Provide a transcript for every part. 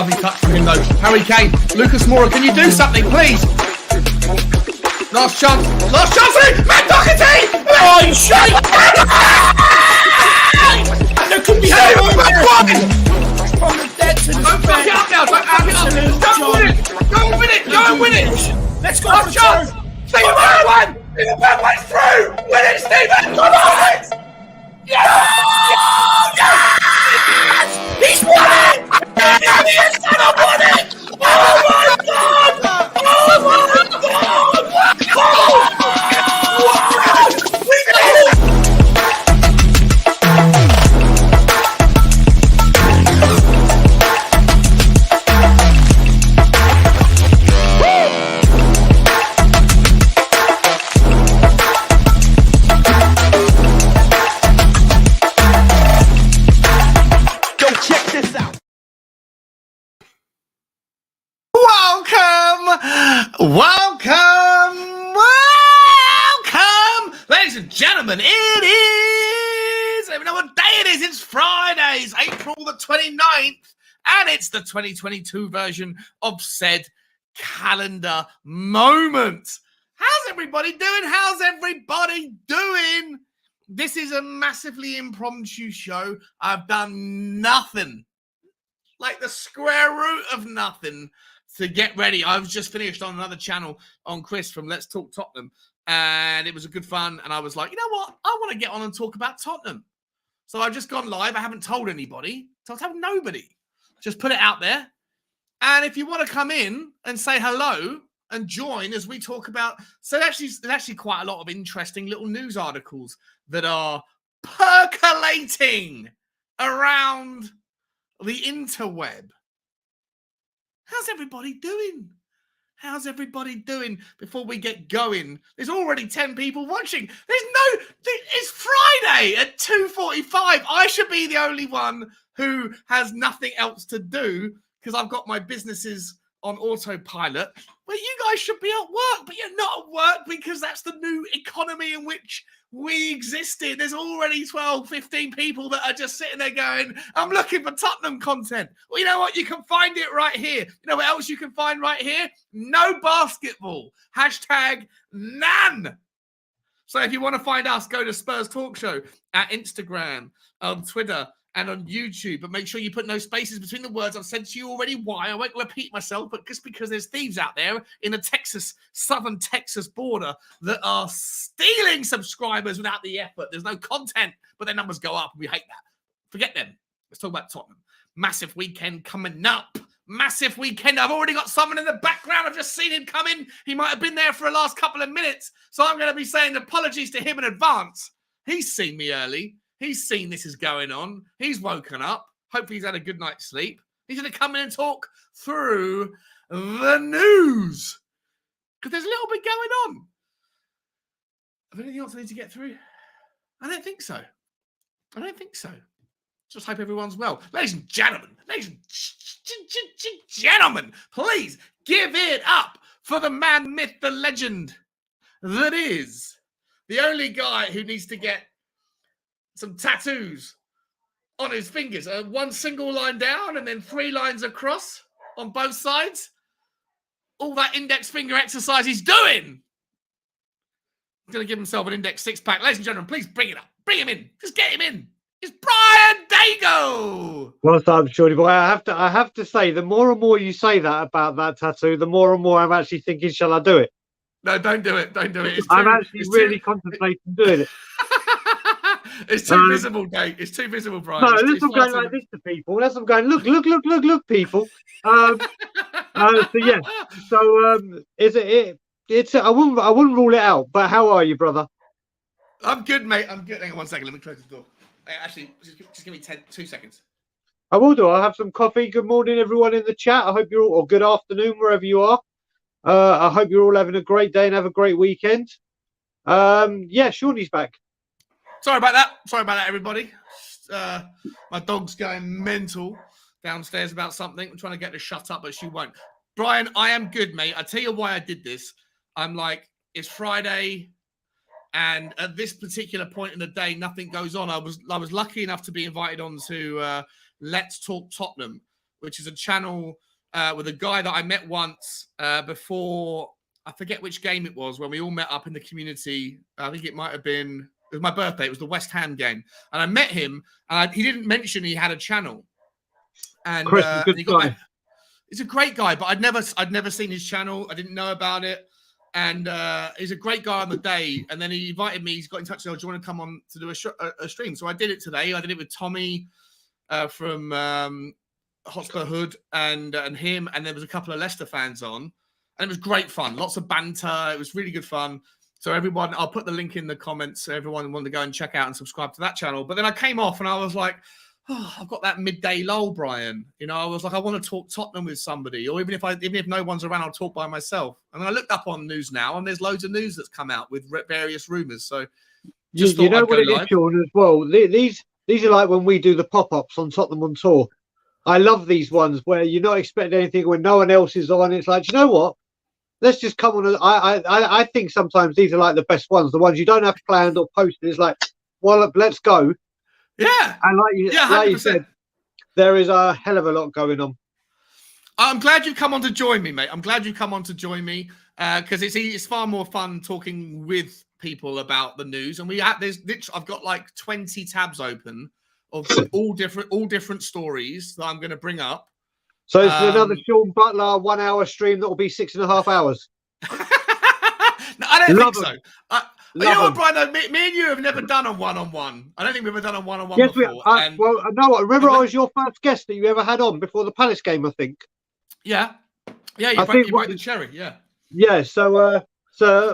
lovely touch from him, though. Harry Kane, Lucas Moura, can you do something, please? Last chance. Last chance, Matt Doherty! Oh, you shite! There could be from the dead to the Don't fuck it up now, don't fuck it up. Go win it! Go win it! Go win it! Let's go Last for the chance! turn. Stephen Bergwijn! Stephen Bergwijn's through! Win it, Stephen! Come on! Yes! Yes! He's won it! He has won it! Oh my God! Oh my God! Oh! We did it! Welcome, ladies and gentlemen. It is, I don't know what day it is. It's Fridays, April the 29th, and it's the 2022 version of said calendar moment. How's everybody doing? How's everybody doing? This is a massively impromptu show. I've done nothing, like the square root of nothing, to get ready. I've just finished on another channel on Chris from Let's Talk Tottenham, and it was a good fun. And I was like, you know what? I want to get on and talk about Tottenham. So I've just gone live. I haven't told anybody. So I've told nobody. Just put it out there. And if you want to come in and say hello and join as we talk about, so there's actually quite a lot of interesting little news articles that are percolating around the interweb. How's everybody doing? How's everybody doing before we get going? There's already 10 people watching. It's Friday at 2:45. I should be the only one who has nothing else to do because I've got my businesses on autopilot. But you guys should be at work, but you're not at work because that's the new economy in which we existed. There's already 12, 15 people that are just sitting there going, I'm looking for Tottenham content. Well, you know what? You can find it right here. You know what else you can find right here? No basketball. Hashtag none. So if you want to find us, go to SpursTalkShow at Instagram, on Twitter, and on YouTube. But make sure you put no spaces between the words. I've said to you already why. I won't repeat myself, but just because there's thieves out there in the southern Texas border that are stealing subscribers without the effort. There's no content, but their numbers go up. We hate that. Forget them. Let's talk about Tottenham. Massive weekend coming up. Massive weekend. I've already got someone in the background. I've just seen him come in. He might have been there for the last couple of minutes. So I'm going to be saying apologies to him in advance. He's seen me early. He's seen this is going on. He's woken up. Hopefully he's had a good night's sleep. He's going to come in and talk through the news. Because there's a little bit going on. Have anything else I need to get through? I don't think so. Just hope everyone's well. Ladies and gentlemen, please give it up for the man, myth, the legend that is the only guy who needs to get some tattoos on his fingers. One single line down and then 3 lines across on both sides. All that index finger exercise he's doing. He's going to give himself an index 6-pack. Ladies and gentlemen, please bring it up. Bring him in. Just get him in. It's Brian Dago. Well done, Shorty boy. I have to say, the more and more you say that about that tattoo, the more and more I'm actually thinking, shall I do it? No, don't do it. Don't do it. I'm actually really contemplating doing it. It's too visible, Dave. It's too visible, Brian. No, unless I'm going like this to people. Unless I'm going, look, people. So yeah. So it's I wouldn't rule it out. But how are you, brother? I'm good, mate. I'm good. Hang on 1 second. Let me close the door. Actually, just give me 2 seconds. I will do. I'll have some coffee. Good morning, everyone in the chat. I hope you're all, or good afternoon, wherever you are. I hope you're all having a great day and have a great weekend. Yeah, Shorty's back. Sorry about that, everybody. My dog's going mental downstairs about something. I'm trying to get her to shut up, but she won't. Brian, I am good, mate. I tell you why I did this. I'm like, it's Friday, and at this particular point in the day, nothing goes on. I was lucky enough to be invited on to Let's Talk Tottenham which is a channel with a guy that I met once before. I forget which game it was when we all met up in the community. I think it might have been, it was my birthday. It was the West Ham game. And I met him and he didn't mention he had a channel. And, Chris is a good guy. He's a great guy, but I'd never seen his channel. I didn't know about it. And he's a great guy on the day. And then he invited me. He's got in touch with me. Do you want to come on to do a stream? So I did it today. I did it with Tommy from Hotspur Hood and him. And there was a couple of Leicester fans on. And it was great fun. Lots of banter. It was really good fun. So everyone, I'll put the link in the comments so everyone wanted to go and check out and subscribe to that channel. But then I came off and I was like, oh, I've got that midday lull, Brian. You know, I was like, I want to talk Tottenham with somebody, or even if no one's around, I'll talk by myself. And then I looked up on news now, and there's loads of news that's come out with various rumours. So just you know what it is, Sean, as well. These are like when we do the pop-ups on Tottenham on tour. I love these ones where you're not expecting anything when no one else is on. It's like, you know what? Let's just come on. I think sometimes these are like the best ones, the ones you don't have planned or posted. It's like, well, let's go. Yeah. And like you said, there is a hell of a lot going on. I'm glad you come on to join me, mate. I'm glad you come on to join me because it's far more fun talking with people about the news. And I've got like 20 tabs open of all different stories that I'm going to bring up. So it's another Sean Butler 1 hour stream that will be 6.5 hours. No, I don't think so. You know what, Brian? Me and you have never done a one-on-one. I don't think we've ever done a one-on-one before. Well, no, remember I was your first guest that you ever had on before the Palace game, I think. Yeah. Yeah, you broke the cherry, yeah. Yeah, so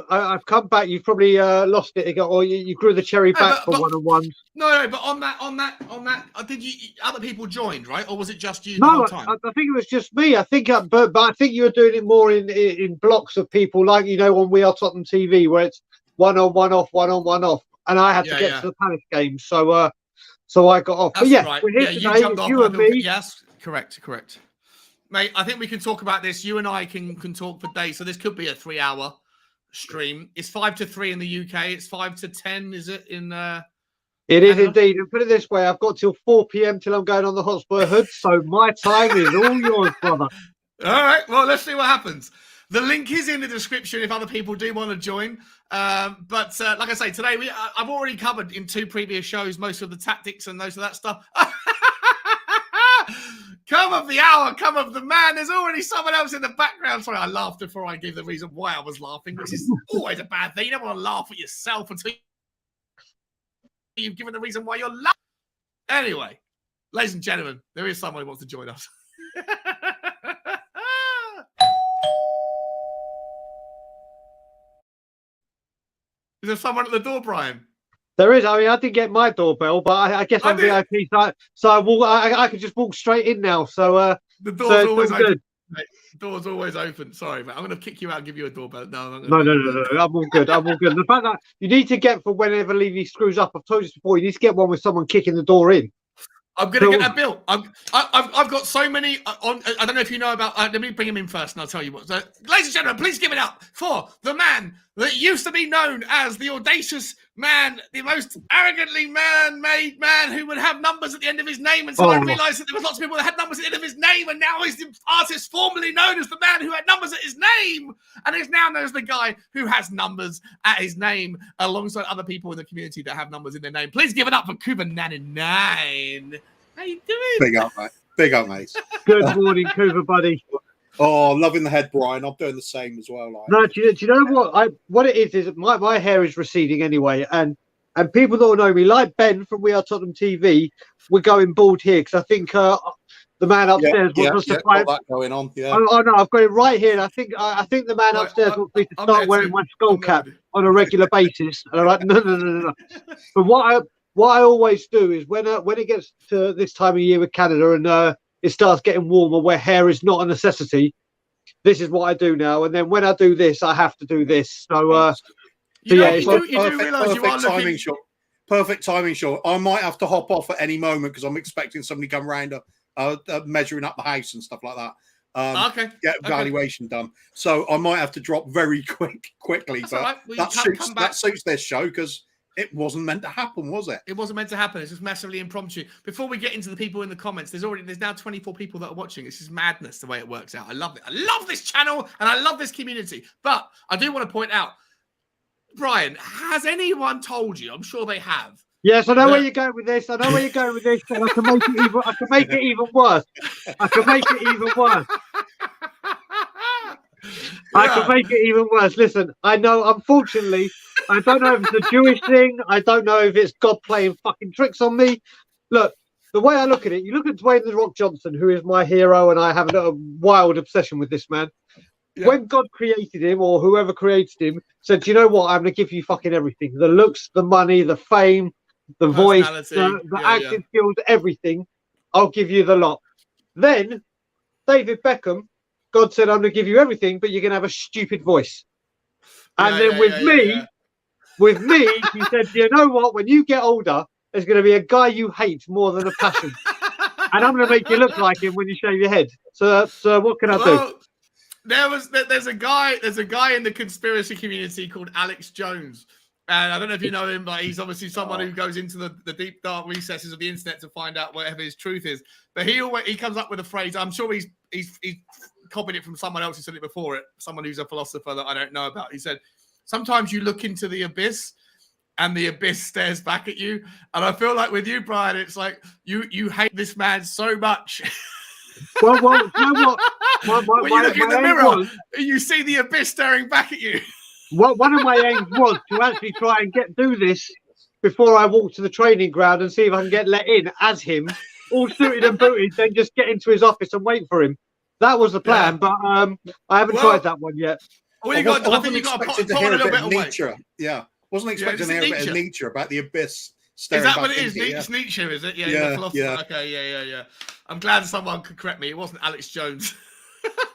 I've come back. You've probably lost it, or you grew the cherry back for one-on-ones. No, but on that, did you? Other people joined, right? Or was it just you? No, I think it was just me. I think, but I think you were doing it more in blocks of people, like on We Are Tottenham TV, where it's one on, one off, one on, one off, and I had to get to the Palace game, so I got off. That's but yeah, right. we're here you today, jumped off. you and me. Yes, correct. Mate, I think we can talk about this. You and I can talk for days. So this could be a 3-hour stream. It's 5 to 3 in the UK. It's 5 to 10, is it? It is indeed. And put it this way, I've got till 4 p.m. till I'm going on the Hotspur Hood. So my time is all yours, brother. All right. Well, let's see what happens. The link is in the description if other people do want to join. But like I say, today I've already covered in 2 previous shows most of the tactics and most of that stuff. Come of the hour, come of the man. There's already someone else in the background. Sorry, I laughed before I gave the reason why I was laughing, which is always a bad thing. You don't want to laugh at yourself until you've given the reason why you're laughing. Anyway, ladies and gentlemen, there is someone who wants to join us. Is there someone at the door, Brian? There is. I mean, I didn't get my doorbell, but I guess I'm VIP, so I could just walk straight in now. So the door's always open. Mate, the door's always open. Sorry, mate. I'm going to kick you out and give you a doorbell. No. I'm all good. I'm all good. The fact that you need to get for whenever Levy screws up, I've told you this before, you need to get one with someone kicking the door in. I'm going to get that bill. I've got so many. I don't know if you know about. Let me bring him in first, and I'll tell you what. So, ladies and gentlemen, please give it up for the man that used to be known as the audacious man, the most arrogantly man-made man who would have numbers at the end of his name. Until I realised that there was lots of people that had numbers at the end of his name, and now he's the artist formerly known as the man who had numbers at his name, and is now known as the guy who has numbers at his name, alongside other people in the community that have numbers in their name. Please give it up for Kuba99. How you doing? Big up, mate. Big up, mate. Good morning, Kuba, buddy. Oh, loving the head, Brian. I'm doing the same as well. Like. No, do you know what? What it is my hair is receding anyway, and people that know me, like Ben from We Are Tottenham TV, we're going bald here because I think the man upstairs wants us to got that going on. Yeah. Oh no, I've got it right here. And I think the man upstairs wants me to start wearing my skull cap on a regular basis. And I'm like, no. But what I always do is when it gets to this time of year with Canada and it starts getting warmer where hair is not a necessity, this is what I do now. And then when I do this, I have to do this. So, you do realise you are looking... Perfect timing, Sean. I might have to hop off at any moment because I'm expecting somebody to come round measuring up the house and stuff like that. Get valuation done. So I might have to drop very quickly. That's but right. Well, that suits this show because It wasn't meant to happen, was it? It wasn't meant to happen. It's just massively impromptu. Before we get into the people in the comments, there's now 24 people that are watching. It's just madness the way it works out. I love it. I love this channel and I love this community. But I do want to point out, Brian, has anyone told you? I'm sure they have. Yes, I know where you're going with this. I know where you're going with this. And I can make it even worse. I can make it even worse. I can make it even worse. Listen, I know, unfortunately, I don't know if it's a Jewish thing. I don't know if it's God playing fucking tricks on me. Look, the way I look at it, you look at Dwayne The Rock Johnson, who is my hero, and I have a wild obsession with this man. Yeah. When God created him, or whoever created him, said, "Do you know what? I'm going to give you fucking everything. The looks, the money, the fame, the voice, the acting skills, everything. I'll give you the lot." Then, David Beckham, God said, "I'm going to give you everything, but you're going to have a stupid voice." And then with me, he said, "You know what? When you get older, there's going to be a guy you hate more than a passion, and I'm going to make you look like him when you shave your head." So what can I do? There's a guy in the conspiracy community called Alex Jones. And I don't know if you know him, but he's obviously someone who goes into the deep, dark recesses of the internet to find out whatever his truth is. But he comes up with a phrase. I'm sure he's copied it from someone else who said it before it, someone who's a philosopher that I don't know about. He said, "Sometimes you look into the abyss and the abyss stares back at you." And I feel like with you, Brian, it's like you hate this man so much. Well, you know what? When you look in the mirror, you see the abyss staring back at you. One of my aims was to actually try and do this before I walk to the training ground and see if I can get let in as him, all suited and booted, then just get into his office and wait for him. That was the plan, but I haven't tried that one yet. Well, I think you got to hear a little bit of Nietzsche. Yeah, wasn't expecting to hear a bit of Nietzsche about the abyss. Is that what it is? It's Nietzsche, is it? Yeah. Okay, yeah. I'm glad someone could correct me. It wasn't Alex Jones.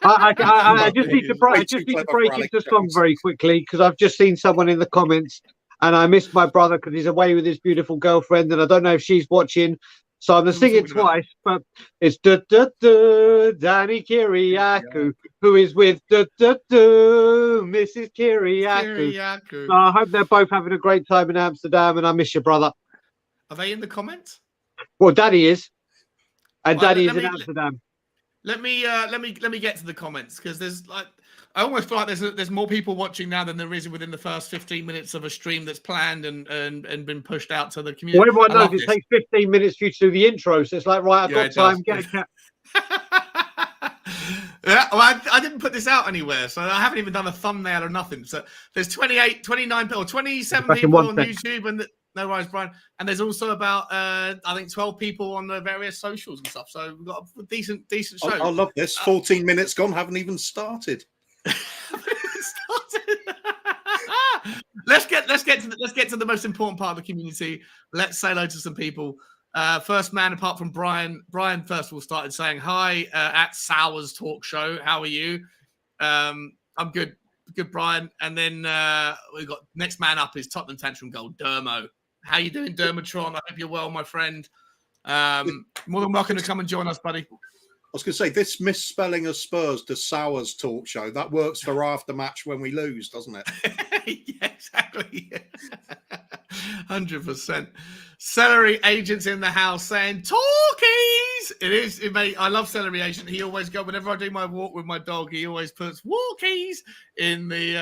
I just need to break into song very quickly because I've just seen someone in the comments and I missed my brother because he's away with his beautiful girlfriend and I don't know if she's watching. So I'm going to sing it twice, but it's Danny Kiriakou, who is with Mrs. Kiriakou. So I hope they're both having a great time in Amsterdam and I miss your brother. Are they in the comments? Well, Daddy is. And Daddy is in Amsterdam. Let me get to the comments because I almost feel like there's more people watching now than there is within the first 15 minutes of a stream that's planned and been pushed out to the community. Well, everyone knows it takes 15 minutes for you to do the intro, so it's like, right, I've got time, get a cat. Yeah, well, I didn't put this out anywhere, so I haven't even done a thumbnail or nothing. So there's 29 or 27 people on YouTube and no worries, Brian. And there's also about, I think, 12 people on the various socials and stuff. So we've got a decent show. I love this. 14 minutes gone, haven't even started. Let's get to the most important part of the community. Let's say hello to some people. First man, apart from Brian. Brian first of all started saying hi at SpursTalkShow. How are you? I'm good, Brian. And then we got next man up is Tottenham Tantrum Gold Dermo. How you doing, Dermatron? I hope you're well, my friend. More than welcome to come and join us, buddy. I was going to say, this misspelling of Spurs to SpursTalkShow, that works for after match when we lose, doesn't it? Yeah, exactly. 100%. Celery Agent's in the house saying, "Talkies!" It is, mate. I love Celery Agent. He always goes, whenever I do my walk with my dog, he always puts walkies in the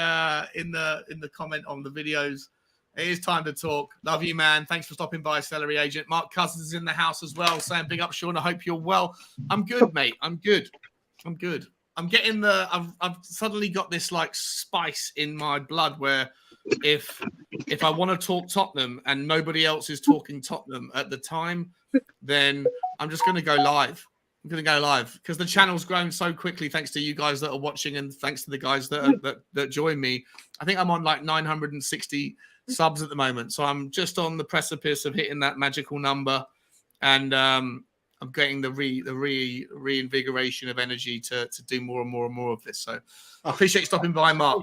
comment on the videos. It is time to talk. Love you, man. Thanks for stopping by, Celery Agent. Mark Cousins is in the house as well, saying big up, Sean. I hope you're well. I'm good, mate. I'm good. I'm getting I've suddenly got this like spice in my blood where if I want to talk Tottenham and nobody else is talking Tottenham at the time, then I'm just going to go live. I'm going to go live because the channel's grown so quickly thanks to you guys that are watching and thanks to the guys that join me. I think I'm on like 960 subs at the moment, so I'm just on the precipice of hitting that magical number, and I'm getting the reinvigoration of energy to do more and more and more of this. So I appreciate you stopping by, Mark.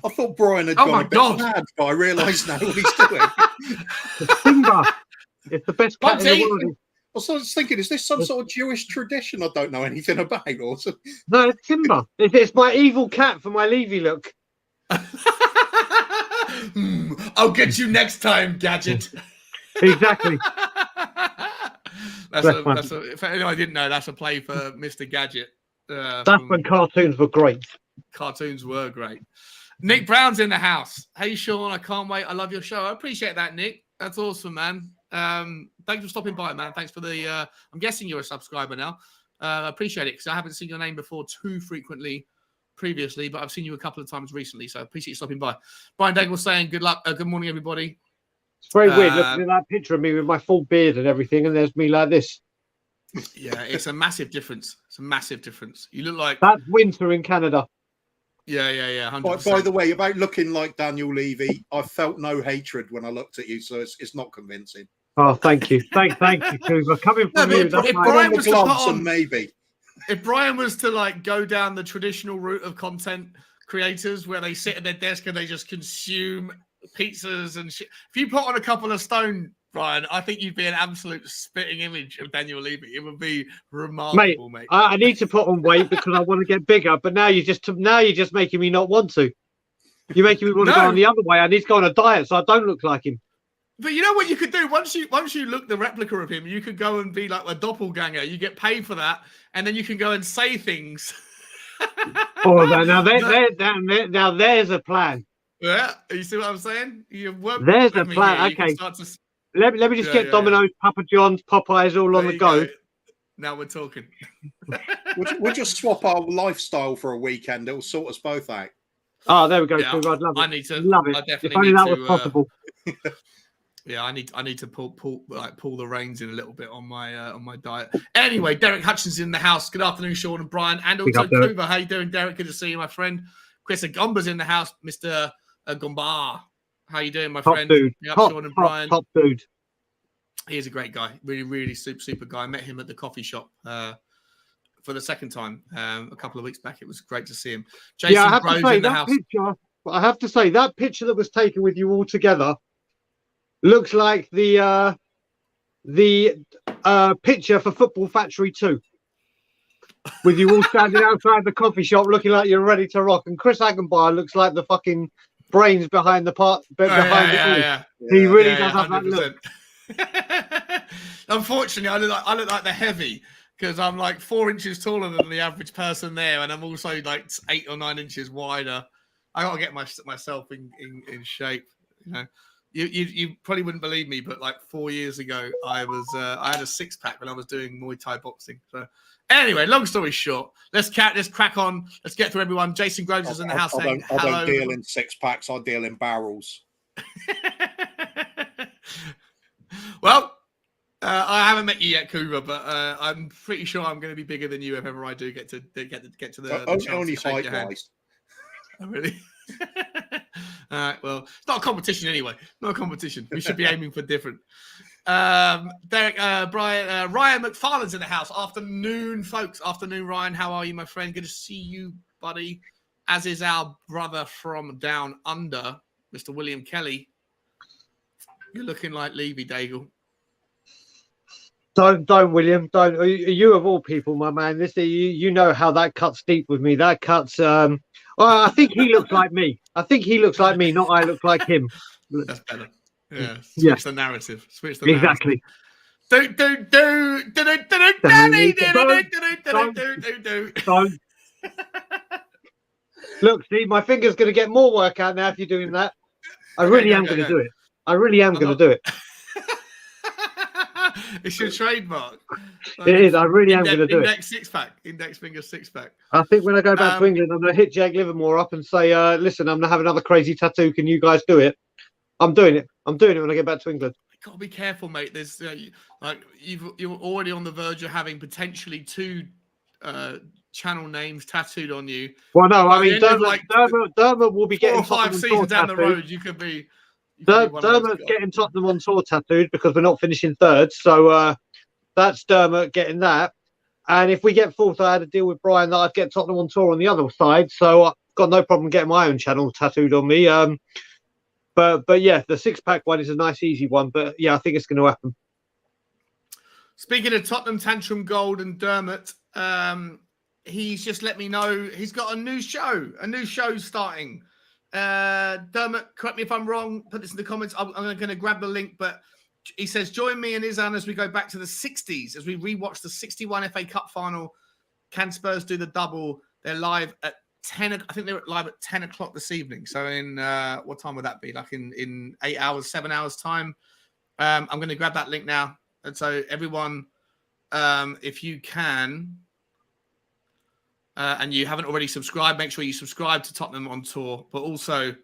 I thought Brian had gone a bit mad, but I realised now what he's doing. Simba, it's the best cat in the world. I was thinking, is this some sort of Jewish tradition I don't know anything about? Or no, it's Simba. It's my evil cat for my Levy look. I'll get you next time, Gadget. Exactly. If anyone didn't know, that's a play for Mr. Gadget. That's when cartoons were great. Cartoons were great. Nick Brown's in the house. Hey, Sean, I can't wait. I love your show. I appreciate that, Nick. That's awesome, man. Thanks for stopping by, man. Thanks for the... I'm guessing you're a subscriber now. I appreciate it because I haven't seen your name before too frequently previously, but I've seen you a couple of times recently, so I appreciate you stopping by. Brian Daigle saying good luck. Good morning, everybody. It's very weird looking at that picture of me with my full beard and everything, and there's me like this. Yeah, it's a massive difference. It's a massive difference. You look like... That's winter in Canada. Yeah. 100%. By the way, about looking like Daniel Levy, I felt no hatred when I looked at you, so it's not convincing. Oh, thank you. Thank you, Cooper. Coming from you, if Brian was to put on, maybe. If Brian was to like go down the traditional route of content creators where they sit at their desk and they just consume pizzas and shit. If you put on a couple of stone, Brian, I think you'd be an absolute spitting image of Daniel Levy. It would be remarkable, mate. I need to put on weight because I want to get bigger, but now you're just making me not want to. You're making me want to go on the other way. I need to go on a diet so I don't look like him. But you know what you could do? Once you look the replica of him, you could go and be like a doppelganger. You get paid for that, and then you can go and say things. Oh, now there's a plan. Yeah, you see what I'm saying? There's a plan. Okay. Let me just get Domino's, Papa John's, Popeyes all on the go. Now we're talking. We'll just swap our lifestyle for a weekend. It'll sort us both out. Oh, there we go. Yeah, I'd love it. I need to love it. If only that was possible. Yeah, I need to pull the reins in a little bit on my diet. Anyway, Derek Hutchins in the house. Good afternoon, Sean and Brian, and also Kuba. How you doing, Derek? Good to see you, my friend. Chris Agomba's in the house. Mr. Agomba. How you doing, my friend? Dude. Sean and Brian. Top dude. He is a great guy. Really, really super guy. I met him at the coffee shop for the second time a couple of weeks back. It was great to see him. Jason I have Rose to say, in the that house. picture, I have to say, that picture that was taken with you all together looks like the picture for Football Factory 2. With you all standing outside the coffee shop looking like you're ready to rock. And Chris Agenbar looks like the fucking brains behind the part. He really does have that look. Unfortunately, I look like the heavy because I'm like 4 inches taller than the average person there, and I'm also like 8 or 9 inches wider. I got to get myself in shape. You know, you probably wouldn't believe me, but like 4 years ago, I had a 6-pack when I was doing Muay Thai boxing. So anyway, long story short, let's crack on. Let's get through everyone. Jason Groves is in the house saying hello. I don't deal in 6-packs. I deal in barrels. Well, I haven't met you yet, Kuba, but I'm pretty sure I'm going to be bigger than you if ever I do get to the only height-wise. Oh, really? All right. Well, it's not a competition anyway. Not a competition. We should be aiming for different. Derek, Brian, Ryan McFarlane's in the house. Afternoon, folks. Afternoon, Ryan. How are you, my friend? Good to see you, buddy. As is our brother from down under, Mr. William Kelly. You're looking like Levy, Daigle. Don't, William. Don't. You of all people, my man. You know how that cuts deep with me. That cuts. Well, I think he looks like me. Not I look like him. That's better. Yeah. Switch the narrative. Exactly. Don't. Look, see, my finger's going to get more work out now if you're doing that. I really am going to do it. I really am going to do it. It's your trademark. It is. I really am going to do it. Index 6-pack. Index finger 6-pack. I think when I go back to England, I'm going to hit Jake Livermore up and say, listen, I'm going to have another crazy tattoo. Can you guys do it? I'm doing it. I'm doing it when I get back to England. You've got to be careful, mate. There's you're already on the verge of having potentially 2 channel names tattooed on you. Well, no, I mean, Dermot will be getting 4 or 5 seasons down the road. You could be. Dermot's getting Tottenham on tour tattooed because we're not finishing third. So that's Dermot getting that. And if we get fourth, I had a deal with Brian that I'd get Tottenham on tour on the other side. So I've got no problem getting my own channel tattooed on me. But yeah, the 6-pack one is a nice, easy one. But yeah, I think it's going to happen. Speaking of Tottenham Tantrum Gold and Dermot, he's just let me know he's got a new show starting. Dermot, correct me if I'm wrong. Put this in the comments. I'm going to grab the link, but he says, join me and Izan as we go back to the 60s, as we rewatch the 61 FA Cup final. Can Spurs do the double? They're live at 10. I think they're live at 10 o'clock this evening. So in what time would that be? Like in 8 hours, 7 hours time. I'm going to grab that link now. And so everyone, if you can, and you haven't already subscribed, make sure you subscribe to Tottenham on Tour. But also,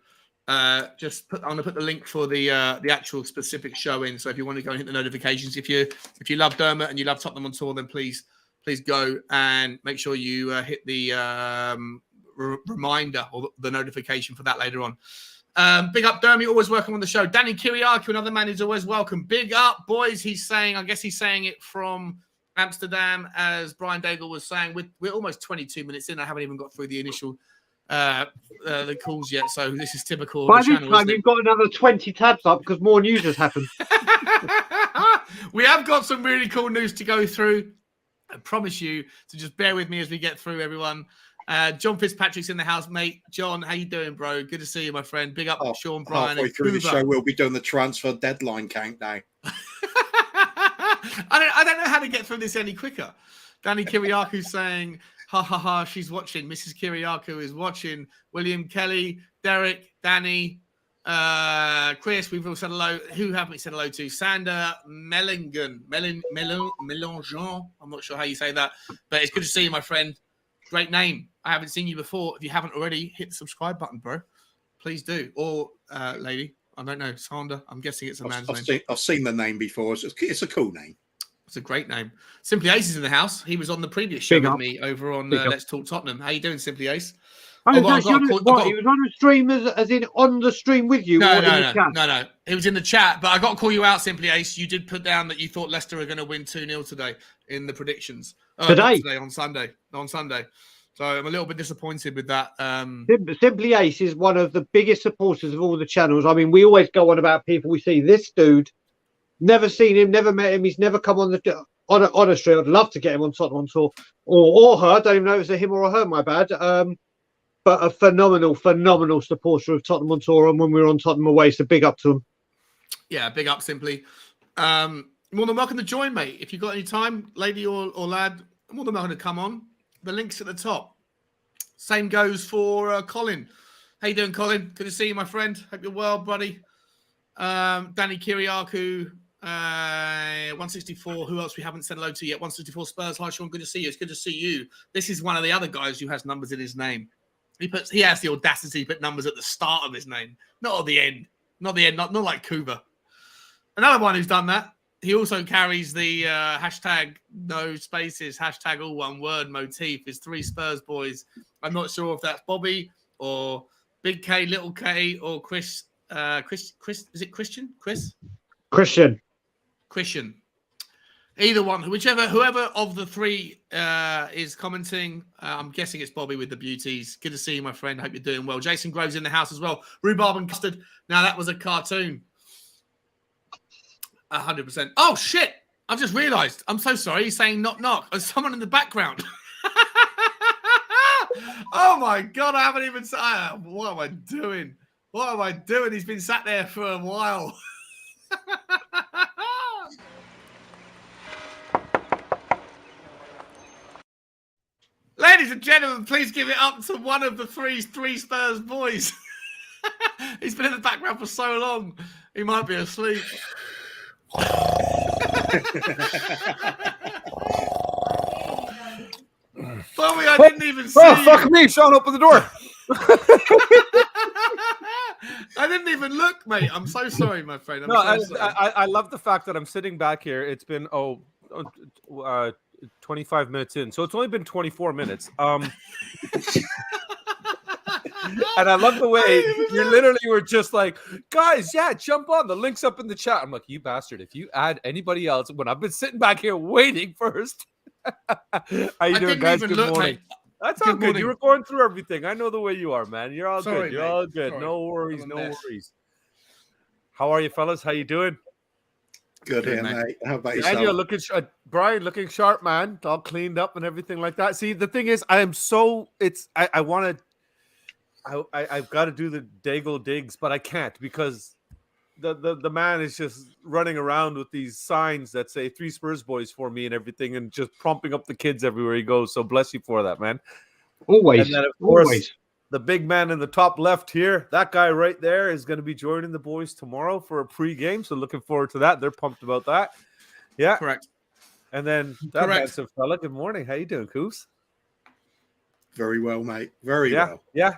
I'm going to put the link for the actual specific show in. So if you want to go and hit the notifications, if you love Dermot and you love Tottenham on Tour, then please go and make sure you hit the reminder or the notification for that later on. Big up, Dermy, always welcome on the show. Danny Kiriakou, another man who's always welcome. Big up, boys. I guess he's saying it from Amsterdam, as Brian Daigle was saying. We're almost 22 minutes in. I haven't even got through the initial the calls yet, so this is typical. By this time, you've got another 20 tabs up because more news has happened. We have got some really cool news to go through. I promise you to just bear with me as we get through, everyone. John Fitzpatrick's in the house, mate. John, how you doing, bro? Good to see you, my friend. Big up, Sean, Brian, halfway and through the Kuba. show, we'll be doing the transfer deadline countdown. I don't know how to get through this any quicker. Danny Kiriakou saying, ha, ha, ha, she's watching. Mrs. Kiriakou is watching. William Kelly, Derek, Danny, Chris, we've all said hello. Who haven't we said hello to? Sander Melangen. Melangeon. I'm not sure how you say that, but it's good to see you, my friend. Great name. I haven't seen you before. If you haven't already, hit the subscribe button, bro. Please do. Or lady. I don't know. Sander. I'm guessing it's a man's name. I've seen the name before. It's a cool name. It's a great name. Simply Ace is in the house. He was on the previous show with me over on Let's Talk Tottenham. How you doing, Simply Ace? He was on the stream as in on the stream with you? No. He was in the chat, but I got to call you out, Simply Ace. You did put down that you thought Leicester were going to win 2-0 today in the predictions. Today, on Sunday. So I'm a little bit disappointed with that. Simply Ace is one of the biggest supporters of all the channels. I mean, we always go on about people. We see this dude, never seen him, never met him. He's never come on a stream. I'd love to get him on Tottenham tour or her. I don't even know if it's a him or a her. My bad. But a phenomenal supporter of Tottenham on tour, and when we were on Tottenham away, so big up to him. Yeah, big up, Simply. More than welcome to join, mate. If you've got any time, lady or lad, more than welcome to come on. The link's at the top. Same goes for Colin. How you doing, Colin? Good to see you, my friend. Hope you're well, buddy. Danny Kiriakou, 164. Who else we haven't said hello to yet? 164 Spurs. Hi, Sean. Good to see you. It's good to see you. This is one of the other guys who has numbers in his name. He has the audacity to put numbers at the start of his name, not at the end. Not like Kuba. Another one who's done that. He also carries the hashtag no spaces, hashtag all one word motif. Is 3 Spurs boys. I'm not sure if that's Bobby or Big K, Little K, or Chris. Chris, is it Christian? Christian. Either one, whoever of the 3 is commenting. I'm guessing it's Bobby with the beauties. Good to see you, my friend. Hope you're doing well. Jason Groves in the house as well. Rhubarb and custard. Now that was a cartoon. 100%. Oh shit! I've just realised. I'm so sorry. He's saying knock knock. There's someone in the background. Oh my god! I haven't even. What am I doing? He's been sat there for a while. Ladies and gentlemen, please give it up to one of the three Spurs boys. He's been in the background for so long. He might be asleep. Bobby, I didn't even see you. Fuck me, Sean, open the door. I didn't even look, mate. I'm so sorry, my friend. I love the fact that I'm sitting back here. It's been 25 minutes in, so it's only been 24 minutes. And I love the way you literally were just like, guys, yeah, jump on. The link's up in the chat. I'm like, you bastard. If you add anybody else, when I've been sitting back here waiting first. How you doing, guys? Good morning. Mate. That's all good. You were going through everything. I know the way you are, man. You're all good. You're all good. Sorry. No worries. No worries. How are you, fellas? How you doing? Good, mate. How about yourself? And you're looking, Brian, looking sharp, man. All cleaned up and everything like that. See, the thing is, I am so. I want to. I've got to do the Daigle digs, but I can't because the man is just running around with these signs that say 3 Spurs boys for me and everything, and just prompting up the kids everywhere he goes. So bless you for that, man. Always. And then, of course, always. The big man in the top left here, that guy right there is going to be joining the boys tomorrow for a pre-game. So looking forward to that. They're pumped about that. Yeah. Correct. And then that handsome fella. Good morning. How you doing, Coos? Very well, mate. Very well. Yeah.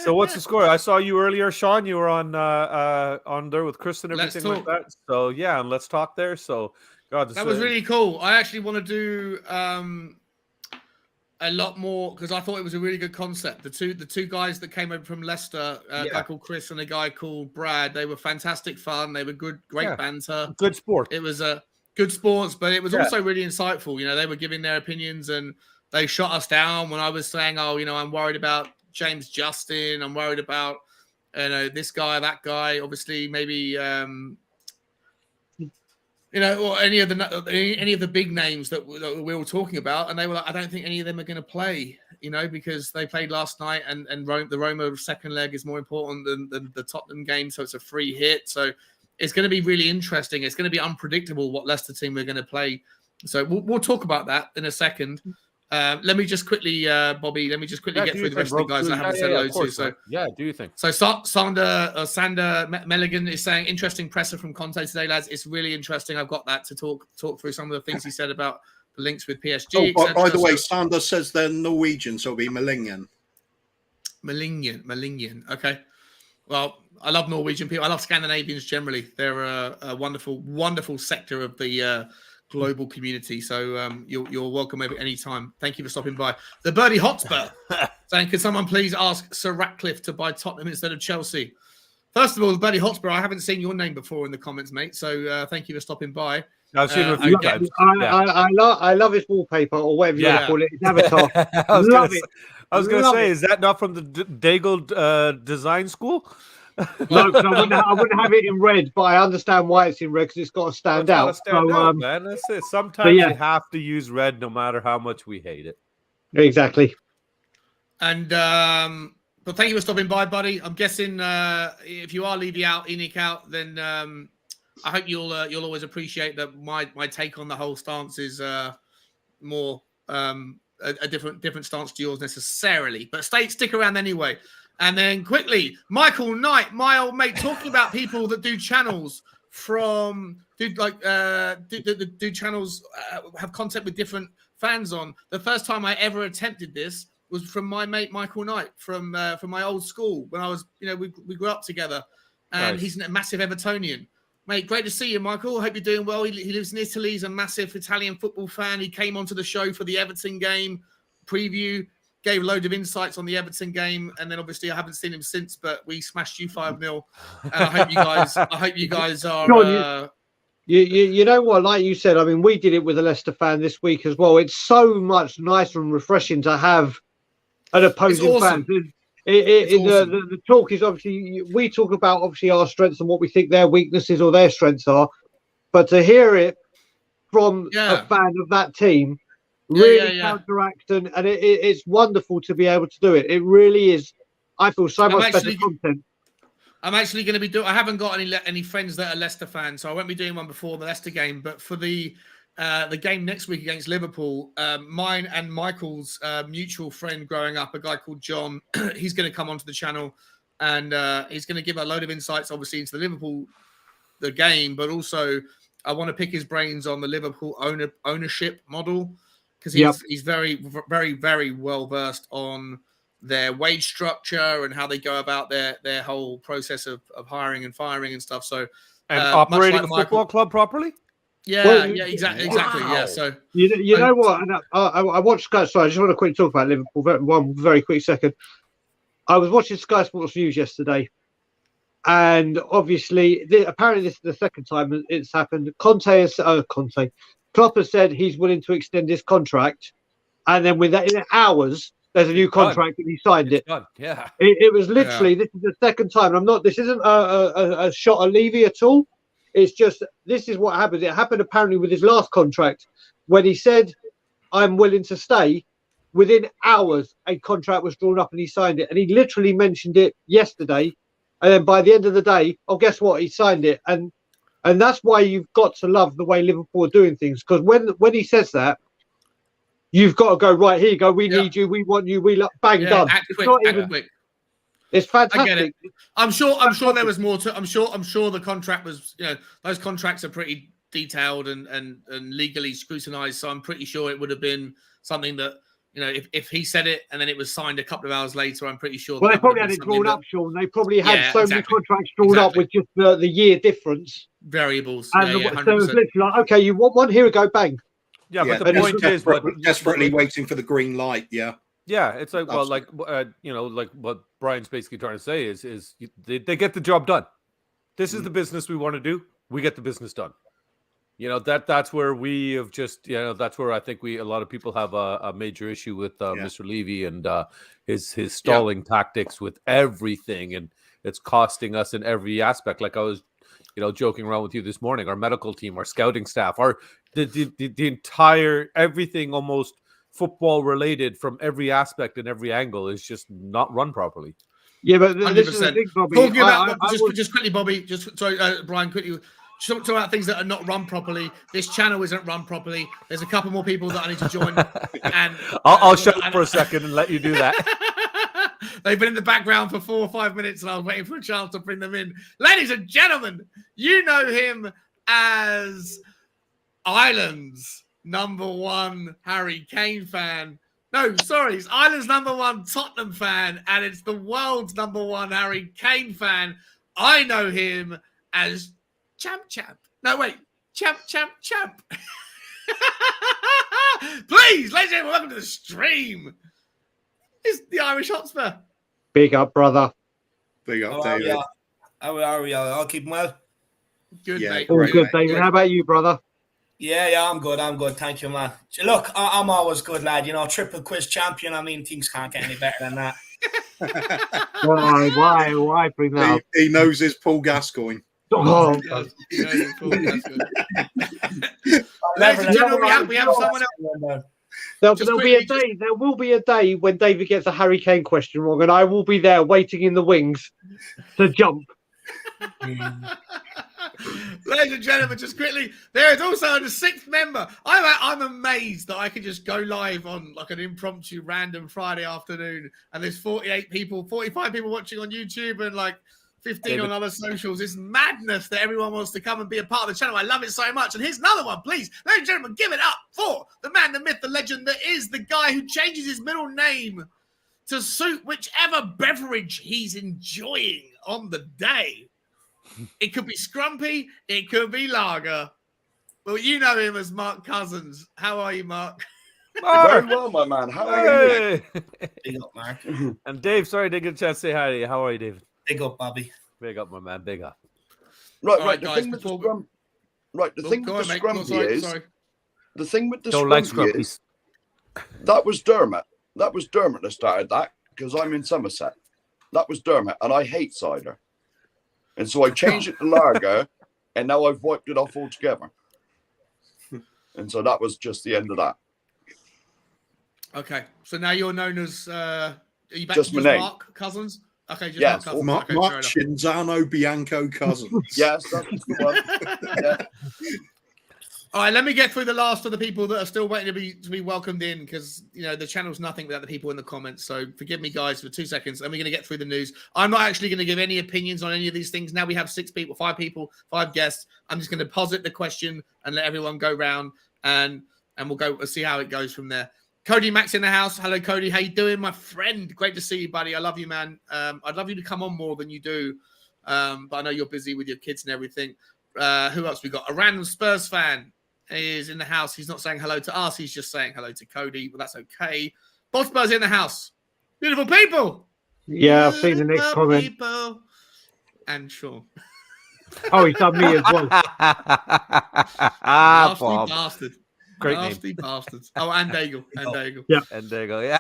So what's the score? I saw you earlier, Sean. You were on there with Chris and everything like that. So yeah, and let's talk there. So God, that was really cool. I actually want to do a lot more because I thought it was a really good concept. The two guys that came over from Leicester, a guy called Chris and a guy called Brad, they were fantastic fun. They were great banter. Good sport. It was good sports, but it was also really insightful. You know, they were giving their opinions and they shot us down when I was saying, oh, you know, I'm worried about James Justin. I'm worried about, this guy, that guy. Obviously, maybe, or any of the big names that we were talking about, and they were like, I don't think any of them are going to play, because they played last night, and the Roma second leg is more important than the Tottenham game, so it's a free hit. So it's going to be really interesting. It's going to be unpredictable what Leicester team we're going to play. So we'll talk about that in a second. Let me just quickly, Bobby. Let me just quickly get through the rest of the guys I haven't said hello to. So do you think? So Sander Melligan is saying interesting presser from Conte today, lads. It's really interesting. I've got that to talk through some of the things he said about the links with PSG. Oh, by the way, Sander says they're Norwegian, so it'll be Malingen. Malingen. Okay. Well, I love Norwegian people. I love Scandinavians generally. They're a wonderful, wonderful sector of the global community. So you're welcome at any time. Thank you for stopping by. The Birdie Hotspur saying, can someone please ask Sir Ratcliffe to buy Tottenham instead of Chelsea? First of all, the Birdie Hotspur, I haven't seen your name before in the comments, mate. So thank you for stopping by. I've seen it a few times. I love his wallpaper or whatever you want to call it. His avatar. I was going to say, is that not from the Daigle design school? No, I wouldn't have it in red, but I understand why it's in red because it's got to stand out. Man. That's it. Sometimes you have to use red, no matter how much we hate it. Exactly. And but thank you for stopping by, buddy. I'm guessing if you are leaving out ENIC out, then I hope you'll always appreciate that my take on the whole stance is more a different stance to yours necessarily. But stick around anyway. And then quickly, Michael Knight, my old mate, talking about people that do channels do channels have content with different fans on. The first time I ever attempted this was from my mate Michael Knight from my old school when I was, we grew up together, and nice. He's a massive Evertonian. Mate, great to see you, Michael. Hope you're doing well. He lives in Italy. He's a massive Italian football fan. He came onto the show for the Everton game preview. Gave a load of insights on the Everton game, and then obviously I haven't seen him since. But we smashed you 5-0, and I hope you guys are. John, you know what? Like you said, I mean, we did it with a Leicester fan this week as well. It's so much nicer and refreshing to have an opposing fan. Awesome. The talk is obviously we talk about obviously our strengths and what we think their weaknesses or their strengths are, but to hear it from a fan of that team. Really counteract and it's wonderful to be able to do it. It really is. I feel so much better content. I'm actually going to be I haven't got any friends that are Leicester fans, so I won't be doing one before the Leicester game. But for the game next week against Liverpool, mine and Michael's mutual friend growing up, a guy called John, he's going to come onto the channel and he's going to give a load of insights, obviously, into the game, but also I want to pick his brains on the Liverpool ownership model. Because he's very, very, very well versed on their wage structure and how they go about their whole process of hiring and firing and stuff. So operating a football club properly. Exactly. Wow. Yeah. So you know what? And I watched Sky. Sorry, I just want to quickly talk about Liverpool. One very quick second. I was watching Sky Sports News yesterday, and obviously, apparently this is the second time it's happened. Klopp has said he's willing to extend his contract, and then in hours there's a new contract and he signed it. Done. Yeah, it was literally this is the second time. This isn't a shot at Levy at all. It's just this is what happened. It happened apparently with his last contract when he said, "I'm willing to stay," within hours, a contract was drawn up and he signed it. And he literally mentioned it yesterday. And then by the end of the day, oh, guess what? He signed it. And that's why you've got to love the way Liverpool are doing things. Because when he says that, you've got to go, right, here you go. We need you. We want you. We love, bang, done. Act It's quick, not act even, quick. it's fantastic. I get it. I'm sure there was more to. I'm sure the contract was. Those contracts are pretty detailed and legally scrutinized. So I'm pretty sure it would have been something that if he said it and then it was signed a couple of hours later, I'm pretty sure. Well, they probably had it drawn up, Sean. They probably had many contracts drawn up with just the year difference variables. And so it was literally like, okay, you want one? Here we go, bang. Yeah, but the point is, desperately waiting for the green light. Yeah. Yeah, it's like like what Brian's basically trying to say is they get the job done. This is the business we want to do. We get the business done. That's where we have just that's where I think a lot of people have a major issue with Mr. Levy and his stalling tactics with everything, and it's costing us in every aspect. Like I was joking around with you this morning, our medical team, our scouting staff, the entire everything almost football related from every aspect and every angle is just not run properly. Yeah, but this is the thing, Bobby. Talking about just quickly, Bobby. Brian, quickly. Talk about things that are not run properly. This channel isn't run properly. There's a couple more people that I need to join, and I'll shut up for a second and let you do that. They've been in the background for 4 or 5 minutes, and I was waiting for a chance to bring them in. Ladies and gentlemen, you know him as Ireland's #1 Harry Kane fan. No, sorry, it's Ireland's #1 Tottenham fan, and it's the world's #1 Harry Kane fan. I know him as Champ. No, wait. Champ. Please, ladies and gentlemen, welcome to the stream. It's the Irish Hotspur. Big up, brother. Big up, David. How are you? I'll keep him well. Good, mate. All good, David. How about you, brother? Yeah, I'm good. Thank you, man. Look, I'm always good, lad. Triple quiz champion. I mean, things can't get any better than that. Why bring that up? He knows his Paul Gascoigne. Oh, Ladies and gentlemen, we have someone else. There will be a day when David gets a Harry Kane question wrong, and I will be there waiting in the wings to jump. Ladies and gentlemen, just quickly, there is also a 6th member. I'm amazed that I can just go live on like an impromptu random Friday afternoon, and there's 45 people watching on YouTube and like 15 on other socials. It's madness that everyone wants to come and be a part of the channel. I love it so much. And here's another one, please. Ladies and gentlemen, give it up for the man, the myth, the legend that is the guy who changes his middle name to suit whichever beverage he's enjoying on the day. It could be Scrumpy. It could be Lager. Well, you know him as Mark Cousins. How are you, Mark? Very well, my man. How are you? Big up, Mark. And Dave, sorry I didn't get a chance to say hi to you. How are you, David? Big up, Bobby. Big up, my man. Big up. Right. The thing with the scrum. Right. The thing with the scrumpy is. The thing with the scrumpy is. That was Dermot. That started that because I'm in Somerset. That was Dermot, and I hate cider, and so I changed it to lager, and now I've wiped it off altogether. And so that was just the end of that. Okay, so now you're known as. Are you back just to Mark Cousins? Okay, just yes. Mark Cousins. Mark Shinzano Bianco Cousins. Yes, that's the one. Yeah. All right, let me get through the last of the people that are still waiting to be welcomed in, because the channel's nothing without the people in the comments. So forgive me, guys, for 2 seconds. And we're going to get through the news. I'm not actually going to give any opinions on any of these things. Now we have 6 people, 5 guests. I'm just going to posit the question and let everyone go round, and we'll see how it goes from there. Cody Mack's in the house. Hello, Cody. How you doing, my friend? Great to see you, buddy. I love you, man. I'd love you to come on more than you do, but I know you're busy with your kids and everything. Who else we got? A random Spurs fan is in the house. He's not saying hello to us. He's just saying hello to Cody, but that's okay. Boss Spurs in the house. Beautiful people. Yeah, I've seen the next comment. People. And Sean. Oh, he's done me as well. Nasty Bob. bastard. Great Nasty bastards. Oh, and Daigle. Yeah. And there you go. Yeah.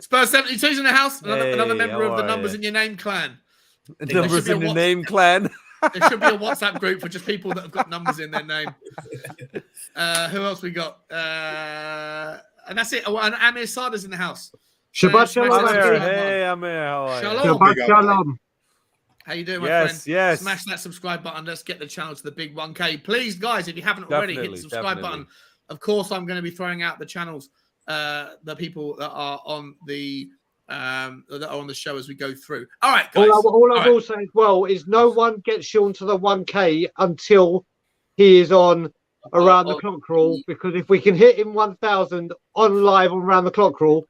Spurs 72's in the house. Another member of the Numbers in Your Name clan. Numbers in your name clan. There should be a WhatsApp group for just people that have got numbers in their name. Who else we got? And that's it. Oh, and Amir Sada's in the house. Shabbat shalom. Hey, Amir. How are you? Shalom. Shabbat shalom. How you doing, my friend? Yes. Smash that subscribe button. Let's get the channel to the big 1K. Please, guys, if you haven't already, hit the subscribe button. Of course, I'm going to be throwing out the channels, the people that are on the show as we go through. All right, guys. All I will say as well is no one gets Sean to the 1K until he is on around the clock rule, because if we can hit him 1,000 on live on around the clock rule,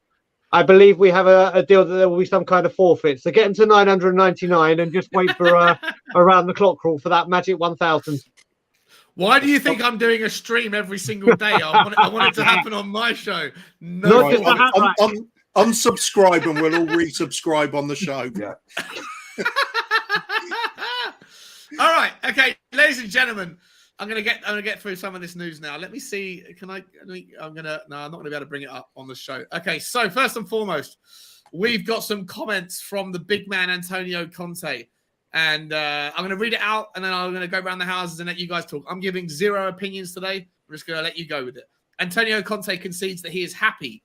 I believe we have a deal that there will be some kind of forfeit. So get him to 999 and just wait for around the clock rule for that magic 1,000. Why do you think I'm doing a stream every single day? I want it to happen on my show. No, unsubscribe and we'll all resubscribe on the show. Yeah. All right. Okay, ladies and gentlemen, I'm gonna get through some of this news now. Let me see. I'm not gonna be able to bring it up on the show. Okay, so first and foremost, we've got some comments from the big man Antonio Conte. And I'm going to read it out, and then I'm going to go around the houses and let you guys talk. I'm giving 0 opinions today. I'm just going to let you go with it. Antonio Conte concedes that he is happy.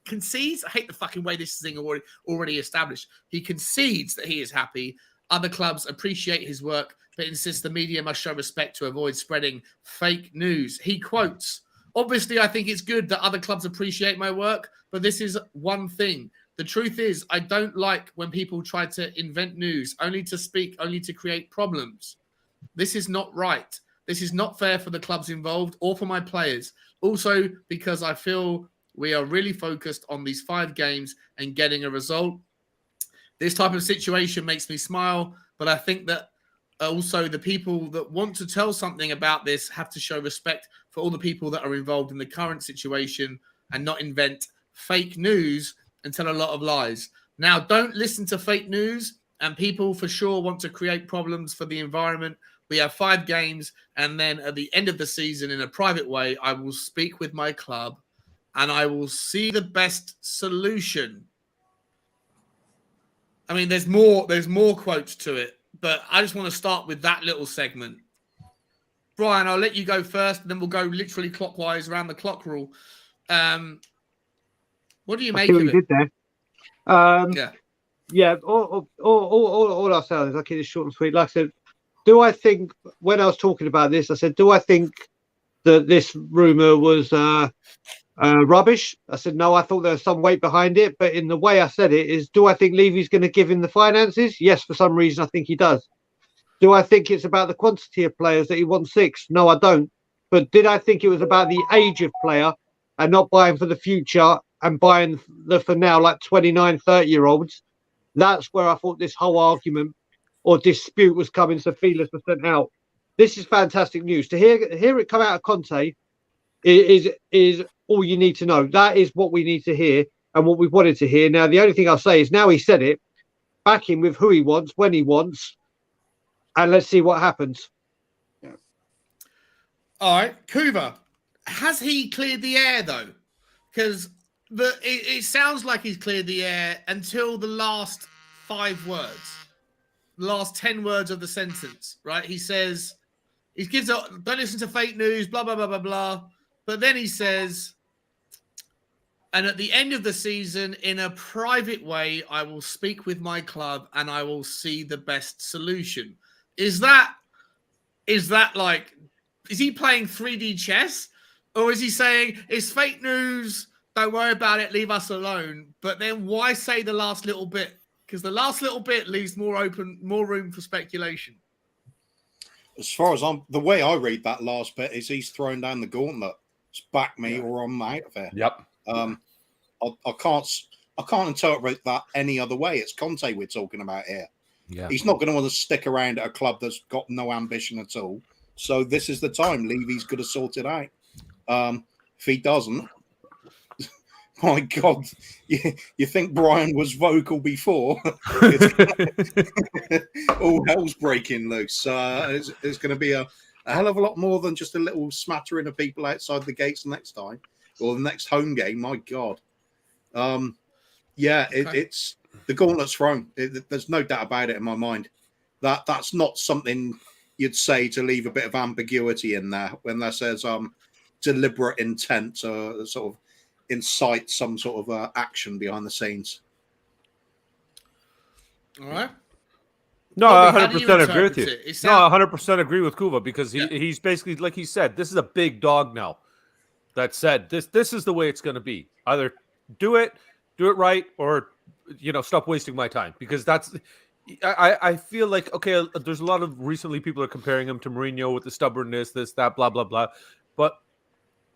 Concedes? I hate the fucking way this thing already established. He concedes that he is happy. Other clubs appreciate his work, but insists the media must show respect to avoid spreading fake news. He quotes, "Obviously, I think it's good that other clubs appreciate my work, but this is one thing. The truth is, I don't like when people try to invent news, only to create problems. This is not right. This is not fair for the clubs involved or for my players. Also, because I feel we are really focused on these 5 games and getting a result. This type of situation makes me smile, but I think that also the people that want to tell something about this have to show respect for all the people that are involved in the current situation and not invent fake news and tell a lot of lies. Now, don't listen to fake news, and people for sure want to create problems for the environment. We have 5 games, and then at the end of the season, in a private way, I will speak with my club, and I will see the best solution." I mean, there's more quotes to it, but I just want to start with that little segment. Brian, I'll let you go first, and then we'll go literally clockwise around the clock rule. What do you make of it? Did there. Yeah. All I'll say is I'll keep it short and sweet. Like I said, do I think, when I was talking about this, I said, do I think that this rumor was rubbish? I said, no, I thought there was some weight behind it. But in the way I said it is, do I think Levy's going to give him the finances? Yes, for some reason, I think he does. Do I think it's about the quantity of players that he wants 6? No, I don't. But did I think it was about the age of player and not buying for the future and buying the for now like 29, 30-year-olds? That's where I thought this whole argument or dispute was coming, so feelers were sent out. This is fantastic news. To hear it come out of Conte is all you need to know. That is what we need to hear and what we wanted to hear. Now, the only thing I'll say is now he said it, back him with who he wants, when he wants, and let's see what happens. Yeah. All right, Kuva, has he cleared the air, though? Because it sounds like he's cleared the air until the last 5 words, the last 10 words of the sentence, right? He says, he gives up, don't listen to fake news, blah, blah, blah, blah, blah. But then he says, and at the end of the season, in a private way, I will speak with my club and I will see the best solution. Is that like, is he playing 3D chess? Or is he saying, it's fake news, don't worry about it, leave us alone? But then why say the last little bit? Because the last little bit leaves more room for speculation. As far as the way I read that last bit is he's throwing down the gauntlet. It's back me or I'm out of here. Yep. I can't interpret that any other way. It's Conte we're talking about here. Yeah. He's not going to want to stick around at a club that's got no ambition at all. So this is the time. Levy's going to sort it out. If he doesn't, my God, you think Brian was vocal before? All hell's breaking loose. It's going to be a hell of a lot more than just a little smattering of people outside the gates next time or the next home game. My God. It's the gauntlet's thrown. There's no doubt about it in my mind. That's not something you'd say to leave a bit of ambiguity in there when there says deliberate intent, sort of incite some sort of action behind the scenes. All right. No, Bobby, I 100% agree with you. No, I 100% agree with Kuva because he's basically, like he said, this is a big dog now that said this is the way it's going to be. Either do it right, or stop wasting my time, because that's. I feel like, okay, there's a lot of recently people are comparing him to Mourinho with the stubbornness, this, that, blah, blah, blah. But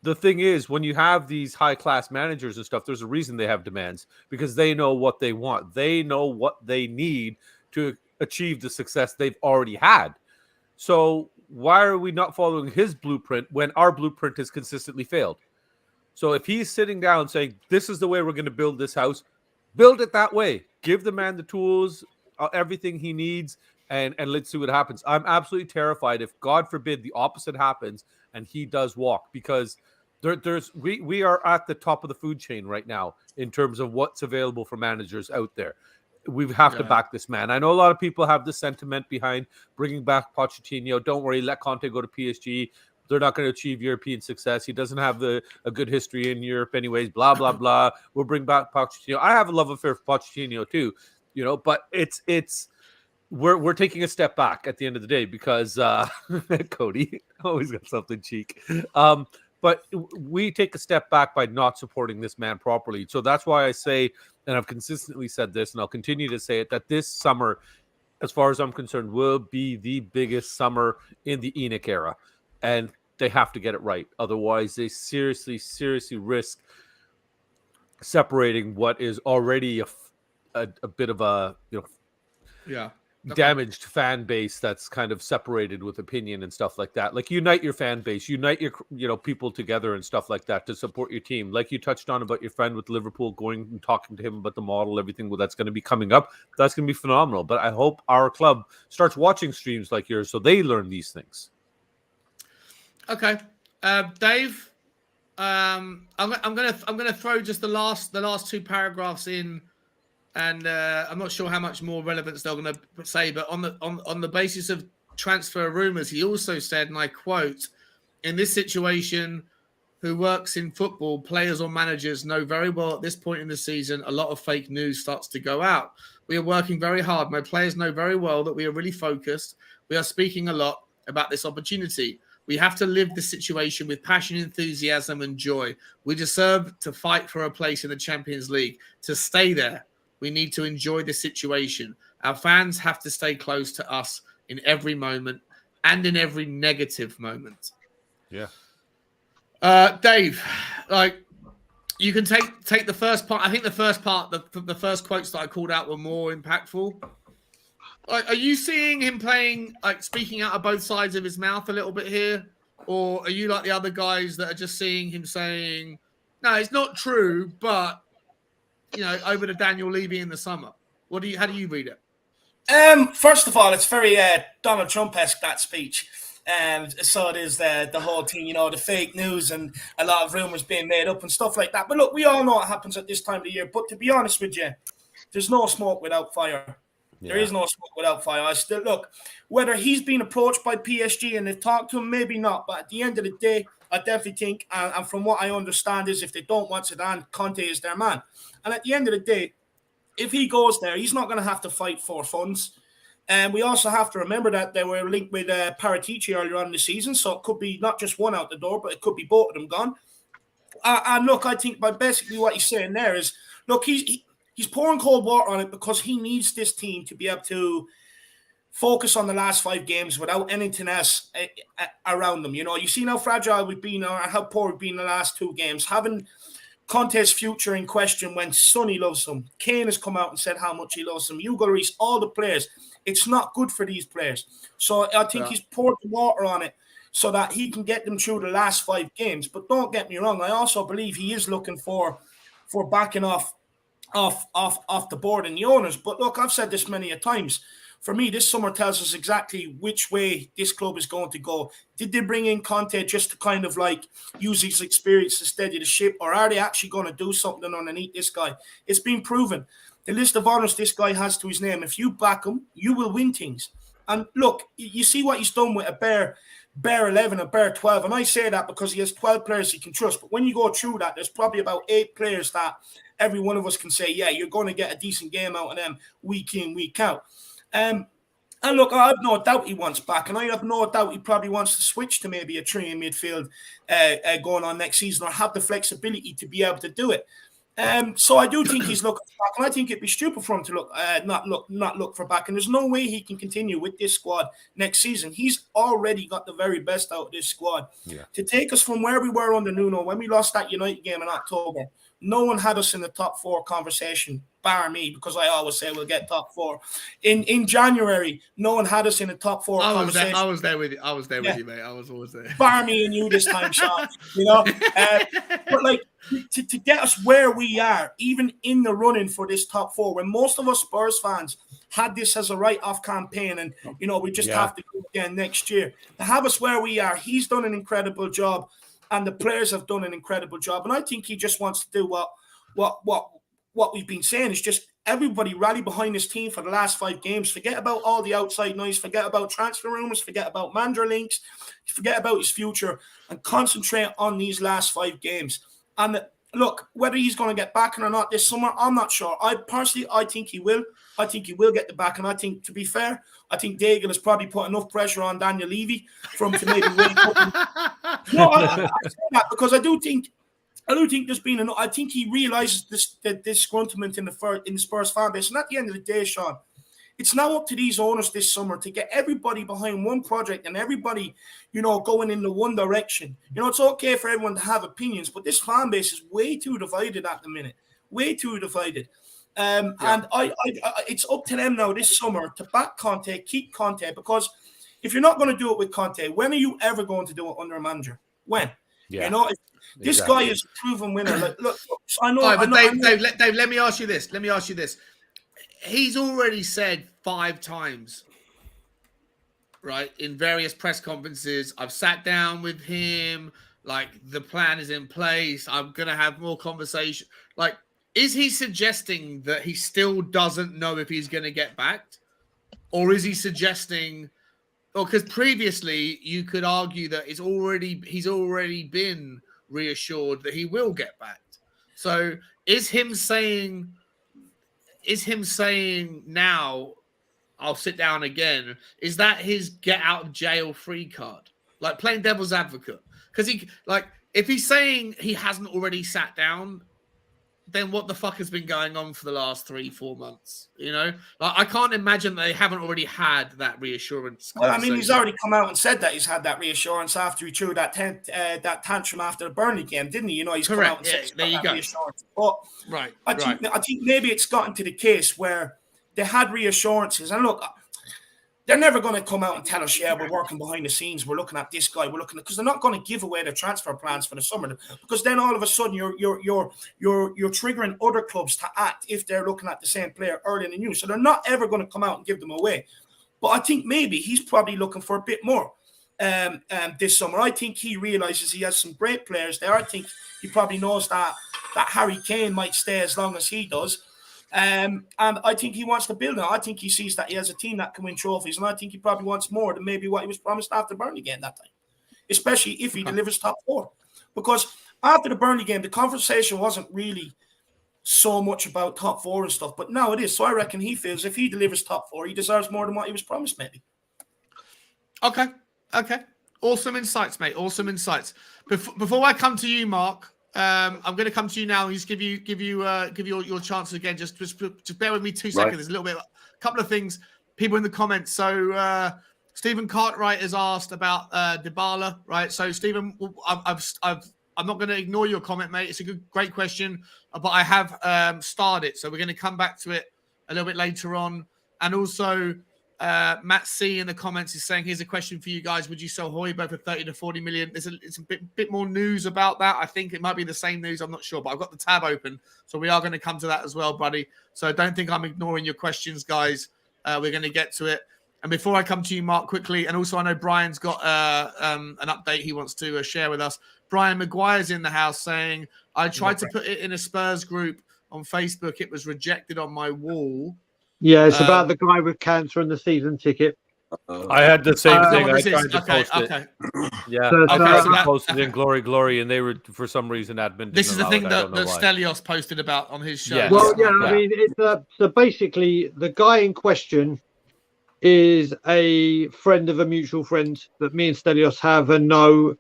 the thing is, when you have these high-class managers and stuff, there's a reason they have demands, because they know what they want. They know what they need to achieve the success they've already had. So why are we not following his blueprint when our blueprint has consistently failed? So if he's sitting down saying, this is the way we're going to build this house, build it that way. Give the man the tools, everything he needs, and let's see what happens. I'm absolutely terrified if, God forbid, the opposite happens and he does walk, because we are at the top of the food chain right now in terms of what's available for managers out there. We have to back this man. I know a lot of people have the sentiment behind bringing back Pochettino. Don't worry, let Conte go to PSG. They're not going to achieve European success. He doesn't have a good history in Europe anyways, blah, blah, blah. We'll bring back Pochettino. I have a love affair for Pochettino too, but we're taking a step back at the end of the day, because Cody always got something cheek. But we take a step back by not supporting this man properly. So that's why I say, and I've consistently said this, and I'll continue to say it, that this summer, as far as I'm concerned, will be the biggest summer in the ENIC era. And they have to get it right. Otherwise, they seriously risk separating what is already a bit of a damaged fan base that's kind of separated with opinion and stuff like that. Like, unite your fan base, unite your people together and stuff like that to support your team. Like you touched on about your friend with Liverpool, going and talking to him about the model, everything that's going to be coming up. That's going to be phenomenal. But I hope our club starts watching streams like yours so they learn these things. Okay, Dave. I'm gonna throw just the last two paragraphs in, and I'm not sure how much more relevance they're going to say. But on the basis of transfer rumors, he also said, and I quote, "In this situation, who works in football, players or managers know very well at this point in the season, a lot of fake news starts to go out. We are working very hard. My players know very well that we are really focused. We are speaking a lot about this opportunity. We have to live the situation with passion, enthusiasm, and joy. We deserve to fight for a place in the Champions League. To stay there, we need to enjoy the situation. Our fans have to stay close to us in every moment and in every negative moment." Yeah. Dave, like, you can take the first part. I think the first part, the first quotes that I called out were more impactful. Like, are you seeing him playing, like, speaking out of both sides of his mouth a little bit here? Or are you like the other guys that are just seeing him saying, no, it's not true, but, over to Daniel Levy in the summer? How do you read it? First of all, it's very Donald Trump-esque, that speech. So it is the whole thing, the fake news and a lot of rumors being made up and stuff like that. But look, we all know what happens at this time of the year. But to be honest with you, there's no smoke without fire. Yeah. There is no smoke without fire. I still look, whether he's been approached by PSG and they've talked to him, maybe not. But at the end of the day, I definitely think, and from what I understand, is if they don't want Zidane, Conte is their man. And at the end of the day, if he goes there, he's not going to have to fight for funds. And we also have to remember that they were linked with Paratici earlier on in the season, so it could be not just one out the door, but it could be both of them gone. And look, I think by basically what he's saying there is, look, he's pouring cold water on it because he needs this team to be able to focus on the last 5 games without anything else around them. You see how fragile we've been or how poor we've been in the last 2 games. Having Conte's future in question when Sonny loves him. Kane has come out and said how much he loves him. Hugo Lloris, all the players. It's not good for these players. So I think he's poured the water on it so that he can get them through the last 5 games. But don't get me wrong, I also believe he is looking for backing off the board and the owners. But look, I've said this many a times. For me, this summer tells us exactly which way this club is going to go. Did they bring in Conte just to kind of like use his experience to steady the ship, or are they actually going to do something underneath this guy? It's been proven. The list of honours this guy has to his name. If you back him, you will win things. And look, you see what he's done with a bare bare 11 or bare 12. And I say that because he has 12 players he can trust. But when you go through that, there's probably about 8 players that every one of us can say, yeah, you're going to get a decent game out of them week in, week out. And look, I have no doubt he wants back, and I have no doubt he probably wants to switch to maybe a 3 in midfield going on next season, or have the flexibility to be able to do it. So I do think he's looking back, and I think it'd be stupid for him to not look for back. And there's no way he can continue with this squad next season. He's already got the very best out of this squad to take us from where we were under Nuno when we lost that United game in October. No one had us in the top 4 conversation, bar me, because I always say we'll get top 4. In January, no one had us in the top 4 conversation. I was there with you. I was there with you, mate. I was always there. Bar me and you this time, Sean. You know, but like to get us where we are, even in the running for this top 4, when most of us Spurs fans had this as a write-off campaign, and you know we just have to go again next year. To have us where we are, he's done an incredible job. And the players have done an incredible job. And I think he just wants to do what we've been saying is just everybody rally behind his team for the last 5 games. Forget about all the outside noise. Forget about transfer rumors. Forget about Mandra links. Forget about his future and concentrate on these last 5 games. And look, whether he's going to get backing or not this summer, I'm not sure. I think he will. I think he will get the back. And I think, to be fair, I think Daigle has probably put enough pressure on Daniel Levy for him to maybe wake up. No, I say that because I do think there's been enough. I think he realizes this disgruntlement in the Spurs fan base. And at the end of the day, Sean, it's now up to these owners this summer to get everybody behind one project and everybody, you know, going in the one direction. You know, it's okay for everyone to have opinions, but this fan base is way too divided at the minute. Way too divided. And it's up to them now this summer to back Conte, keep Conte, because if you're not going to do it with Conte, when are you ever going to do it under a manager? When? Yeah. You know, this guy is a proven winner. Look, I know. Right, but Dave, let me ask you this. He's already said 5 times, right, in various press conferences, I've sat down with him, like, the plan is in place, I'm going to have more conversation. Like, is he suggesting that he still doesn't know if he's going to get backed? Or is he suggesting, because previously you could argue that he's already been reassured that he will get backed. So is him saying now, I'll sit down again, is that his get out of jail free card? Like, playing devil's advocate? Because if he's saying he hasn't already sat down, then what the fuck has been going on for the last 3-4 months? You know, like, I can't imagine they haven't already had that reassurance. Well, I mean, he's already come out and said that he's had that reassurance after he threw that tantrum after the Burnley game, didn't he? You know, he's come out and said there you go. Reassurance. But I think maybe it's gotten to the case where they had reassurances. And look, they're never going to come out and tell us, yeah, we're working behind the scenes, we're looking at this guy, we're looking at, because they're not going to give away their transfer plans for the summer, because then all of a sudden you're triggering other clubs to act if they're looking at the same player earlier than you. So they're not ever going to come out and give them away. But I think maybe he's probably looking for a bit more this summer. I think he realizes he has some great players there. I think he probably knows that Harry Kane might stay as long as he does. And I think he wants to build now. I think he sees that he has a team that can win trophies, and I think he probably wants more than maybe what he was promised after the Burnley game that time, especially if he delivers top 4. Because after the Burnley game, the conversation wasn't really so much about top 4 and stuff, but now it is. So I reckon he feels if he delivers top 4, he deserves more than what he was promised, maybe. Okay. Awesome insights, mate. Awesome insights. Before I come to you, Mark, I'm going to come to you now and just give you your chances again. Just bear with me 2 seconds. There's a couple of things. People in the comments. So Stephen Cartwright has asked about Dybala, right? So Stephen, I'm not going to ignore your comment, mate. It's a great question, but I have starred it, so we're going to come back to it a little bit later on. And also, Matt C in the comments is saying, here's a question for you guys. Would you sell Højbjerg for 30 to 40 million? It's a bit more news about that. I think it might be the same news. I'm not sure, but I've got the tab open. So we are going to come to that as well, buddy. So don't think I'm ignoring your questions, guys. We're going to get to it. And before I come to you, Mark, quickly, and also I know Brian's got an update he wants to share with us. Brian Maguire's in the house saying, I tried to put it in a Spurs group on Facebook. It was rejected on my wall. Yeah, it's about the guy with cancer and the season ticket. I had the same thing. I tried to post it. Yeah, I tried to post it in Glory, and they were, for some reason, admin. This is the thing that Stelios posted about on his show. Yes. Well, I mean, so basically, the guy in question is a friend of a mutual friend that me and Stelios have and know,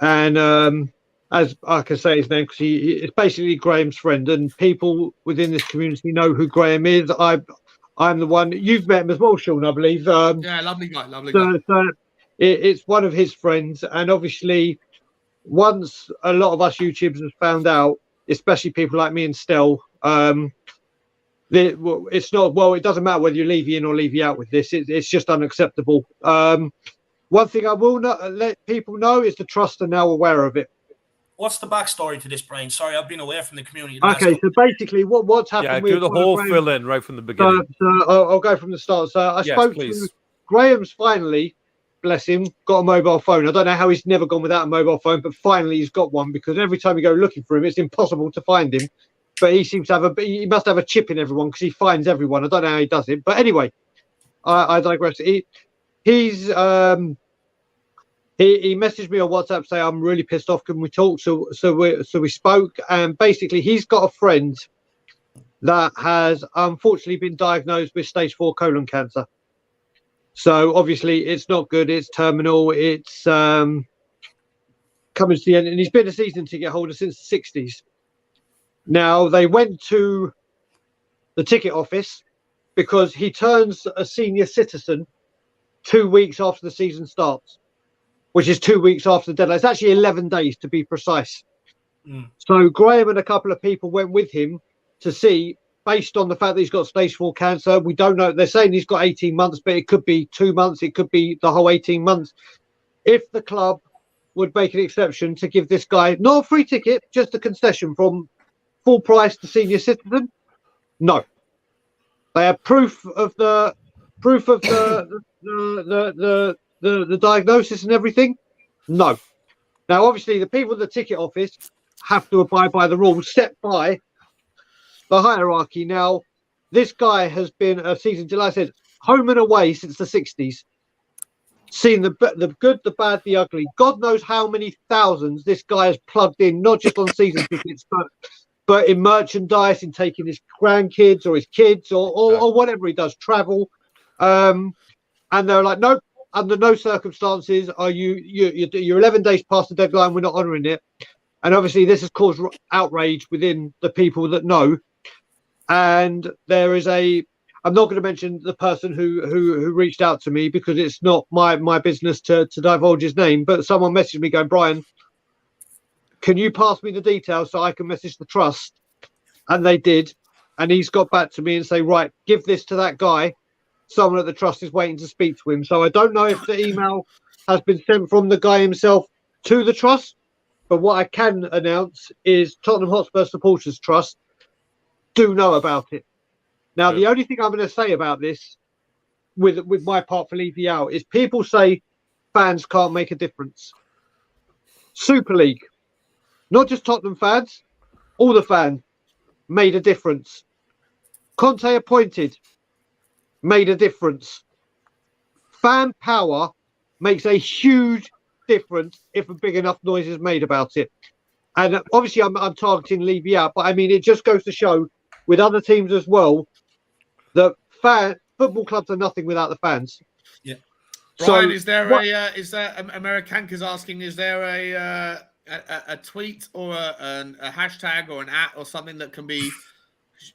and as I can say his name because it's basically Graham's friend, and people within this community know who Graham is. I'm the one you've met him as well, Sean, I believe. Yeah, lovely guy. So it's one of his friends, and obviously, once a lot of us YouTubers have found out, especially people like me and Stel, it's not, well, it doesn't matter whether you leave in or leave out with this. It's just unacceptable. One thing I will not let people know is the trust are now aware of it. What's the backstory to this, Brian? Sorry, I've been away from the community. Okay, so basically, what's happened? Yeah, do the whole fill in right from the beginning. So I'll go from the start. So I spoke to Graham's. Finally, bless him, got a mobile phone. I don't know how he's never gone without a mobile phone, but finally he's got one because every time you go looking for him, it's impossible to find him. But he seems to have he must have a chip in everyone because he finds everyone. I don't know how he does it, but anyway, I digress. He messaged me on WhatsApp saying I'm really pissed off. Can we talk? So we spoke, and basically he's got a friend that has unfortunately been diagnosed with stage 4 colon cancer. So obviously it's not good. It's terminal. It's coming to the end, and he's been a season ticket holder since the 60s. Now they went to the ticket office because he turns a senior citizen 2 weeks after the season starts, which is 2 weeks after the deadline. It's actually 11 days to be precise. So Graham and a couple of people went with him to see, based on the fact that he's got stage 4 cancer. We don't know. They're saying he's got 18 months, but it could be 2 months. It could be the whole 18 months. If the club would make an exception to give this guy not a free ticket, just a concession from full price to senior citizen, no. They have proof of the diagnosis and everything. No. Now, obviously, the people at the ticket office have to abide by the rules set by the hierarchy. Now, this guy has been a season, like I said, home and away since the 60s. Seen the good, the bad, the ugly. God knows how many thousands this guy has plugged in, not just on season tickets, but in merchandise, in taking his grandkids or his kids or whatever he does, travel. And they're like, nope, under no circumstances are you're 11 days past the deadline. We're not honouring it. And obviously this has caused outrage within the people that know. And there is I'm not going to mention the person who reached out to me because it's not my business to divulge his name. But someone messaged me going, Brian, can you pass me the details so I can message the trust? And they did. And he's got back to me and say, right, give this to that guy. Someone at the trust is waiting to speak to him. So I don't know if the email has been sent from the guy himself to the trust. But what I can announce is Tottenham Hotspur Supporters Trust do know about it. Now, the only thing I'm going to say about this with my part for Levy out is people say fans can't make a difference. Super League, not just Tottenham fans, all the fans made a difference. Conte appointed, made a difference. Fan power makes a huge difference if a big enough noise is made about it. And obviously I'm targeting Levy out, but I mean, it just goes to show with other teams as well that football clubs are nothing without the fans. Yeah. Brian, is there Americanca's asking, is there a tweet or a hashtag or an @ or something that can be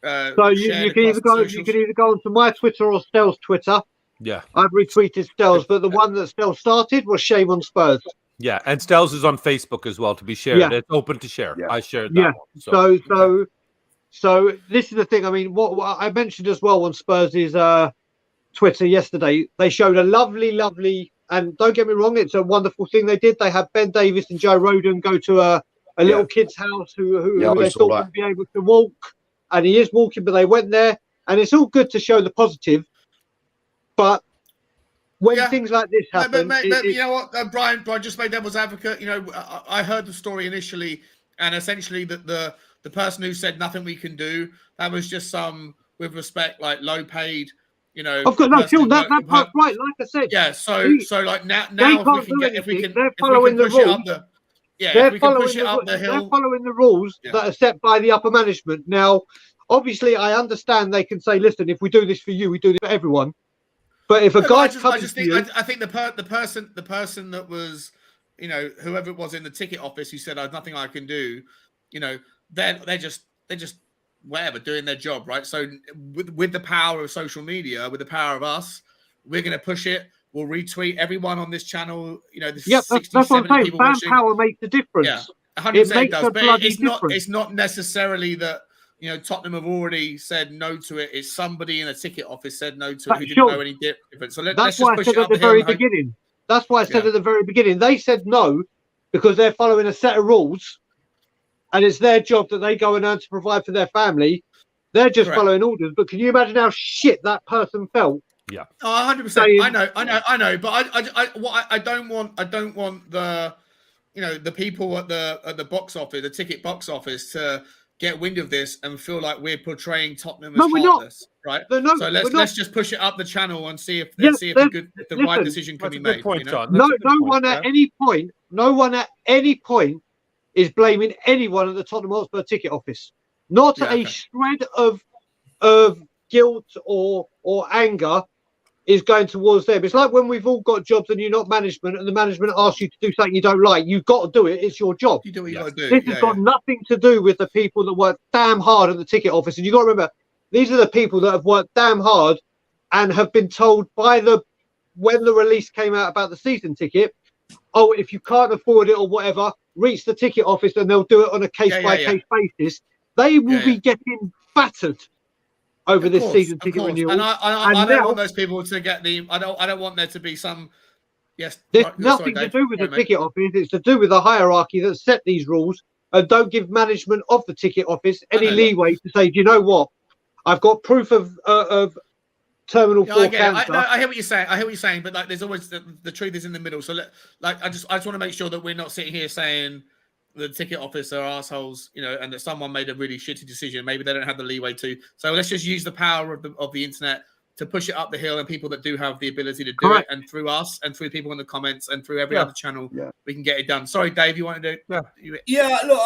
so you can either go onto my Twitter or Stell's Twitter. Yeah, I've retweeted Stell's, but the one that Stell started was Shame on Spurs. Yeah, and Stell's is on Facebook as well to be shared. Yeah. It's open to share. Yeah. I shared that one. So this is the thing. I mean, what I mentioned as well on Spurs' Twitter yesterday, they showed a lovely, and don't get me wrong, it's a wonderful thing they did. They had Ben Davis and Joe Roden go to a little kid's house who they thought would be able to walk, and he is walking, but they went there, and it's all good to show the positive. But when things like this happen, you know what, Brian, just made devil's advocate. You know, I heard the story initially, and essentially that the person who said nothing we can do, that was just some, with respect, like low paid I've got no, Sean, that part's right. Like I said, yeah. So like now if we can they're following the rules. If we can push it up the hill. They're following the rules that are set by the upper management. Now, obviously, I understand they can say, "Listen, if we do this for you, we do this for everyone." But if a guy comes to you, I think the person that was, whoever it was in the ticket office who said, "There's nothing I can do," they're just whatever, doing their job, right? So with the power of social media, with the power of us, we're going to push it. We'll retweet everyone on this channel. That's what I'm saying. Fan watching. Power makes a difference. Yeah, 100% does. But it's not necessarily that Tottenham have already said no to it. It's somebody in a ticket office said no to it who didn't know any different. So let's just push it up the hill. That's why I said at the very beginning. They said no because they're following a set of rules. And it's their job that they go and earn to provide for their family. They're just following orders. But can you imagine how shit that person felt? Yeah. Oh, 100%. I know. But I don't want the the people at the box office, the ticket box office, to get wind of this and feel like we're portraying Tottenham as heartless, right? So let's just push it up the channel and see if the right decision can be made. Point, John. No one at any point is blaming anyone at the Tottenham Hotspur ticket office. Not a shred of guilt or anger is going towards them. It's like when we've all got jobs and you're not management and the management asks you to do something you don't like. You've got to do it. It's your job. You do what you got to do. This has got nothing to do with the people that work damn hard at the ticket office. And you've got to remember, these are the people that have worked damn hard and have been told when the release came out about the season ticket, oh, if you can't afford it or whatever, reach the ticket office and they'll do it on a case-by-case basis. They will be getting battered over this season ticket renewal. And I don't want those people to get I don't want there to be some. Yes. There's nothing to do with the ticket office. It's to do with the hierarchy that set these rules and don't give management of the ticket office any leeway to say, do you know what? I've got proof of terminal 4 cancer. I hear what you're saying. But like, there's always the truth is in the middle. So I just want to make sure that we're not sitting here saying the ticket office are assholes, and that someone made a really shitty decision. Maybe they don't have the leeway to. So let's just use the power of the internet to push it up the hill, and people that do have the ability to do it, and through us, and through people in the comments, and through every other channel, we can get it done. Sorry, Dave, you wanted to? Yeah, look,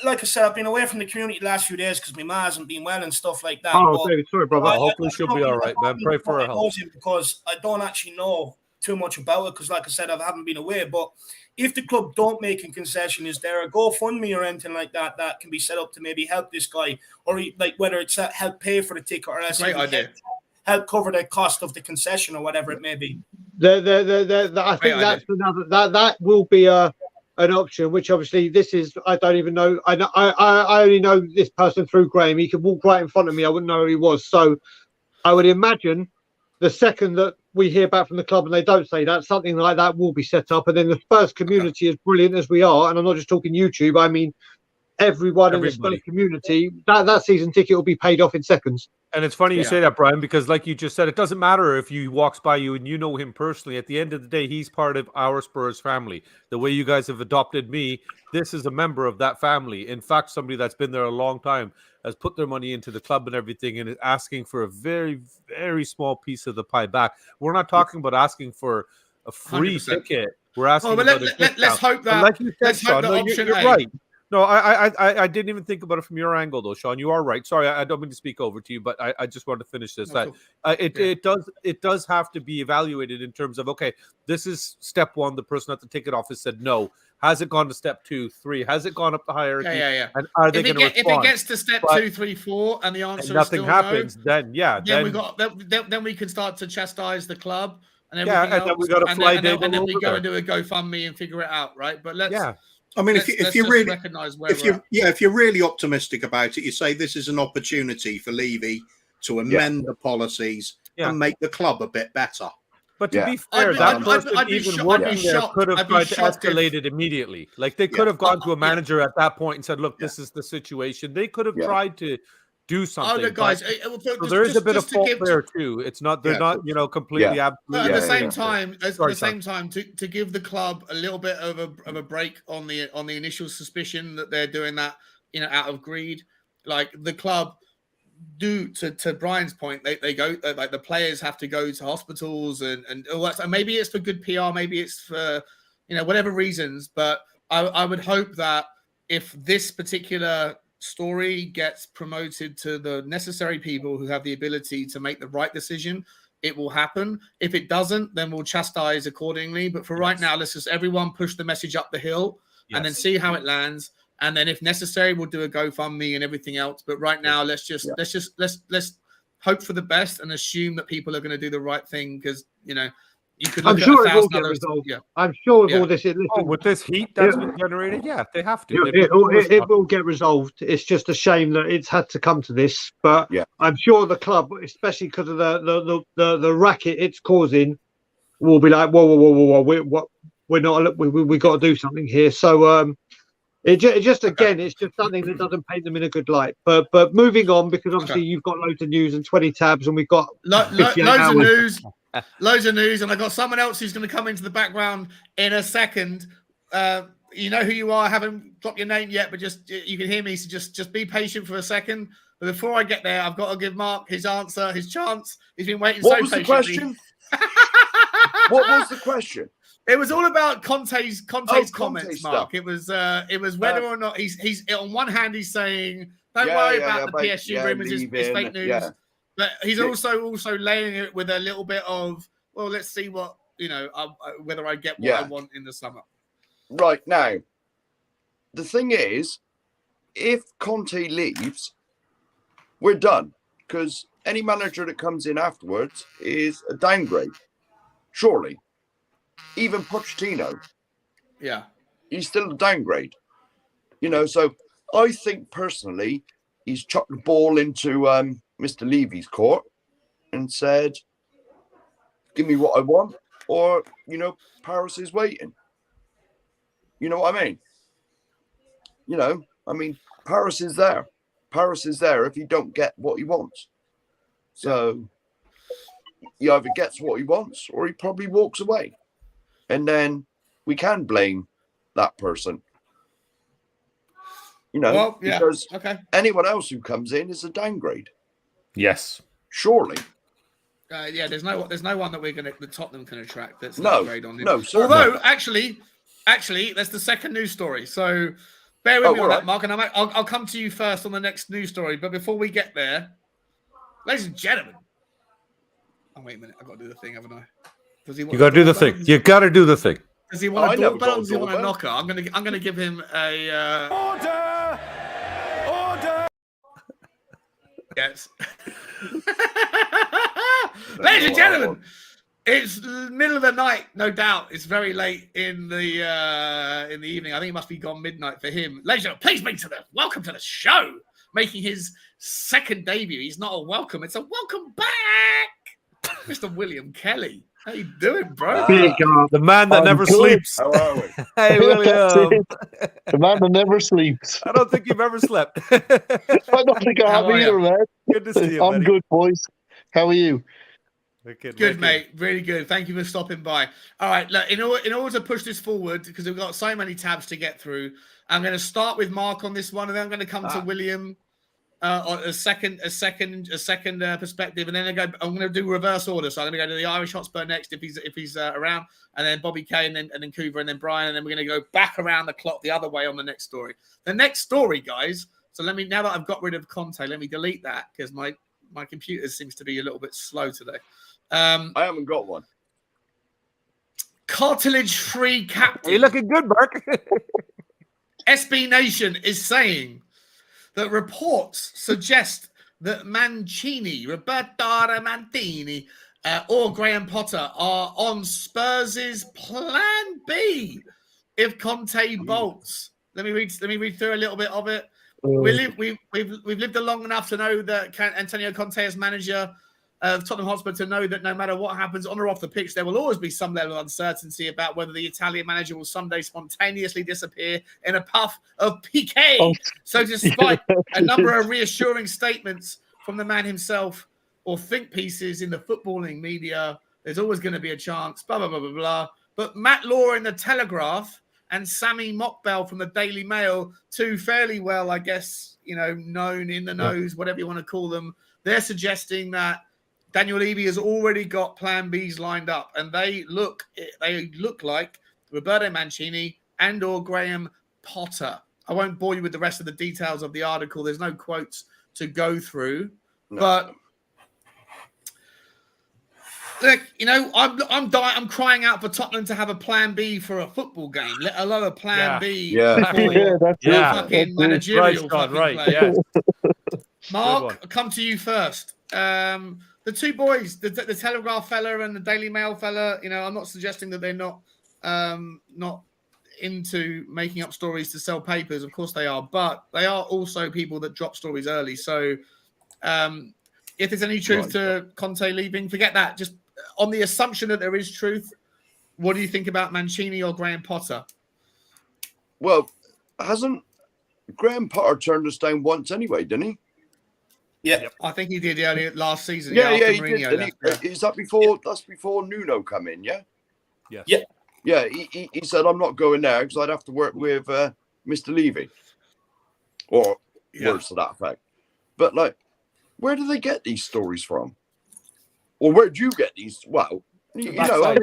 like I said, I've been away from the community the last few days because my ma hasn't been well and stuff like that. Oh, David, sorry, brother. Hopefully she'll be all right, man. Pray for her health. Because I don't actually know too much about it because, like I said, I haven't been away. But if the club don't make a concession, is there a GoFundMe or anything like that that can be set up to maybe help this guy, or like whether it's help pay for the ticket or else great idea. Help cover the cost of the concession or whatever it may be. I think that's another that will be an option. Which obviously this is I don't even know. I only know this person through Graham. He could walk right in front of me. I wouldn't know who he was. So I would imagine the second that we hear back from the club and they don't say that, something like that will be set up. And then the Spurs community, as brilliant as we are, and I'm not just talking YouTube, I mean everybody in the Spurs community, that season ticket will be paid off in seconds. And it's funny you say that, Brian, because like you just said, it doesn't matter if he walks by you and you know him personally. At the end of the day, he's part of our Spurs family. The way you guys have adopted me, this is a member of that family. In fact, somebody that's been there a long time has put their money into the club and everything and is asking for a very, very small piece of the pie back. We're not talking about asking for a free 100%. Ticket. We're asking let's hope that, like you said, Sean, you're right. No, I didn't even think about it from your angle, though, Sean. You are right. Sorry, I don't mean to speak over to you, but I just wanted to finish this. It does have to be evaluated in terms of, okay, this is step one. The person at the ticket office said no. Has it gone to step 2, 3? Has it gone up the hierarchy? Yeah. And are they going to respond? If it gets to step 2, 3, 4, and the answer and nothing is still happens, no, then we can start to chastise the club and everything else. Then we got to fly and then we go and do a GoFundMe and figure it out, right? But let's. Yeah. I mean, if you're really optimistic about it, you say this is an opportunity for Levy to amend the policies and make the club a bit better. But to be fair, that person even working there could have tried to escalate it immediately. Like they could have gone to a manager at that point and said, "Look, this is the situation." They could have tried to do something. Oh, guys, so there is a bit of fault there too. It's not they're not completely absolutely. At the same time, to give the club a little bit of a break on the initial suspicion that they're doing that out of greed, like the club do to Brian's point, they go like the players have to go to hospitals and all that. And maybe it's for good PR, maybe it's for whatever reasons. But I would hope that if this particular story gets promoted to the necessary people who have the ability to make the right decision, it will happen. If it doesn't, then we'll chastise accordingly. But for right now, let's just everyone push the message up the hill and then see how it lands. And then if necessary, we'll do a GoFundMe and everything else. But right now, let's hope for the best and assume that people are going to do the right thing, because you could look I'm at sure it will 1,000 get others. resolved. Yeah. I'm sure with all this, with this heat that's been generated, they have to. It will get resolved. It's just a shame that it's had to come to this. But I'm sure the club, especially because of the racket it's causing, will be like, whoa, we're not. We got to do something here. So it's just something that doesn't paint them in a good light. But moving on, because obviously you've got loads of news and 20 tabs, and we've got loads of news, and I got someone else who's going to come into the background in a second. You know who you are. I haven't dropped your name yet, but just you can hear me. So just be patient for a second. But before I get there, I've got to give Mark his answer, his chance. He's been waiting so patiently. What was the question? What was the question? It was all about Conte's comments, Conte Mark. It was whether or not he's on one hand he's saying don't worry about the PSG rumors, it's fake news, but he's also laying it with a little bit of let's see what whether I get what I want in the summer. Right now, the thing is, if Conte leaves, we're done, because any manager that comes in afterwards is a downgrade, surely. Even Pochettino, he's still a downgrade. So I think personally, he's chucked the ball into Mr. Levy's court and said, "Give me what I want," or Paris is waiting. You know what I mean? Paris is there. Paris is there if you don't get what he wants. So he either gets what he wants or he probably walks away. And then we can blame that person. Because anyone else who comes in is a downgrade. Yes. Surely. There's no one that Tottenham can attract that's an no upgrade on him. No, although actually that's the second news story. So bear with me on that, Mark, and I'll come to you first on the next news story. But before we get there, ladies and gentlemen, wait a minute, I've got to do the thing, haven't I? You got to do the thing. You got to do the thing. Does he want a doorbell or does he want a knocker? I'm gonna give him a order. Yes. Ladies and gentlemen, it's middle of the night, no doubt. It's very late in the evening. I think it must be gone midnight for him. Ladies and gentlemen, please welcome to the show. Making his second debut. He's not a welcome, it's a welcome back. Mr. William Kelly. How you doing, bro? The man that never sleeps. How are we? Hey, William. The man that never sleeps. I don't think you've ever slept. I don't think I have either, man. Good to see you, I'm buddy. good, boys. How are you? Good, mate. Really good. Thank you for stopping by. All right, look, in order to push this forward, because we've got so many tabs to get through, I'm going to start with Mark on this one, and then I'm going to come to William on a second perspective, and then I'm going to do reverse order. So I'm going to go to the Irish Hotspur next if he's around, and then Bobby Kay, and then Coover, and then Brian, and then we're going to go back around the clock the other way on the next story. The next story, guys. So now that I've got rid of Conte, let me delete that because my computer seems to be a little bit slow today. I haven't got one. Cartilage-free captain. You're looking good, Mark. SB Nation is saying that reports suggest that Roberto Mancini, or Graham Potter are on Spurs' plan B if Conte bolts. Let me read through a little bit of it. We've lived long enough to know that Antonio Conte as manager of Tottenham Hotspur to know that no matter what happens on or off the pitch, there will always be some level of uncertainty about whether the Italian manager will someday spontaneously disappear in a puff of piqué. Oh. So despite a number of reassuring statements from the man himself or think pieces in the footballing media, there's always going to be a chance, blah, blah, blah, blah, blah. But Matt Law in The Telegraph and Sammy Mockbell from the Daily Mail, two fairly well, I guess, known in the nose, whatever you want to call them. They're suggesting that Daniel Levy has already got plan Bs lined up, and they look like Roberto Mancini and or Graham Potter. I won't bore you with the rest of the details of the article. There's no quotes to go through, but look, I'm crying out for Tottenham to have a plan B for a football game, let alone a plan B for fucking managerial players. Yeah. Mark, I'll come to you first. The two boys, the Telegraph fella and the Daily Mail fella, I'm not suggesting that they're not into making up stories to sell papers. Of course they are, but they are also people that drop stories early. So if there's any truth to Conte leaving, forget that. Just on the assumption that there is truth, what do you think about Mancini or Graham Potter? Well, hasn't Graham Potter turned us down once anyway, didn't he? Yeah, I think he did earlier last season. He Mourinho did. Is that before? That's before Nuno come in, yeah. Yeah. He said, "I'm not going there because I'd have to work with Mr. Levy," or words to that effect. But where do they get these stories from? Or where do you get these? Well, I mean, I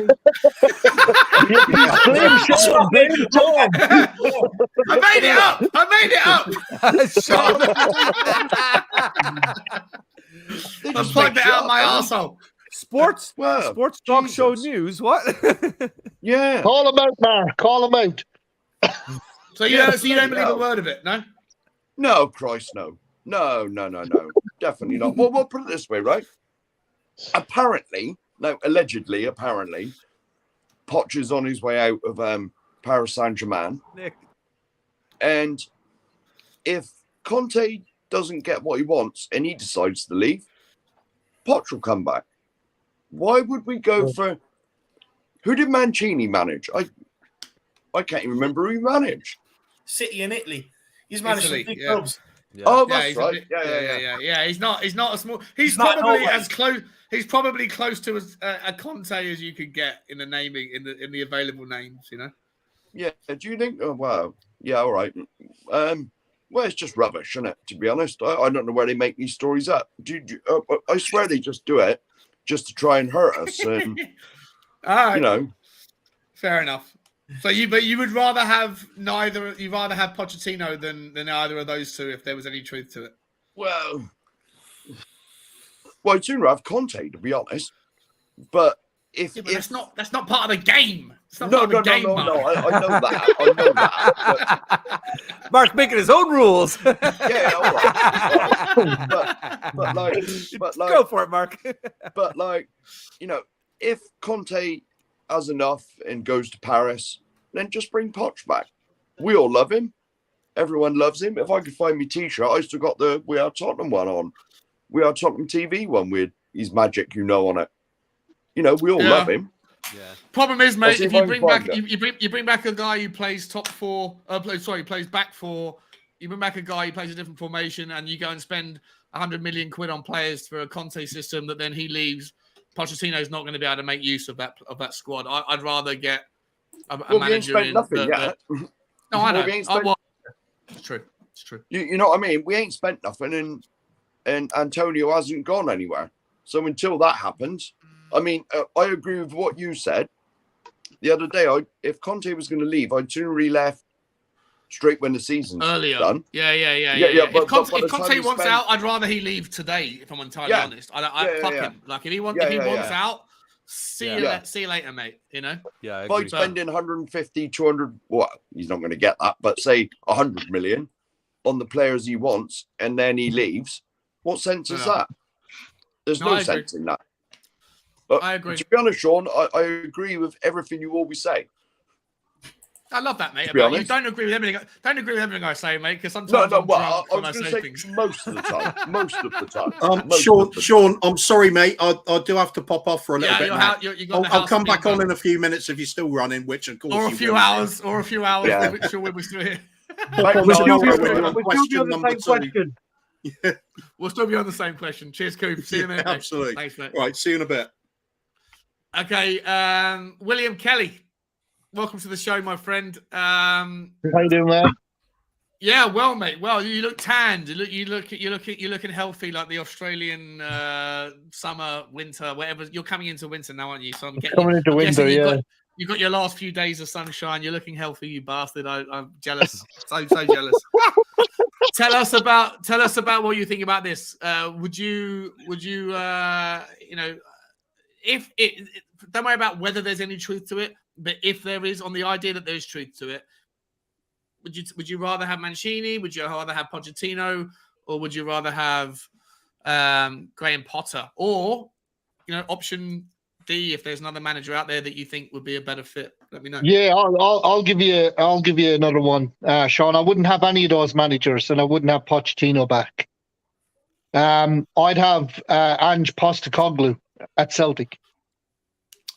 made it up. I plugged it out my arsehole. Sports talk show news. What? Yeah. Call them out, Mark. Call them out. So you don't believe a word of it, no? No, Christ, no. No. Definitely not. Well, we'll put it this way, right? Allegedly, Poch is on his way out of Paris Saint-Germain. Nick. And if Conte doesn't get what he wants and he decides to leave, Poch will come back. Why would we go for... Who did Mancini manage? I can't even remember who he managed. City in Italy. He's managed some big clubs. Yeah. Oh, that's right. Yeah. He's not a small... He's probably as close... He's probably close to a Conte as you could get in the naming, in the available names, Yeah. Do you think... Oh, wow. Yeah, all right. Well, it's just rubbish, isn't it? To be honest, I don't know where they make these stories up. I swear they just do it just to try and hurt us. And, fair enough. So you would rather have neither? You'd rather have Pochettino than either of those two, if there was any truth to it. Well, I'd sooner have Conte, to be honest. But if that's not part of the game. No. I know that. But... Mark's making his own rules. Yeah, all right. But go for it, Mark. But if Conte has enough and goes to Paris, then just bring Poch back. We all love him. Everyone loves him. If I could find me T-shirt, I still got the We Are Tottenham one on. We Are Tottenham TV one with his magic, on it. We all love him. Yeah. Problem is, mate, if you bring back a guy who plays top four, plays back four, you bring back a guy who plays a different formation, and you go and spend 100 million quid on players for a Conte system that then he leaves, Pochettino's not going to be able to make use of that squad. I'd rather get a manager in. Nothing yet. No, I know. It's true. You know what I mean? We ain't spent nothing, and Antonio hasn't gone anywhere. So until that happens, I mean, I agree with what you said the other day. If Conte was going to leave, I'd sooner he left straight when the season's earlier. Done. Yeah. If Conte wants out, I'd rather he leave today. If I'm entirely honest, fuck him. Like if he wants out, see you later, mate. Yeah. By spending 150, 200, well, he's not going to get that, but say 100 million on the players he wants, and then he leaves. What sense is that? There's no sense in that. I agree. To be honest, Sean, I agree with everything you always say. I love that, mate. You don't agree with everything. Don't agree with everything I say, mate. Because sometimes I'm drunk I when was I going say to things. say most of the time. Sean, I'm sorry, mate. I do have to pop off for a little bit. I'll come back on in a few minutes if you're still running, which of course. Or a few hours. Yeah. Which we're still here. We'll still be on the same question. Yeah. We'll still be on the same question. Cheers, Coop. See you in a minute. Absolutely. Thanks, mate. Right, see you in a bit. Okay, William Kelly. welcome to the show, my friend. How you doing, man? Yeah, well, mate. Well, you look tanned. You're looking healthy, like the Australian summer, winter, whatever. You're coming into winter now, aren't you? So I'm coming into winter. Yeah. You got your last few days of sunshine. You're looking healthy, you bastard. I'm jealous. So jealous. Tell us about what you think about this. Would you if it don't worry about whether there's any truth to it, but if there is, on the idea that there's truth to it, would you rather have Mancini? Would you rather have Pochettino, or would you rather have Graham Potter, or option D, if there's another manager out there that you think would be a better fit? Let me know. Yeah, I'll give you another one, Sean. I wouldn't have any of those managers, and I wouldn't have Pochettino back. I'd have Ange Postecoglou at Celtic.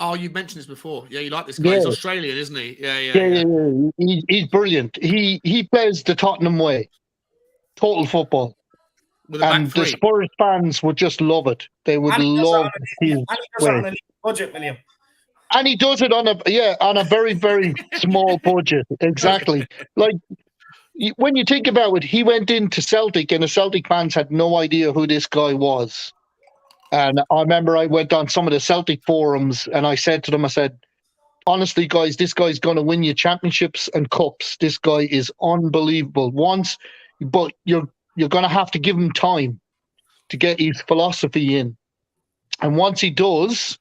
Oh, you mentioned this before. Yeah, you like this guy. Yeah. He's Australian, isn't he? Yeah. He's brilliant. He plays the Tottenham way, total football. And the Spurs fans would just love it. They would love his way. Budget, William. And he does it on a very, very small budget. Exactly. Like, when you think about it, he went into Celtic, and the Celtic fans had no idea who this guy was. And I remember I went on some of the Celtic forums, and I said to them, I said, honestly, guys, this guy's going to win you championships and cups. This guy is unbelievable. But you're going to have to give him time to get his philosophy in. And once he does,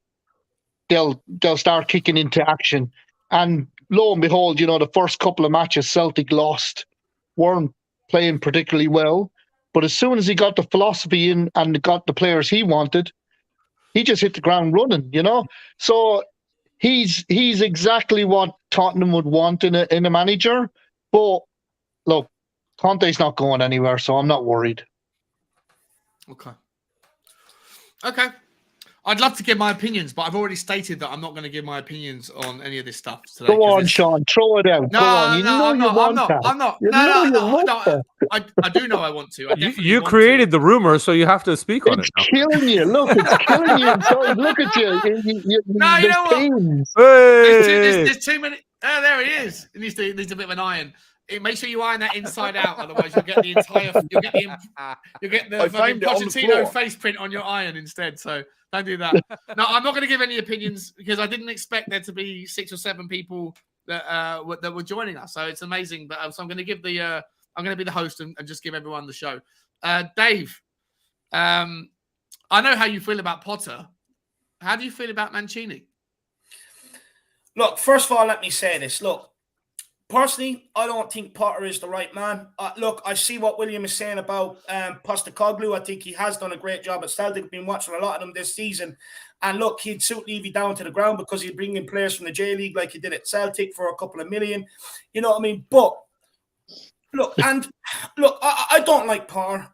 they'll start kicking into action. And lo and behold, the first couple of matches Celtic lost, weren't playing particularly well. But as soon as he got the philosophy in and got the players he wanted, he just hit the ground running, So he's exactly what Tottenham would want in a manager. But look, Conte's not going anywhere, so I'm not worried. Okay. I'd love to give my opinions, but I've already stated that I'm not going to give my opinions on any of this stuff today. Go on, Sean. Throw it out. No, Go on. I'm not. No. I do know I want to. You created the rumor, so you have to speak on it. It's killing you. Look, it's killing you inside. Look at you. No, you know what? Hey. There's too many. Oh, there he is. It needs a bit of an iron. Make sure you iron that inside out, otherwise you'll get the entire. You'll get the Pochettino face print on your iron instead. So don't do that. No, I'm not going to give any opinions because I didn't expect there to be 6 or 7 people that were joining us. So it's amazing. But so I'm going to give I'm going to be the host and just give everyone the show. Dave, I know how you feel about Potter. How do you feel about Mancini? Look, first of all, let me say this. Look. Personally, I don't think Potter is the right man. Look, I see what William is saying about Postecoglou. I think he has done a great job at Celtic. I've been watching a lot of them this season. And look, he'd suit Levy down to the ground because he'd bring in players from the J-League like he did at Celtic for a couple of million. You know what I mean? But, look, I don't like Potter.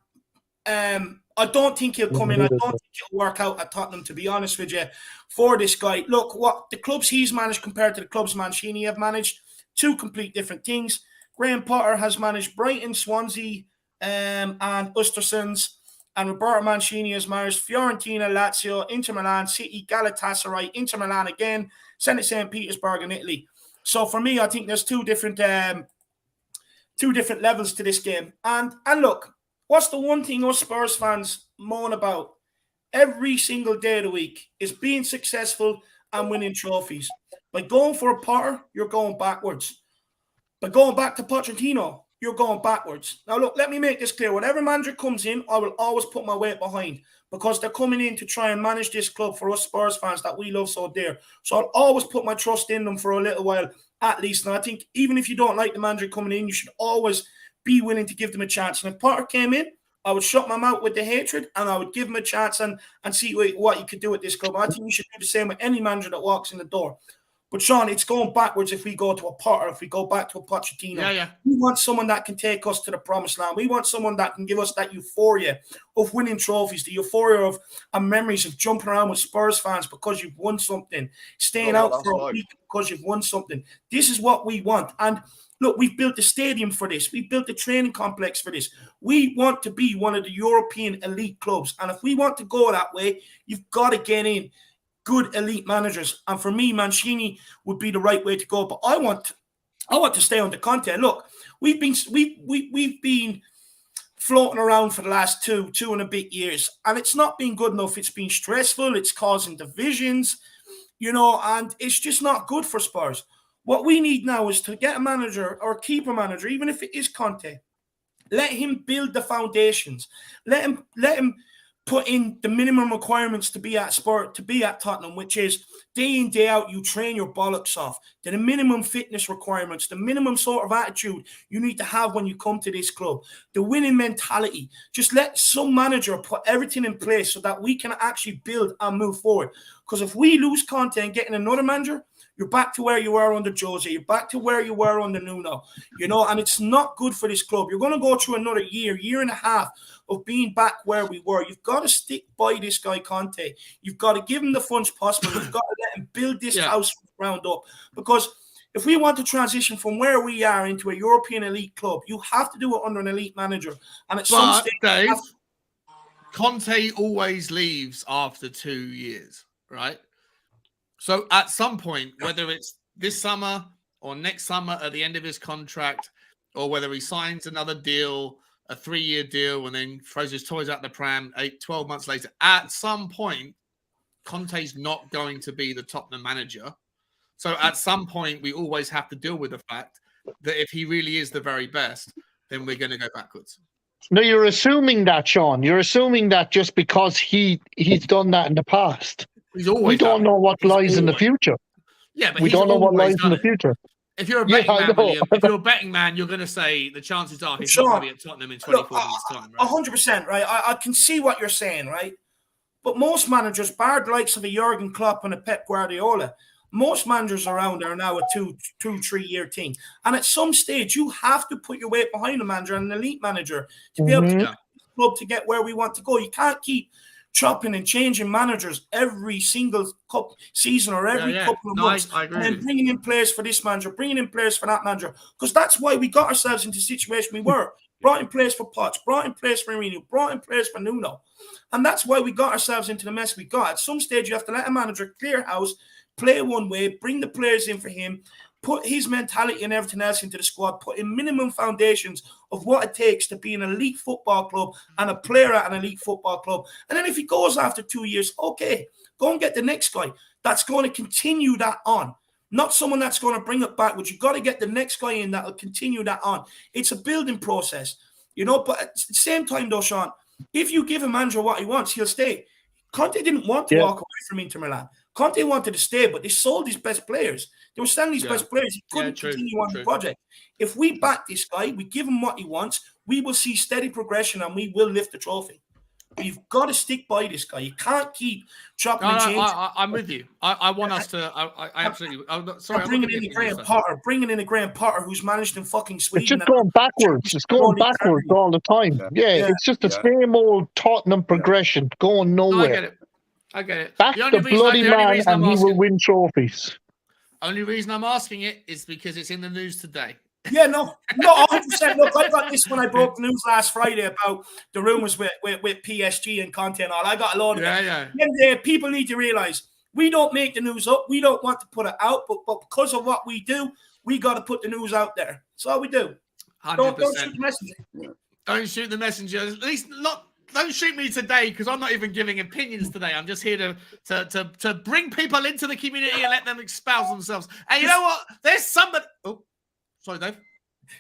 I don't think he'll come in. I don't think he'll work out at Tottenham, to be honest with you, for this guy. Look, what the clubs he's managed compared to the clubs Mancini have managed, 2 complete different things. Graham Potter has managed Brighton, Swansea, and Östersunds, and Roberto Mancini has managed Fiorentina, Lazio, Inter Milan, City, Galatasaray, Inter Milan again, Zenit St. Petersburg in Italy. So for me, I think there's two different levels to this game. And look, what's the one thing us Spurs fans moan about every single day of the week is being successful and winning trophies. By going for a Potter, you're going backwards. By going back to Pochettino, you're going backwards. Now, look, let me make this clear. Whatever manager comes in, I will always put my weight behind because they're coming in to try and manage this club for us Spurs fans that we love so dear. So I'll always put my trust in them for a little while at least. And I think even if you don't like the manager coming in, you should always be willing to give them a chance. And if Potter came in, I would shut my mouth with the hatred and I would give him a chance and see what he could do at this club. I think you should do the same with any manager that walks in the door. But, Sean, it's going backwards if we go to a Potter, if we go back to a Pochettino. Yeah. We want someone that can take us to the promised land. We want someone that can give us that euphoria of winning trophies, the euphoria of memories of jumping around with Spurs fans because you've won something, staying out for a week because you've won something. This is what we want. And, look, we've built a stadium for this. We've built a training complex for this. We want to be one of the European elite clubs. And if we want to go that way, you've got to get in. good elite managers. And for me, Mancini would be the right way to go. But I want to stay on the Conte. Look, we've been floating around for the last two and a bit years, and it's not been good enough. It's been stressful. It's causing divisions, and it's just not good for Spurs. What we need now is to get a manager or keep a manager, even if it is Conte. Let him build the foundations. Let him put in the minimum requirements to be at Spurs, to be at Tottenham, which is day in, day out, you train your bollocks off. The minimum fitness requirements, the minimum sort of attitude you need to have when you come to this club, the winning mentality. Just let some manager put everything in place so that we can actually build and move forward. Because if we lose Conte and getting another manager, you're back to where you were under Jose. You're back to where you were under Nuno, and it's not good for this club. You're going to go through another year and a half of being back where we were. You've got to stick by this guy, Conte. You've got to give him the funds possible. You've got to let him build this house from the ground up. Because if we want to transition from where we are into a European elite club, you have to do it under an elite manager. And at some stage, Dave, Conte always leaves after 2 years, right? So at some point, whether it's this summer or next summer at the end of his contract, or whether he signs another deal, a 3-year deal, and then throws his toys out the pram 12 months later, at some point, Conte's not going to be the Tottenham manager. So at some point, we always have to deal with the fact that if he really is the very best, then we're going to go backwards. No, you're assuming that, Sean. You're assuming that just because he's done that in the past. We don't know what lies in the future. Yeah, but we don't know what lies in the future. If you're a betting man, William, if you're a betting man, you're going to say the chances are he's not going to be at Tottenham in 24 months' time, right? 100%, right? I can see what you're saying, right? But most managers, bar the likes of a Jurgen Klopp and a Pep Guardiola, most managers around are now a 2-3 year team. And at some stage, you have to put your weight behind a manager and an elite manager to be able to get the club to get where we want to go. You can't keep chopping and changing managers every single season or every couple of months, and then bringing in players for this manager, bringing in players for that manager, because that's why we got ourselves into the situation we were. Brought in players for Potts, brought in players for Mourinho, brought in players for Nuno, and that's why we got ourselves into the mess we got. At some stage, you have to let a manager clear house, play one way, bring the players in for him, put his mentality and everything else into the squad, put in minimum foundations of what it takes to be an elite football club and a player at an elite football club. And then if he goes after 2 years, okay, go and get the next guy that's going to continue that on. Not someone that's going to bring it backwards. You've got to get the next guy in that will continue that on. It's a building process, but at the same time though, Sean, if you give a manager what he wants, he'll stay. Conte didn't want to walk away from Inter Milan. Conte wanted to stay, but they sold his best players. They were selling his best players. He couldn't continue on the project. If we back this guy, we give him what he wants, we will see steady progression and we will lift the trophy. But you've got to stick by this guy. You can't keep chopping and changing. I'm with you. I want us to. I absolutely. Sorry, bringing in a Graham Potter who's managed in fucking Sweden. It's just going backwards. It's going backwards all the time. It's just the same old Tottenham progression going nowhere. I get it. Back the bloody man and he will win trophies. Only reason I'm asking it is because it's in the news today. Yeah, no, 100%. Look, I got this when I broke the news last Friday about the rumours with PSG and Conte and all. I got a lot of it. And people need to realise we don't make the news up. We don't want to put it out, but because of what we do, we got to put the news out there. That's all we do. 100%. Don't shoot the messenger. Don't shoot the messenger. At least not. Don't shoot me today because I'm not even giving opinions today. I'm just here to bring people into the community and let them espouse themselves. And you know what? There's somebody. Oh, sorry, Dave.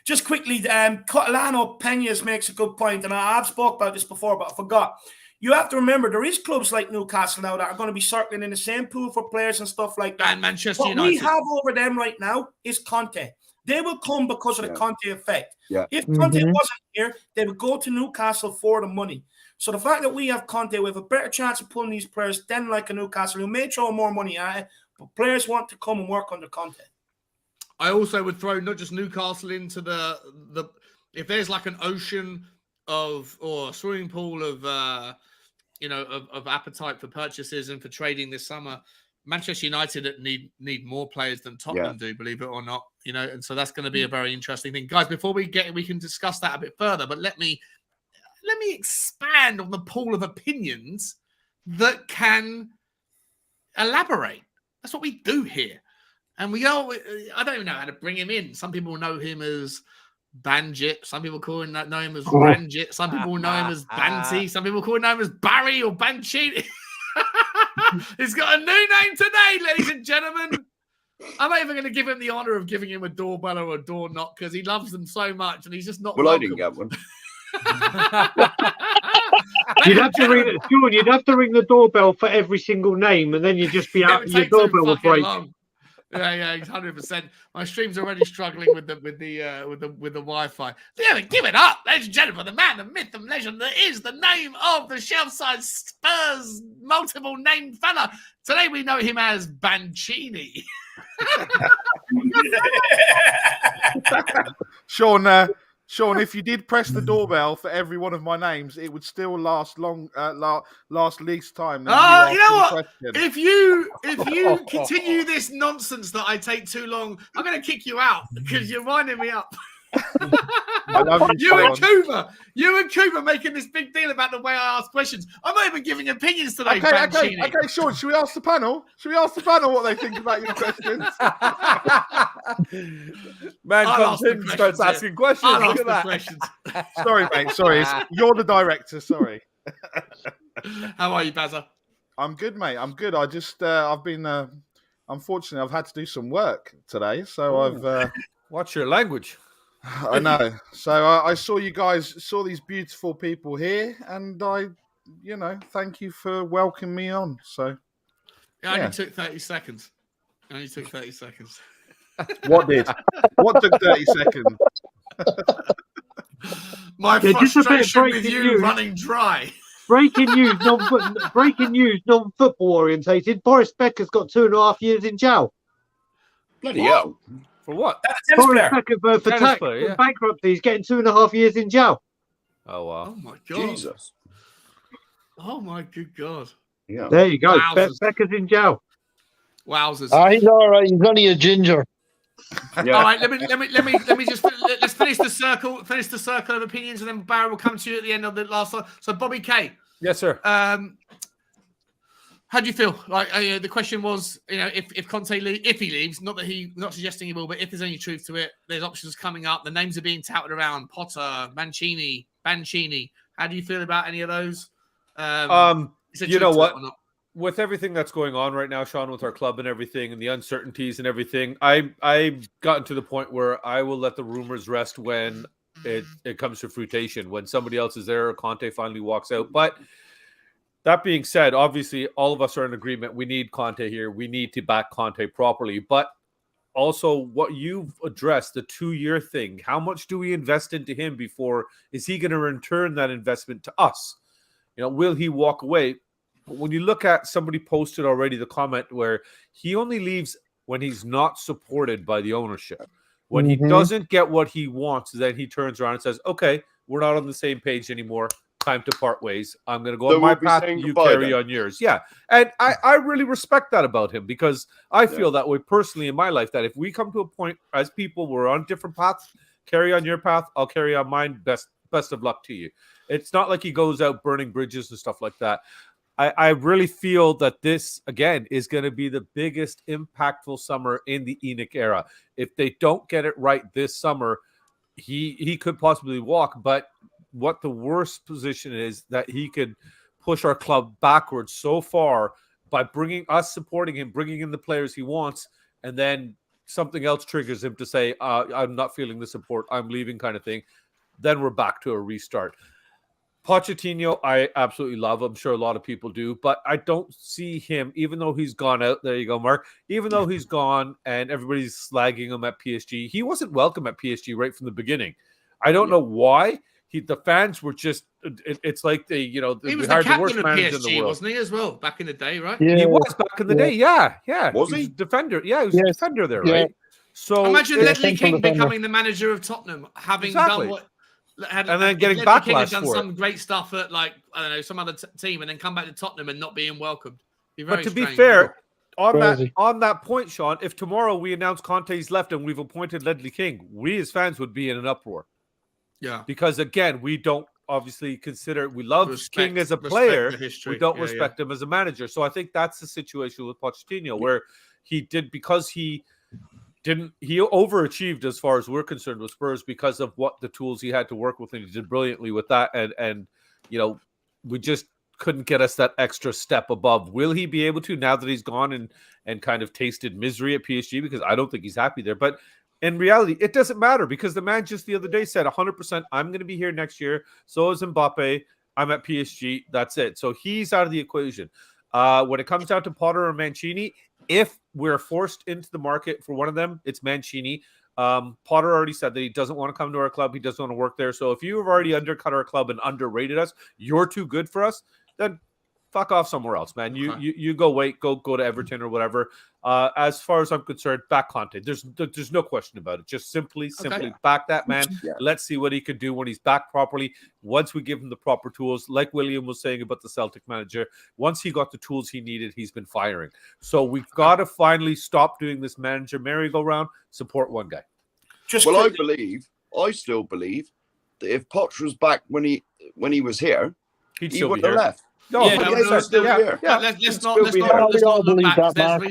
Just quickly, Catalano Peñas makes a good point, and I've spoke about this before, but I forgot. You have to remember there is clubs like Newcastle now that are going to be circling in the same pool for players and stuff like that. And Manchester United. What we have over them right now is Conte. They will come because of the Conte effect. Yeah. If Conte wasn't here, they would go to Newcastle for the money. So the fact that we have Conte, we have a better chance of pulling these players than like a Newcastle who may throw more money at it, but players want to come and work under Conte. I also would throw not just Newcastle into the if there's like an ocean of or a swimming pool of of appetite for purchases and for trading this summer, Manchester United need more players than Tottenham do, believe it or not. And so that's going to be a very interesting thing, guys. Before we can discuss that a bit further, but let me expand on the pool of opinions that can elaborate. That's what we do here. And I don't even know how to bring him in. Some people know him as Banjit. Some people know him as Ranjit. Some people know him as Banty. Some people know him as Barry or Banchini. He's got a new name today, ladies and gentlemen. I'm not even going to give him the honor of giving him a doorbell or a door knock because he loves them so much and he's just not welcome. I didn't get one. You'd have to ring it, Sean. You'd have to ring the doorbell for every single name, and then you'd just be out. Your doorbell would break. Yeah, 100%. My stream's already struggling with the Wi-Fi. Yeah, give it up, ladies and gentlemen. The man, the myth, the legend that is the name of the Shelfside Spurs multiple name fella. Today we know him as Banchini. Sean, if you did press the doorbell for every one of my names, it would still last least time. You know what? If you continue this nonsense that I take too long, I'm going to kick you out because you're winding me up. I love you, You and Cooper making this big deal about the way I ask questions. I'm not even giving opinions today. Okay, Sean. Should we ask the panel? What they think about your questions? Man comes in and starts asking questions. Look at that. Questions. Sorry, mate. Sorry, you're the director. Sorry. How are you, Bazza? I'm good, mate. I'm good. I just I've been unfortunately I've had to do some work today, so I've Watch your language. I know. So I saw these beautiful people here, and thank you for welcoming me on. So it only took 30 seconds. What did? What took 30 seconds? My frustration with you running dry. Breaking news, non-football orientated. Boris Becker's got 2.5 years in jail. Bloody hell. For what? Boris Becker for bankruptcy. He's getting 2.5 years in jail. Oh, wow. Oh, my God. Jesus. Oh, my good God. Yeah. There you go. Becker's in jail. Wowzers. He's all right. He's only a ginger. Yeah. All right, let me just let's finish the circle of opinions, and then Barry will come to you at the end of the last one. So, Bobby K. Yes, sir. How do you feel? Like the question was, if Conte if he leaves, not suggesting he will, but if there's any truth to it, there's options coming up. The names are being touted around: Potter, Banchini. How do you feel about any of those? You know what? With everything that's going on right now, Sean, with our club and everything, and the uncertainties and everything, I've gotten to the point where I will let the rumors rest when it comes to fruition. When somebody else is there, or Conte finally walks out, but. That being said, obviously, all of us are in agreement. We need Conte here. We need to back Conte properly. But also, what you've addressed, the 2-year thing, how much do we invest into him before? Is he going to return that investment to us? Will he walk away? When you look at somebody posted already the comment where he only leaves when he's not supported by the ownership. When he doesn't get what he wants, then he turns around and says, okay, we're not on the same page anymore. Time to part ways. I'm going to go on my path. You carry on yours. Yeah. And I really respect that about him because I feel that way personally in my life, that if we come to a point as people, we're on different paths, carry on your path. I'll carry on mine. Best of luck to you. It's not like he goes out burning bridges and stuff like that. I really feel that this, again, is going to be the biggest impactful summer in the ENIC era. If they don't get it right this summer, he could possibly walk, but what the worst position is that he could push our club backwards so far by supporting him, bringing in the players he wants, and then something else triggers him to say, I'm not feeling the support, I'm leaving kind of thing. Then we're back to a restart. Pochettino, I absolutely love. I'm sure a lot of people do, but I don't see him, even though he's gone out. There you go, Mark. Even though he's gone and everybody's slagging him at PSG, he wasn't welcome at PSG right from the beginning. I don't know why. The fans were just, it's like he was the captain of PSG, wasn't he, as well, back in the day, right? Yeah. He was back in the day, yeah. Was he? Defender. Yeah, he was a defender there, right? So imagine Ledley King becoming the manager of Tottenham, having done what... and then getting backlash done for some great stuff at some other team, and then come back to Tottenham and not being welcomed. But to be fair, on that point, Sean, if tomorrow we announce Conte's left and we've appointed Ledley King, we as fans would be in an uproar. Yeah, because again, we don't obviously consider we love King as a player. We don't respect him as a manager. So I think that's the situation with Pochettino, where he overachieved as far as we're concerned with Spurs because of what the tools he had to work with, and he did brilliantly with that. And we just couldn't get us that extra step above. Will he be able to now that he's gone and kind of tasted misery at PSG? Because I don't think he's happy there. But in reality, it doesn't matter, because the man just the other day said 100%, I'm going to be here next year. So is Mbappe. I'm at PSG. That's it. So he's out of the equation. When it comes down to Potter or Mancini, if we're forced into the market for one of them, it's Mancini. Potter already said that he doesn't want to come to our club. He doesn't want to work there. So if you have already undercut our club and underrated us, you're too good for us, then fuck off somewhere else, man. You go go to Everton or whatever. As far as I'm concerned, back Conte. There's no question about it. Just simply back that man. Yeah. Let's see what he can do when he's back properly. Once we give him the proper tools, like William was saying about the Celtic manager, once he got the tools he needed, he's been firing. So we've got to finally stop doing this manager merry-go-round. Support one guy. I still believe that if Poch was back when he was here, he would have left. No, we all believe that, Mark.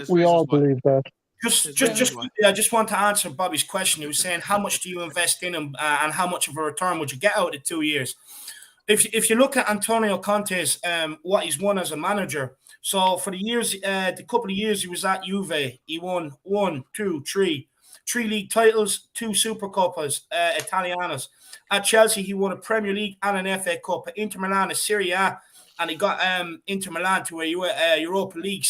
We all believe that. I just want to answer Bobby's question. He was saying, how much do you invest in him, and how much of a return would you get out of 2 years? If you look at Antonio Conte's what he's won as a manager, so for the couple of years he was at Juve, he won 3 league titles, 2 Super Copas Italianas. At Chelsea, he won a Premier League and an FA Cup. At Inter Milan, a Serie A, and he got Inter Milan to a Europa League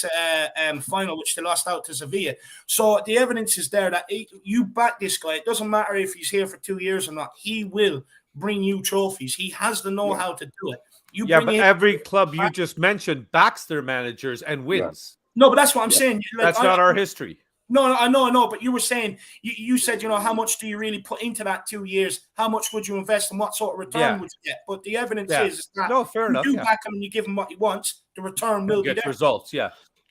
final, which they lost out to Sevilla. So the evidence is there that you back this guy. It doesn't matter if he's here for 2 years or not. He will bring you trophies. He has the know-how to do it. But every club you just mentioned backs their managers and wins. No, but that's what I'm saying. That's not our history. No, I know, but you were saying, you said, how much do you really put into that 2 years? How much would you invest and what sort of return would you get? But the evidence is that fair enough, you back him and you give him what he wants, the return will be there. Results,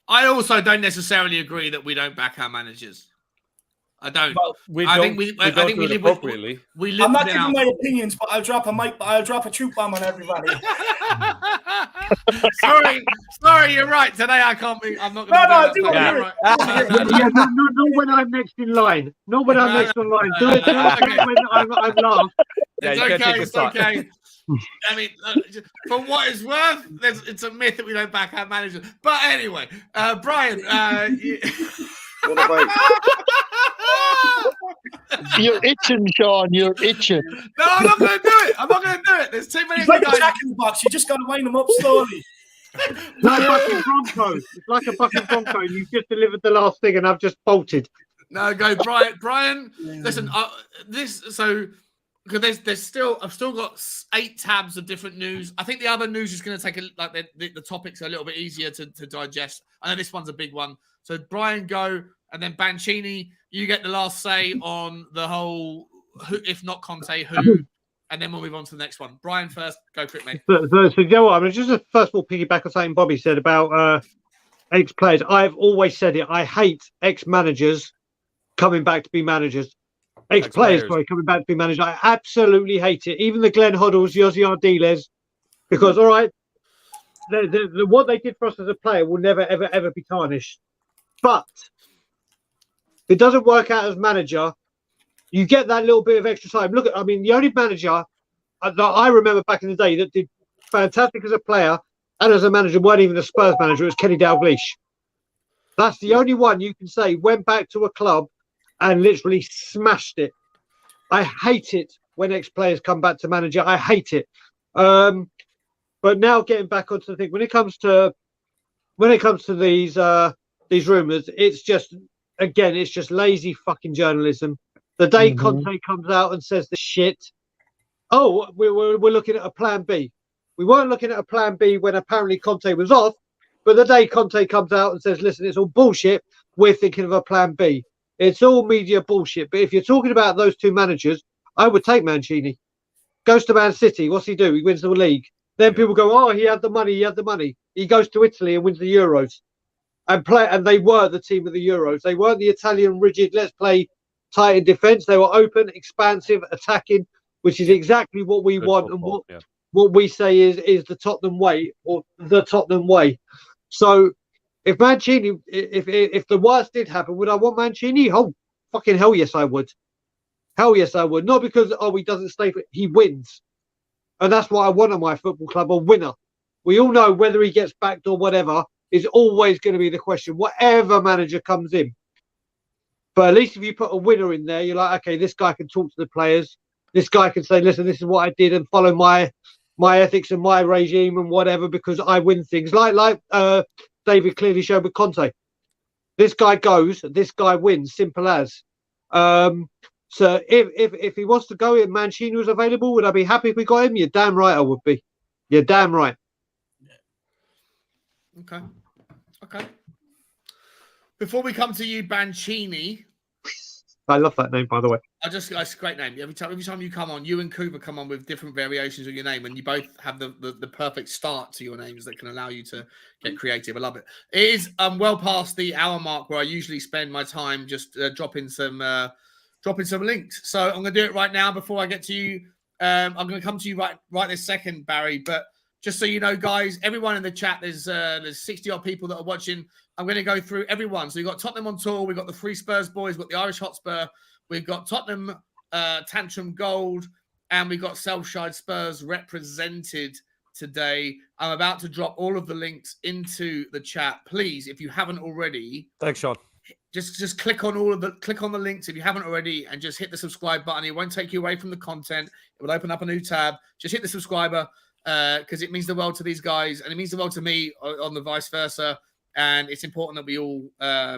I also don't necessarily agree that we don't back our managers. I don't. Well, I think we live appropriately. I'm not giving my opinions, but I'll drop a truth bomb on everybody. sorry, you're right. Today I can't be. I'm not going to do that. Not when I'm next in line. Not when I'm next in line. Do it when I'm last. It's okay. I mean, for what it's worth, it's a myth that we don't back our managers. But anyway, Brian, you're itching, Sean. You're itching. No, I'm not going to do it. There's too many. It's like a jack in the box. You just got to wind them up slowly. It's like a fucking Bronco. It's like a fucking Bronco. You've just delivered the last thing, and I've just bolted. No, go, Brian. Listen, because there's still, I've still got 8 tabs of different news. I think the other news is going to take the topics are a little bit easier to digest. I know this one's a big one. So Brian, go, and then Banchini, you get the last say on the whole. Who, if not Conte, who? And then we'll move on to the next one. Brian first, go for it, mate. So you know what? I mean, just first of all, piggyback on something Bobby said about ex-players. I've always said it. I hate ex-managers coming back to be managers. Ex-players, coming back to be managers. I absolutely hate it. Even the Glenn Hoddles, Yossi Ardiles, because, all right, what they did for us as a player will never, ever, ever be tarnished. But if it doesn't work out as manager, you get that little bit of extra time. Look, the only manager that I remember back in the day that did fantastic as a player and as a manager weren't even a Spurs manager. It was Kenny Dalglish. That's the only one you can say went back to a club and literally smashed it. I hate it when ex-players come back to manager. I hate it. But now getting back onto the thing, when it comes to these rumours, it's just lazy fucking journalism. The day Conte comes out and says the shit, we're looking at a plan B. We weren't looking at a plan B when apparently Conte was off, but the day Conte comes out and says, listen, it's all bullshit, we're thinking of a plan B. It's all media bullshit. But if you're talking about those two managers, I would take Mancini. Goes to Man City, what's he do? He wins the league. Then people go, he had the money. He goes to Italy and wins the Euros. And they were the team of the Euros. They weren't the Italian rigid, let's play tight in defence. They were open, expansive, attacking which is exactly what we want and what we say is the Tottenham way or the Tottenham way. So if Mancini, if the worst did happen, would I want Mancini? Oh, fucking hell yes, I would. Hell yes, I would. Not because he doesn't stay, he wins, and that's what I want at my football club, a winner. We all know whether he gets backed or whatever is always going to be the question, whatever manager comes in. But at least if you put a winner in there, you're like, okay, this guy can talk to the players. This guy can say, listen, this is what I did and follow my ethics and my regime and whatever because I win things. Like David clearly showed with Conte. This guy goes, this guy wins, simple as. So if he wants to go and Mancini was available, would I be happy if we got him? You're damn right I would be. You're damn right. Okay. Before we come to you, Mancini. I love that name, by the way. It's a great name. Every time you come on, you and Cooper come on with different variations of your name, and you both have the perfect start to your names that can allow you to get creative. I love it. It is well past the hour mark where I usually spend my time just dropping some links. So I'm going to do it right now before I get to you. I'm going to come to you right this second, Barry. But just so you know, guys, everyone in the chat, there's 60 odd people that are watching. I'm going to go through everyone. So we've got Tottenham on tour. We've got the Three Spurs boys. We've got the Irish Hotspur. We've got Tottenham Tantrum Gold. And we've got Southside Spurs represented today. I'm about to drop all of the links into the chat. Please, if you haven't already. Thanks, Sean. Just click on the links if you haven't already and just hit the subscribe button. It won't take you away from the content. It will open up a new tab. Just hit the subscriber because it means the world to these guys and it means the world to me on the vice versa. And it's important that we all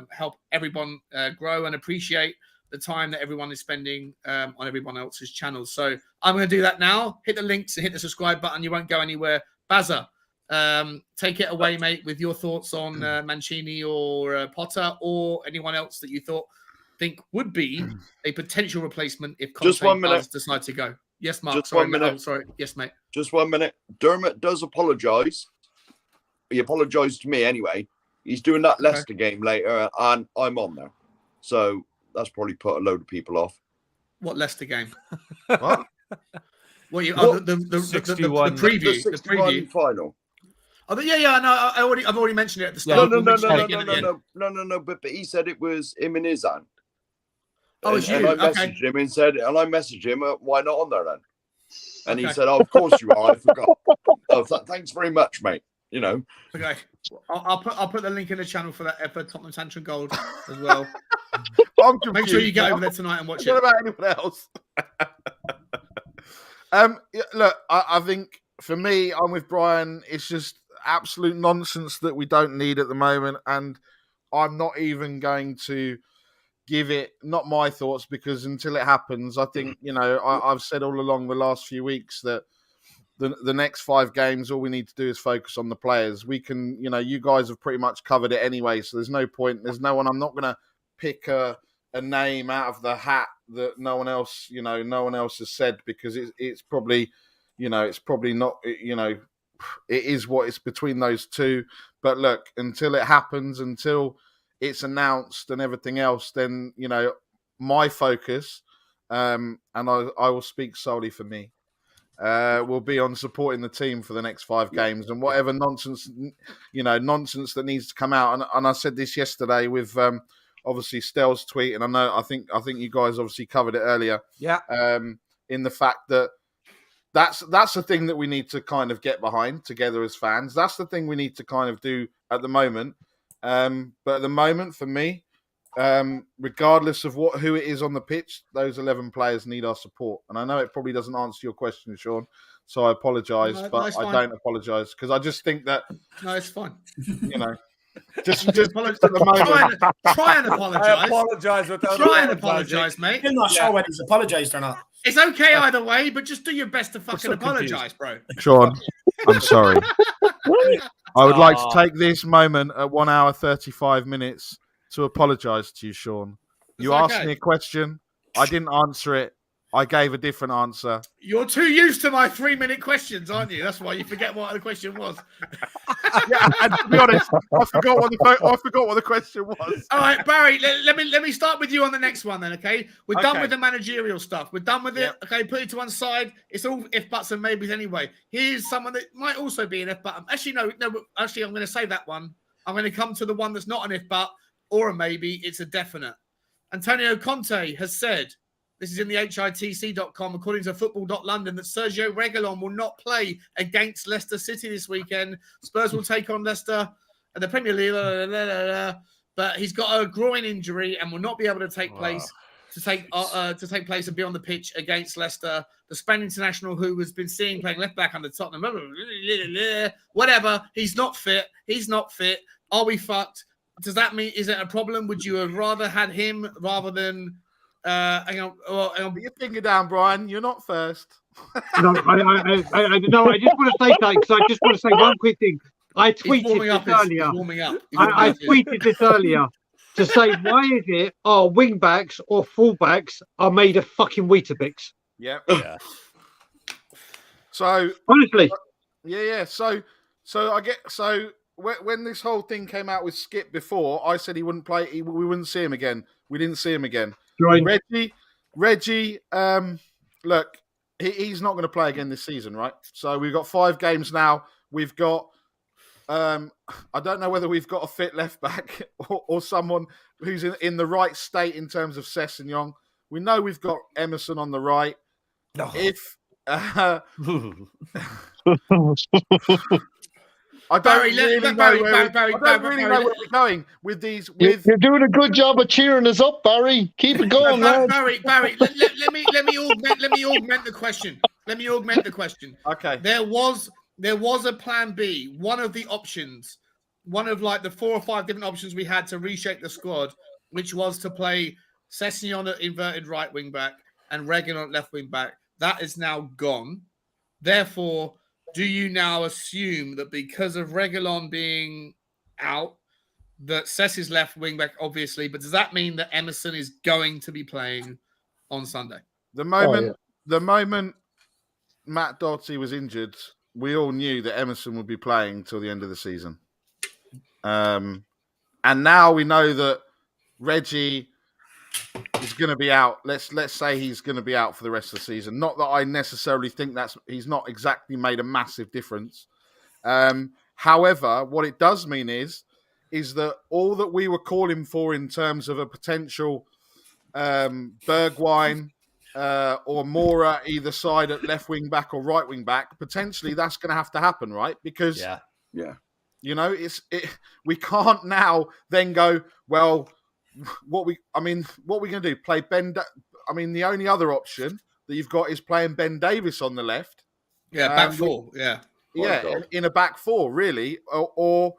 help everyone grow and appreciate the time that everyone is spending on everyone else's channels. So I'm going to do that now. Hit the links and hit the subscribe button. You won't go anywhere. Bazza, take it away, mate, with your thoughts on Mancini or Potter or anyone else that you think would be a potential replacement if Conte does decide to go. Yes, Mark. Just 1 minute. Sorry. Yes, mate. Just 1 minute. Dermot does apologise. He apologised to me anyway. He's doing that Leicester game later, and I'm on there. So that's probably put a load of people off. What Leicester game? What? The preview. The 61 final. Oh, yeah. No, I've already mentioned it at the start. No. But he said it was him and Izan. Oh, it's you. And I messaged him and said, why not on there then? And he said, oh, of course you are. I forgot. Thanks very much, mate. You know. Okay. I'll put the link in the channel for that for Tottenham Tantrum Gold as well. Make sure you get over there tonight and watch it. What about anyone else? Look, I think for me, I'm with Brian. It's just absolute nonsense that we don't need at the moment, and I'm not even going to give it not my thoughts because until it happens, I think I've said all along the last few weeks that the next 5 games, all we need to do is focus on the players. We can, you guys have pretty much covered it anyway, so there's no point. There's no one. I'm not going to pick a name out of the hat that no one else has said because it's probably, it's probably not, it is what it's between those two. But look, until it happens, until it's announced and everything else, then, my focus, and I will speak solely for me, will be on supporting the team for the next 5 games and whatever nonsense that needs to come out. And I said this yesterday with obviously Stell's tweet, and I think you guys obviously covered it earlier. Yeah. In the fact that that's the thing that we need to kind of get behind together as fans. That's the thing we need to kind of do at the moment. But at the moment, for me, regardless of who it is on the pitch, those 11 players need our support. And I know it probably doesn't answer your question, Sean, so I apologise, but I don't apologise because I just think that it's fine. Just at the moment. Try and apologise. I apologise. Try and apologise, mate. I'm not sure whether he's apologised or not. It's okay either way, but just do your best to fucking apologise, bro. Sean, I'm sorry. I would like to take this moment at 1 hour 35 minutes to apologise to you, Sean. You asked me a question. I didn't answer it. I gave a different answer. You're too used to my 3-minute questions, aren't you? That's why you forget what the question was. Yeah, and to be honest, I forgot what the question was. All right, Barry, let me start with you on the next one then, okay? We're done with the managerial stuff. We're done with it. Okay, put it to one side. It's all if buts and maybes anyway. Here's someone that might also be an if but. Actually, no. Actually, I'm going to say that one. I'm going to come to the one that's not an if but or a maybe. It's a definite. Antonio Conte has said, this is in the hitc.com, according to football.london, that Sergio Reguilon will not play against Leicester City this weekend. Spurs will take on Leicester at the Premier League, but he's got a groin injury and will not be able to take place to take place and be on the pitch against Leicester. The Spanish international, who has been seen playing left back under Tottenham, whatever, he's not fit. Are we fucked? Does that mean, is it a problem? Would you have rather had him rather than hang on. Put your finger down, Brian. You're not first. No, I just want to say that because I just want to say one quick thing. I tweeted this earlier. I tweeted this earlier to say, why is it our wing backs or fullbacks are made of fucking Weetabix? Yeah. So honestly, yeah. So when this whole thing came out with Skip before, I said he wouldn't play. We wouldn't see him again. We didn't see him again. Right. Reggie. Look, he's not going to play again this season, right? So we've got 5 games now. We've got. I don't know whether we've got a fit left back or someone who's in the right state in terms of Sessegnon. We know we've got Emerson on the right. No. I don't really know where we're going with these. You're doing a good job of cheering us up, Barry. Keep it going, man. Barry, let me augment the question. Okay. There was a plan B. One of the options, one of like the 4 or 5 different options we had to reshape the squad, which was to play Sessegnon at inverted right wing back and Reguilon at left wing back. That is now gone. Therefore, do you now assume that because of Reguilon being out, that Sess is left wing back, obviously, but does that mean that Emerson is going to be playing on Sunday? The moment Matt Doherty was injured, we all knew that Emerson would be playing till the end of the season. And now we know that Reggie is going to be out. Let's say he's going to be out for the rest of the season. Not that I necessarily think he's not exactly made a massive difference. However, what it does mean is that all that we were calling for in terms of a potential Bergwijn or Mora either side at left wing back or right wing back, potentially that's going to have to happen, right? Because you know, we can't now then go, well, what we going to do? Play Ben? The only other option that you've got is playing Ben Davies on the left. Yeah, back 4. In a back 4, really, or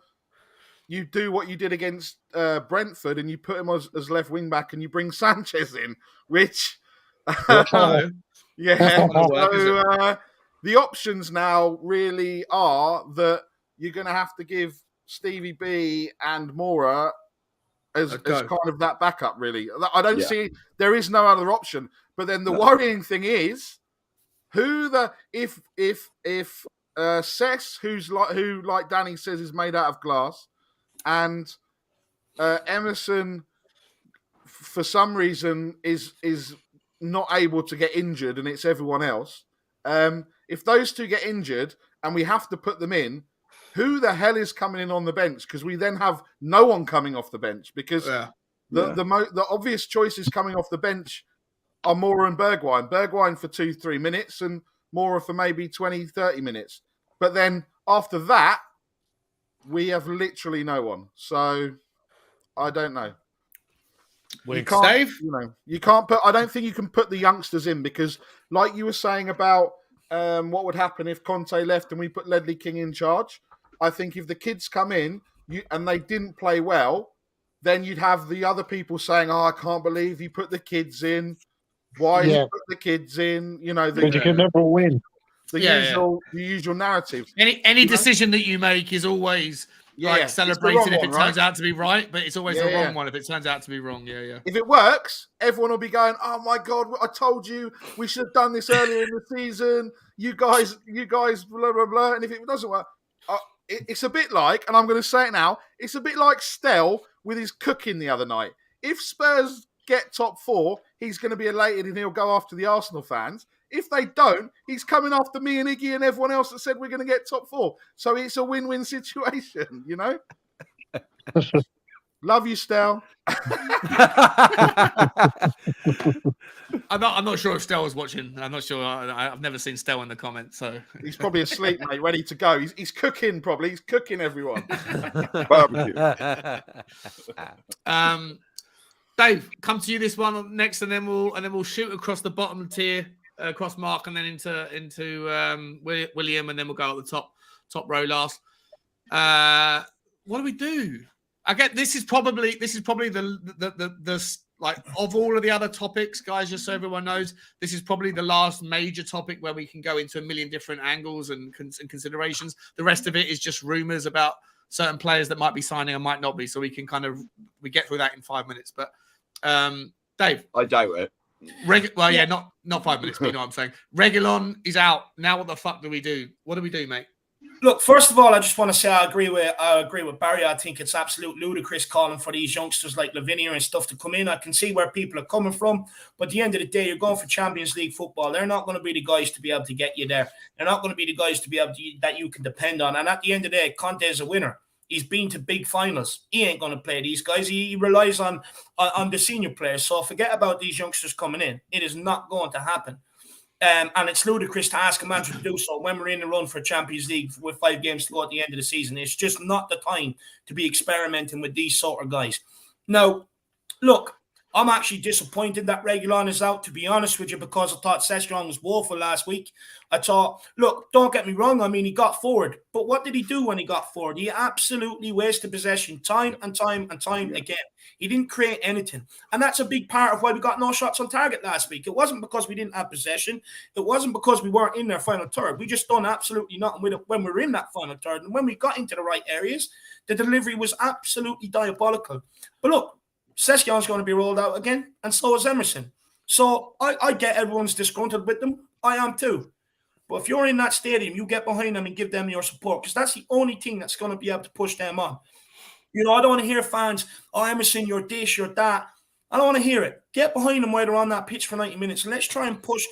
you do what you did against Brentford and you put him as left wing back and you bring Sanchez in, which the options now really are that you're going to have to give Stevie B and Mora as kind of that backup, really. I don't see, there is no other option. But then the worrying thing is, if Sess, who like Danny says is made out of glass, and Emerson for some reason is not able to get injured, and it's everyone else. If those two get injured and we have to put them in, who the hell is coming in on the bench? Because we then have no one coming off the bench. Because the obvious choices coming off the bench are Mora and Bergwijn. Bergwijn for 2-3 minutes and Mora for maybe 20-30 minutes. But then after that, we have literally no one. So I don't know. You can't put. I don't think you can put the youngsters in because, like you were saying about what would happen if Conte left and we put Ledley King in charge. I think if the kids come in and they didn't play well, then you'd have the other people saying, "Oh, I can't believe you put the kids in. Why you put the kids in?" You know, you can never win. The usual narrative. Any decision that you make is always celebrated if it turns out to be right, but it's always the wrong one if it turns out to be wrong. If it works, everyone will be going, "Oh my God, I told you we should have done this earlier in the season. You guys, blah blah blah." And if it doesn't work, it's a bit like, and I'm going to say it now, it's a bit like Stell with his cooking the other night. If Spurs get top 4, he's going to be elated and he'll go after the Arsenal fans. If they don't, he's coming after me and Iggy and everyone else that said we're going to get top 4. So it's a win-win situation, you know? Love you, Stell. I'm not sure if Stell was watching. I'm not sure. I've never seen Stell in the comments, so he's probably asleep, mate, ready to go. He's cooking, probably. He's cooking everyone. Barbecue. Dave, come to you this one next, and then we'll shoot across the bottom tier, across Mark, and then into William, and then we'll go at the top row last. What do we do? I get this is probably the like of all of the other topics, guys. Just so everyone knows, this is probably the last major topic where we can go into a million different angles and considerations. The rest of it is just rumors about certain players that might be signing and might not be. So we can we get through that in 5 minutes. But Dave, I doubt it. Not 5 minutes. But you know what I'm saying. Reguilon is out now. What the fuck do we do? What do we do, mate? Look, first of all, I just want to say I agree with Barry. I think it's absolute ludicrous calling for these youngsters like Lavinia and stuff to come in. I can see where people are coming from, but at the end of the day, you're going for Champions League football. They're not going to be the guys to be able to get you there. They're not going to be the guys to be able to that you can depend on. And at the end of the day, Conte is a winner. He's been to big finals. He ain't going to play these guys. He relies on the senior players. So forget about these youngsters coming in. It is not going to happen. And it's ludicrous to ask a manager to do so when we're in the run for Champions League with 5 games to go at the end of the season. It's just not the time to be experimenting with these sort of guys. Now, look, I'm actually disappointed that Reguilon is out, to be honest with you, because I thought Sessegnon was woeful last week. I thought, look, don't get me wrong. I mean, he got forward. But what did he do when he got forward? He absolutely wasted possession time and time again. He didn't create anything. And that's a big part of why we got no shots on target last week. It wasn't because we didn't have possession. It wasn't because we weren't in their final third. We just done absolutely nothing with it when we were in that final third. And when we got into the right areas, the delivery was absolutely diabolical. But look, Sessegnon's going to be rolled out again, and so is Emerson. So I get everyone's disgruntled with them. I am too. But if you're in that stadium, you get behind them and give them your support, because that's the only thing that's going to be able to push them on. You know, I don't want to hear fans, oh, Emerson, you're this, you're that. I don't want to hear it. Get behind them while they're on that pitch for 90 minutes. And let's try and push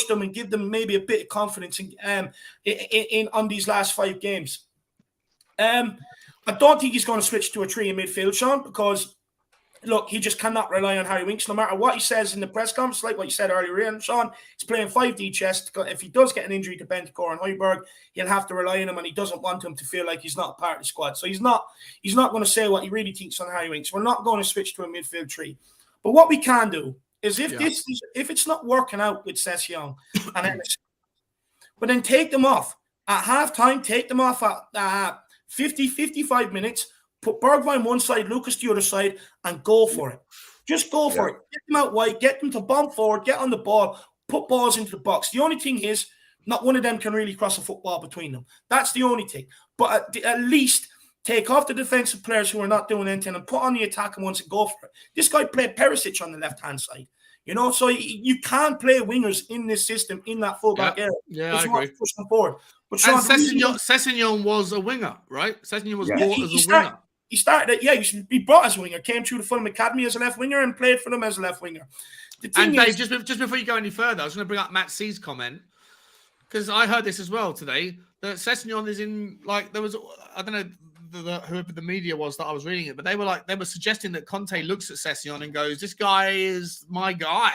them and give them maybe a bit of confidence in on these last 5 games. I don't think he's going to switch to a 3 in midfield, Sean, because look, he just cannot rely on Harry Winks. No matter what he says in the press conference, like what you said earlier, Sean, he's playing 5D chess. If he does get an injury to Bentancur and Højbjerg, he'll have to rely on him, and he doesn't want him to feel like he's not a part of the squad. So he's not going to say what he really thinks on Harry Winks. We're not going to switch to a midfield 3. But what we can do is if it's not working out with Sessegnon and Emerson, but then take them off at halftime, take them off at 50, 55 minutes, put Bergwijn one side, Lucas the other side, and go for it. Just go for it. Get them out wide, get them to bomb forward, get on the ball, put balls into the box. The only thing is, not one of them can really cross a football between them. That's the only thing. But at least take off the defensive players who are not doing anything and put on the attacking ones and go for it. This guy played Perisic on the left-hand side. You know, so you can't play wingers in this system, in that fullback area. Yeah, I agree. Push them forward. But Sean, Sessegnon was a winger, right? Sessegnon was brought as a winger. He started, he brought as a winger, came through the Fulham Academy as a left winger and played for them as a left winger. And Dave, just before you go any further, I was going to bring up Matt C's comment, because I heard this as well today, that Sessegnon is in, like, there was, I don't know whoever the media was that I was reading it, but they were suggesting that Conte looks at Sessegnon and goes, this guy is my guy.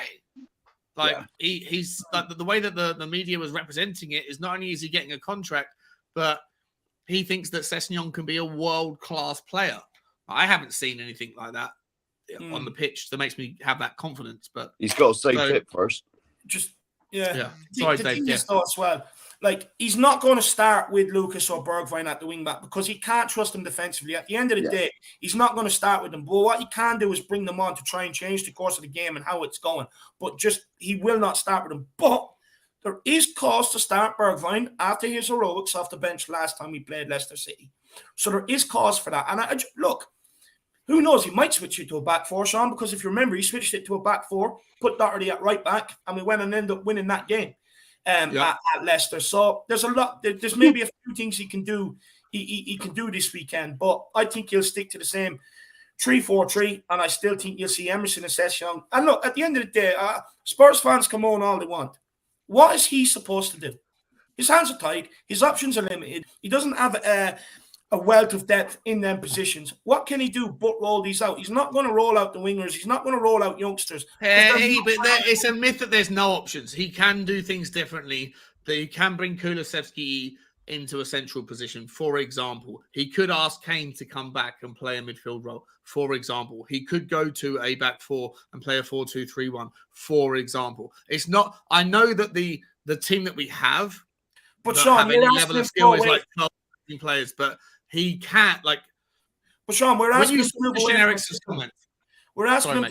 Like, he's like, the way that the media was representing it is not only is he getting a contract, but he thinks that Sessegnon can be a world-class player. I haven't seen anything like that on the pitch that makes me have that confidence. But he's got to stay fit first. Sorry, Dave. As well. Like, he's not going to start with Lucas or Bergwijn at the wing-back because he can't trust them defensively. At the end of the day, he's not going to start with them. But what he can do is bring them on to try and change the course of the game and how it's going. But he will not start with them. But there is cause to start Bergwijn after his heroics off the bench last time we played Leicester City. So there is cause for that. And look, who knows? He might switch it to a back 4, Sean, because if you remember, he switched it to a back 4, put Doherty at right back, and we went and ended up winning that game. at Leicester. So there's a lot. There's maybe a few things he can do. He can do this weekend, but I think he'll stick to the same 3-4-3, and I still think you'll see Emerson and Session. And look, at the end of the day, Spurs fans come on all they want. What is he supposed to do? His hands are tied. His options are limited. He doesn't have a wealth of depth in them positions. What can he do but roll these out? He's not going to roll out the wingers. He's not going to roll out youngsters. It's a myth that there's no options. He can do things differently. That he can bring Kulusevski into a central position. For example, he could ask Kane to come back and play a midfield role. For example, he could go to a back four and play a 4-2-3-1. For example, it's not. I know that the team that we have, but Sean, any level of skill is like 12 players, but he can't like. But Sean, we're asking him to move away to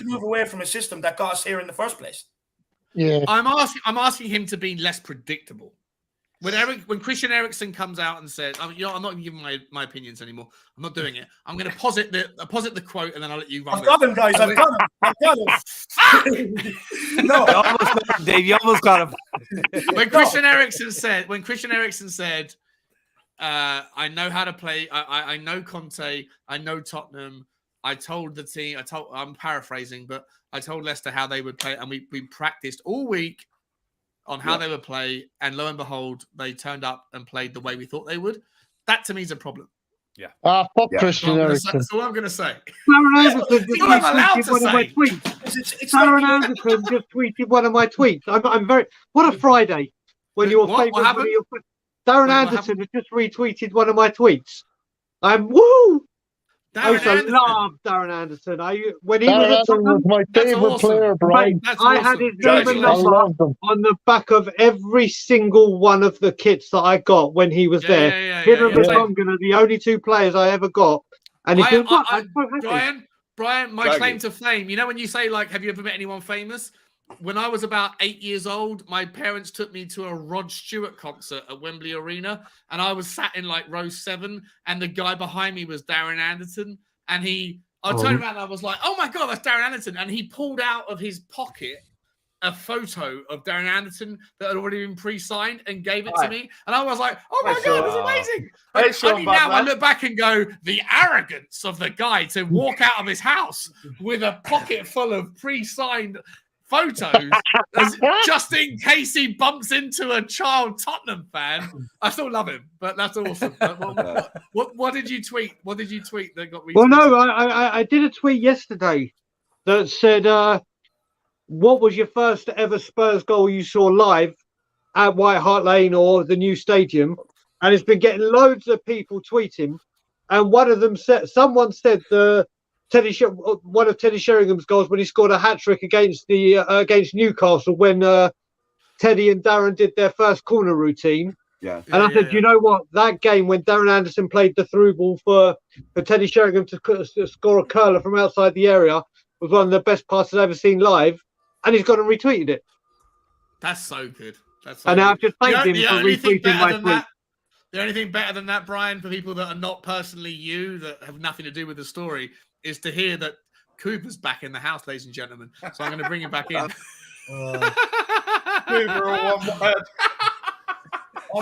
move away from a system that got us here in the first place. Yeah, I'm asking him to be less predictable. When Christian Eriksen comes out and says, I'm not giving my opinions anymore. I'm not doing it. I'm going to posit the quote and then I'll let you run. I've got him, guys. I've got him. No, Dave, you almost got him. When Christian Eriksen said, I know how to play. I know Conte. I know Tottenham. I told the team. I'm paraphrasing, but I told Leicester how they would play, and we practiced all week on how they would play, and lo and behold, they turned up and played the way we thought they would. That to me is a problem. Yeah. Fuck Christian Eriksen. That's all I'm going to say. Darren Anderson just I'm allowed to tweeted one of my say. tweets. Darren Anderson just tweeted one of my tweets. I'm very. What a Friday when your What favorite. happened? Darren Anderson has just retweeted one of my tweets. I'm woo. I love Darren Anderson. When he Darren was at Anderson was Tottenham, my favorite awesome. player, Brian. I had his name and number on the back of every single one of the kits that I got when he was there. Him and Vertonghen are the only two players I ever got. And I'm so happy. Brian, my claim to fame. You know when you say, like, have you ever met anyone famous? When I was about 8 years old, my parents took me to a Rod Stewart concert at Wembley Arena, and I was sat in like row 7, and the guy behind me was Darren Anderson, and I turned around and I was like, oh my God, that's Darren Anderson. And he pulled out of his pocket a photo of Darren Anderson that had already been pre-signed and gave it to me. And I was like, oh my God, that's amazing. But only now I look back and go, the arrogance of the guy to walk out of his house with a pocket full of pre-signed photos just in case he bumps into a child Tottenham fan. I still love him, but that's awesome. What did you tweet? What did you tweet that got retweeted? Well, no, I did a tweet yesterday that said, what was your first ever Spurs goal you saw live at White Hart Lane or the new stadium? And it's been getting loads of people tweeting. And one of them said, someone said one of Teddy Sheringham's goals when he scored a hat-trick against Newcastle when Teddy and Darren did their first corner routine. Yeah. And I said, you know what? That game when Darren Anderson played the through ball for Teddy Sheringham to score a curler from outside the area was one of the best passes I've ever seen live. And he's gone and retweeted it. That's so good. And I've just thanked him for retweeting my tweet. The only thing better than that, Brian, for people that are not personally you, that have nothing to do with the story, is to hear that Cooper's back in the house, ladies and gentlemen. So I'm going to bring him back in. On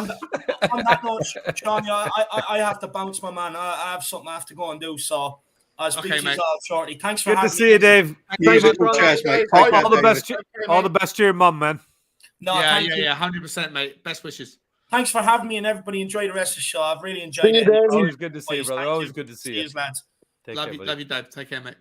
that note, Sean, I have to bounce, my man. I have something I have to go and do, so I'll speak to you all shortly. Thanks for having me. Good to see you, Dave. Cheers, mate. All the best to your mum, man. No, yeah, 100%, mate. Best wishes. Thanks for having me, and everybody enjoy the rest of the show. I've really enjoyed it. Always good to see you, brother. Always good to see you. Lads. Love you, Dave. Take care, mate.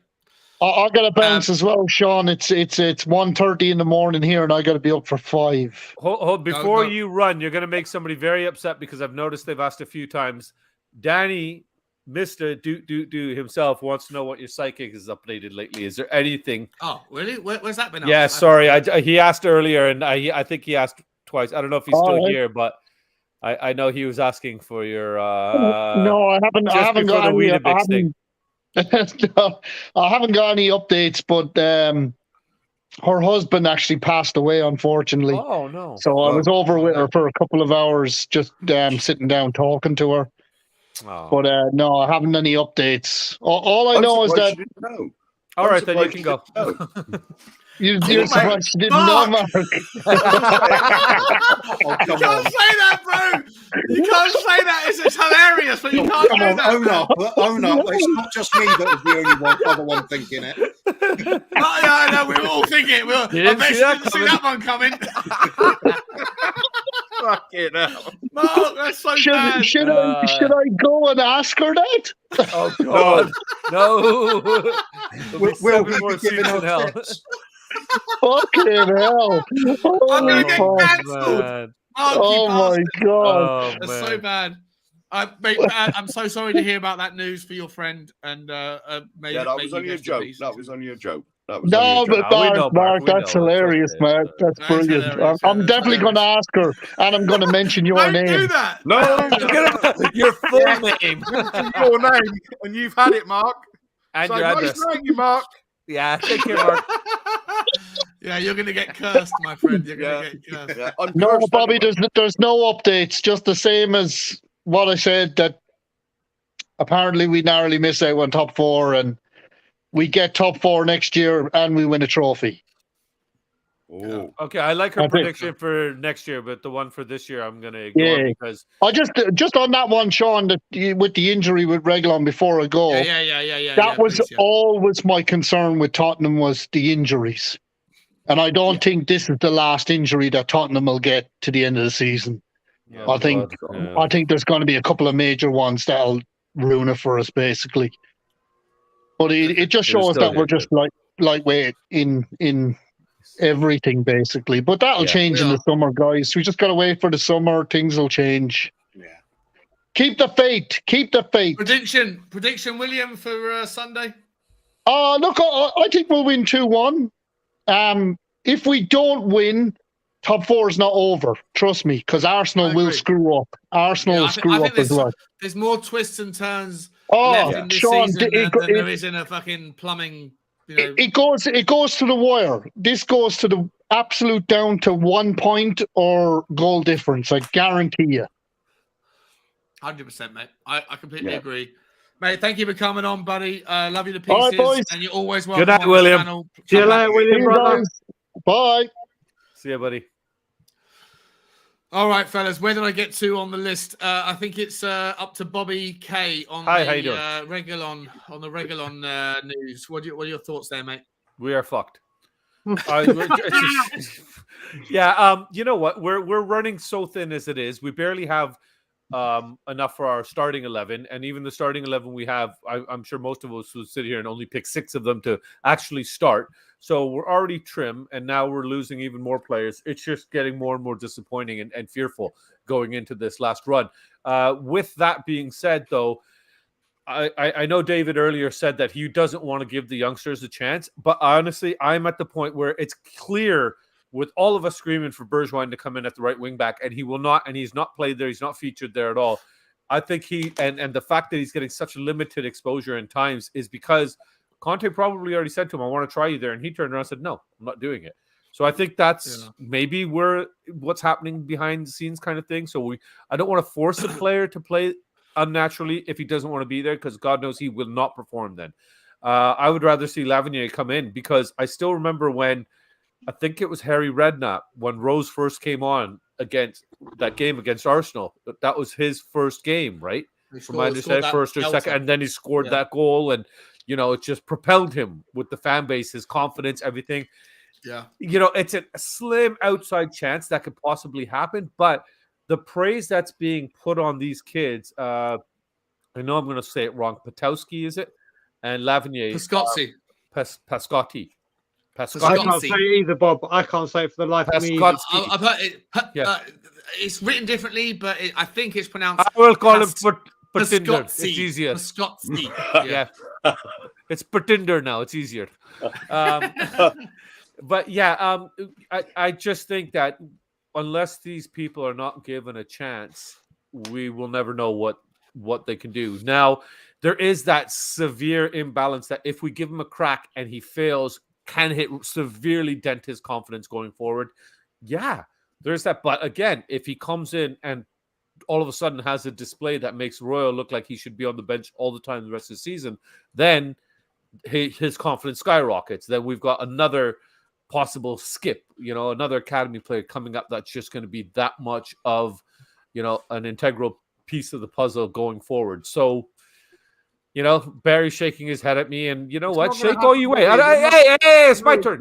I got to bounce as well, Sean. It's 1:30 in the morning here, and I got to be up for 5. Hold. Before you run, you're going to make somebody very upset because I've noticed they've asked a few times. Danny, Mr. Do himself wants to know what your psychic is updated lately. Is there anything? Oh, really? Where's that been? Yeah, sorry. He asked earlier, and I think he asked twice. I don't know if he's still here, but I know he was asking for your. No, I haven't got any. I haven't got any updates, but her husband actually passed away, unfortunately. Oh no! So I was over with her for a couple of hours, just sitting down talking to her. Oh. But no, I haven't any updates. All I know is that. All right, then you can go. You're surprised you didn't know, Mark. Oh, You can't say that, bro. You can't say that. It's hilarious, but you can't Come do on, that. own up. It's not just me that was the other one thinking it. I know. We were all thinking it. I bet you didn't see that one coming. Fucking hell. Mark, that's so bad. Should I go and ask her that? Oh God, no! We'll be giving her hell. tips. Fucking hell! I'm gonna get Oh, cancelled. man. Mark, Oh my God! Oh, that's man. so bad. Mate, I'm so sorry to hear about that news for your friend. And that was only a joke. That was only a joke. That was No, only a but joke. Mark, that's hilarious, okay. Mark. That's brilliant. Hilarious. I'm definitely going to ask her, and I'm going to mention your Don't name. do that. No, Your full name your name, and you've had it, Mark. and So your nice address. knowing you, Mark. Yeah, take care, Mark. Yeah, you're going to get cursed, my friend. You're going to get cursed. Yeah, I'm No, cursed Bobby, anyway. there's no updates. Just the same as what I said, that apparently we narrowly miss out on top four, and we get top four next year, and we win a trophy. Oh. Okay, I like her That's it. prediction for next year, but the one for this year I'm going to ignore because I just on that one, Sean, that with the injury with Reguilon before I go, Yeah. that was please, yeah. always my concern with Tottenham, was the injuries. And I don't think this is the last injury that Tottenham will get to the end of the season. Yeah, I think there's going to be a couple of major ones that'll ruin it for us, basically. But it just shows that we're just lightweight in everything, basically. But that'll change in the summer, guys. We just got to wait for the summer. Things will change. Yeah. Keep the faith. Keep the faith. Prediction, William, for Sunday? Look, I think we'll win 2-1. If we don't win, top four is not over. Trust me, because Arsenal will screw up. Arsenal will screw up as well. There's more twists and turns left in this season than there is in a fucking plumbing. You know. It goes to the wire. This goes to the absolute down to 1 point or goal difference. I guarantee you. 100%, mate. I completely agree. Mate, thank you for coming on, buddy. Love you to pieces. All right, boys. And you're always welcome. Good night, on William. The channel. See you later, William, brother. Bye. See ya, buddy. All right, fellas. Where did I get to on the list? I think it's up to Bobby K on Hi, the how you doing? Reguilon news. What are your thoughts there, mate? We are fucked. You know what? We're running so thin as it is. We barely have enough for our starting 11, and even the starting 11 we have, I'm sure most of us will sit here and only pick 6 of them to actually start. So we're already trim, and now we're losing even more players. It's just getting more and more disappointing and fearful going into this last run. With that being said, though, I know David earlier said that he doesn't want to give the youngsters a chance, but honestly, I'm at the point where it's clear with all of us screaming for Bergwijn to come in at the right wing back, and he will not, and he's not played there, he's not featured there at all. I think and the fact that he's getting such limited exposure in times is because Conte probably already said to him, I want to try you there, and he turned around and said, no, I'm not doing it. So I think that's maybe what's happening behind the scenes kind of thing. So I don't want to force a player to play unnaturally if he doesn't want to be there, because God knows he will not perform then. I would rather see Lavinier come in, because I still remember when, I think it was Harry Redknapp, when Rose first came on against that game against Arsenal. That was his first game, right? From my understanding, first or second, and then he scored that goal, and it just propelled him with the fan base, his confidence, everything. Yeah, it's a slim outside chance that could possibly happen, but the praise that's being put on these kids, I know I'm going to say it wrong. Patowski, is it? And Lavinier. Pascotti. I can't say it either, Bob. I can't say it for the life of me. I've heard it. It's written differently, but I think it's pronounced. I will call him Patinder. It's easier. Pascotti. Yeah. It's Patinder now. It's easier. But yeah, I just think that unless these people are not given a chance, we will never know what they can do. Now, there is that severe imbalance that if we give him a crack and he fails, can severely dent his confidence going forward. Yeah, there's that. But again, if he comes in and all of a sudden has a display that makes Royal look like he should be on the bench all the time the rest of the season, then his confidence skyrockets. Then we've got another possible skip, another academy player coming up that's just going to be that much of, an integral piece of the puzzle going forward. So, Barry's shaking his head at me, and what? Shake all you way. Hey, it's my turn.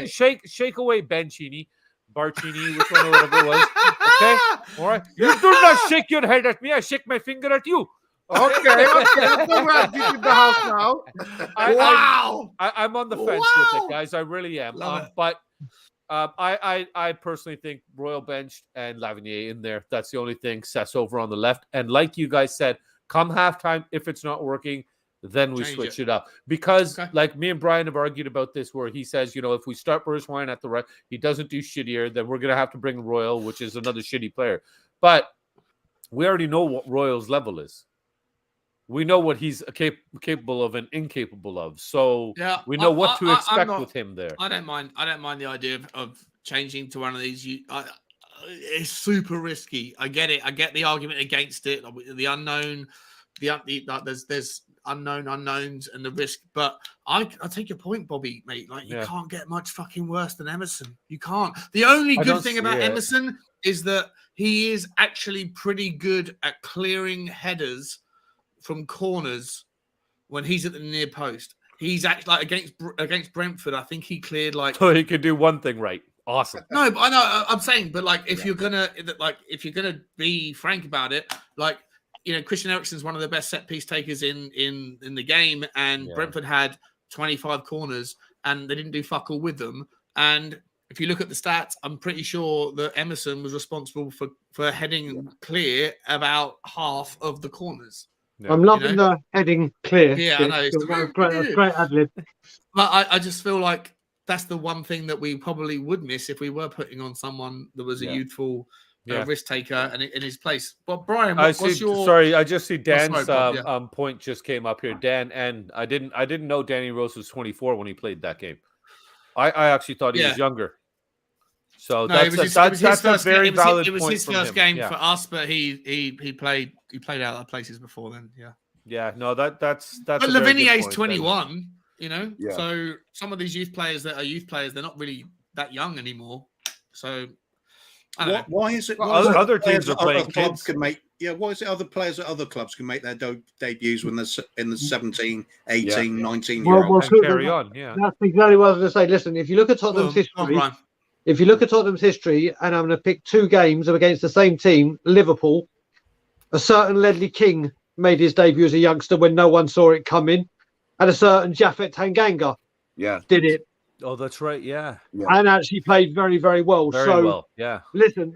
Shake away, Bencini, Barcini, which one, whatever it was. Okay, all right. You do not shake your head at me. I shake my finger at you. Okay. Let's go around deep in the house now. I'm on the fence with it, guys. I really am. But I personally think Royal benched and Lavinier in there. That's the only thing. Seth's over on the left. And like you guys said, come halftime, if it's not working, then we switch it up. Because like me and Brian have argued about this, where he says, if we start Bergwijn at the right, he doesn't do shittier, then we're going to have to bring Royal, which is another shitty player. But we already know what Royal's level is. We know what he's capable of and incapable of. So we know what to expect with him there. I don't mind the idea of changing to one of these. It's super risky. I get it. I get the argument against it. The unknown, there's unknown unknowns and the risk. But I take your point, Bobby, mate. Like, you can't get much fucking worse than Emerson. You can't. The only good thing about Emerson is that he is actually pretty good at clearing headers from corners when he's at the near post. He's actually against Brentford. I think he cleared So he could do one thing right. Awesome. No, but I know I'm saying, but if you're gonna be frank about it, Christian Eriksen's one of the best set piece takers in the game, and Brentford had 25 corners and they didn't do fuck all with them. And if you look at the stats, I'm pretty sure that Emerson was responsible for heading clear about half of the corners. Yeah. I'm loving the heading clear. Yeah, I know. That's great ad-lib. But I just feel like that's the one thing that we probably would miss if we were putting on someone that was a youthful risk taker and in his place. But Brian, what's your? Sorry, I just see Dan's point just came up here. Dan, and I didn't know Danny Rose was 24 when he played that game. I actually thought he was younger. So that's a very valid point. It was his first game for us, but he played out of places before then. Yeah. Yeah. No, that's. But Lavinier is 21. So some of these youth players that are youth players, they're not really that young anymore. So why is it other teams are playing clubs can make? Yeah, why is it other players at other clubs can make their debuts when they're in the 17, 18, 19 year old? Carry on. Yeah, that's exactly what I was going to say. Listen, if you look at Tottenham's history. If you look at Tottenham's history, and I'm going to pick two games against the same team, Liverpool, a certain Ledley King made his debut as a youngster when no one saw it coming, and a certain Japhet Tanganga did it. Oh, that's right, yeah. And actually played very, very well. Very well, yeah. Listen,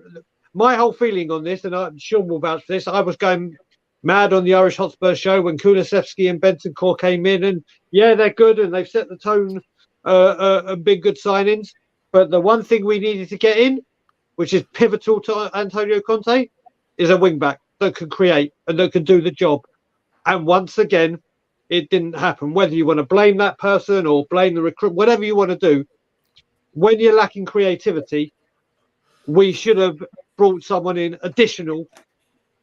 my whole feeling on this, and I'm sure we'll vouch for this, I was going mad on the Irish Hotspur show when Kulusevski and Bentancur came in, and they're good, and they've set the tone and been good signings. But the one thing we needed to get in, which is pivotal to Antonio Conte, is a wing-back that can create and that can do the job. And once again, it didn't happen. Whether you want to blame that person or blame the recruit, whatever you want to do, when you're lacking creativity, we should have brought someone in additional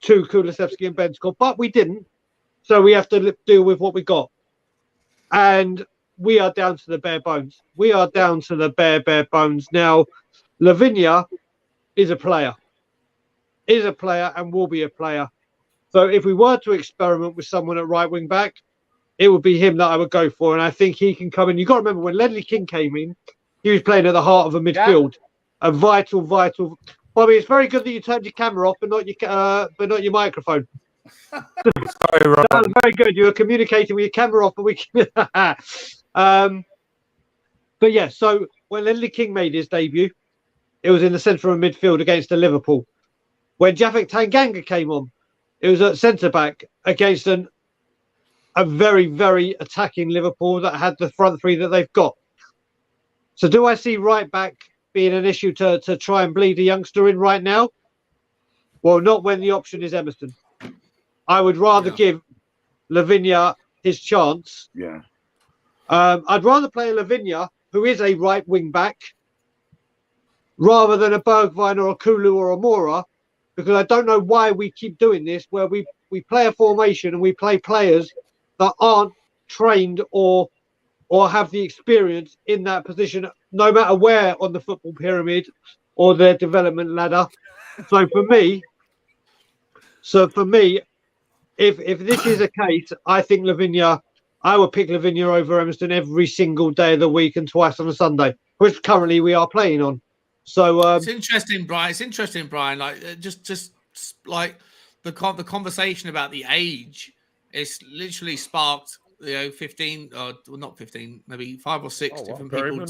to Kulusevski and Bentancur, but we didn't. So we have to deal with what we got. And we are down to the bare bones. We are down to the bare bones. Now, Lavinia is a player and will be a player. So if we were to experiment with someone at right wing back, it would be him that I would go for. And I think he can come in. You've got to remember when Ledley King came in, he was playing at the heart of a midfield. A vital. Bobby, it's very good that you turned your camera off, but not your microphone. Sorry, Rob. That was very good. You were communicating with your camera off, but we can. But yeah, so when Ledley King made his debut, it was in the centre of midfield against the Liverpool. When Japhet Tanganga came on, it was at centre back against a very, very attacking Liverpool that had the front three that they've got. So do I see right back being an issue to try and bleed a youngster in right now? Well, not when the option is Emerson. I would rather give Lavinia his chance. Yeah. I'd rather play a Lavinia, who is a right wing back, rather than a Bergwijn or a Kulu or a Mora, because I don't know why we keep doing this, where we play a formation and we play players that aren't trained or or have the experience in that position, no matter where on the football pyramid or their development ladder. So for me, if this is a case, I think I would pick Lavinia over Emerson every single day of the week and twice on a Sunday, which currently we are playing on. So it's interesting, Brian. Like just like the conversation about the age, it's literally sparked 15 or not 15, maybe 5 or 6 different people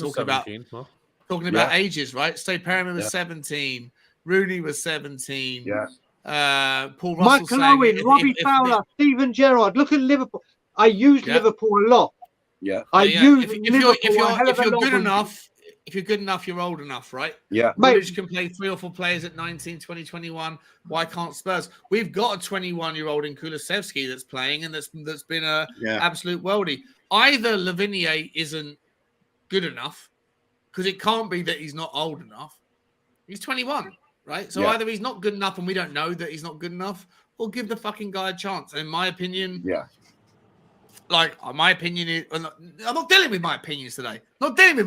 talking about ages, right? So Perryman was 17, Rooney was 17. Yeah. Paul Russell, Michael Owen, Robbie Fowler, Steven Gerrard. Look at Liverpool. I use Liverpool a lot. Yeah. If you're good enough, if you're good enough, you're old enough, right? Yeah. Woolwich can play 3 or 4 players at 19, 20, 21. Why can't Spurs? We've got a 21-year-old in Kulusevski that's playing and that's been a absolute worldie. Either Lavinia isn't good enough, because it can't be that he's not old enough. He's 21, right? So either he's not good enough and we don't know that he's not good enough, or give the fucking guy a chance. In my opinion, my opinion is, I'm not dealing with my opinions today. No, you're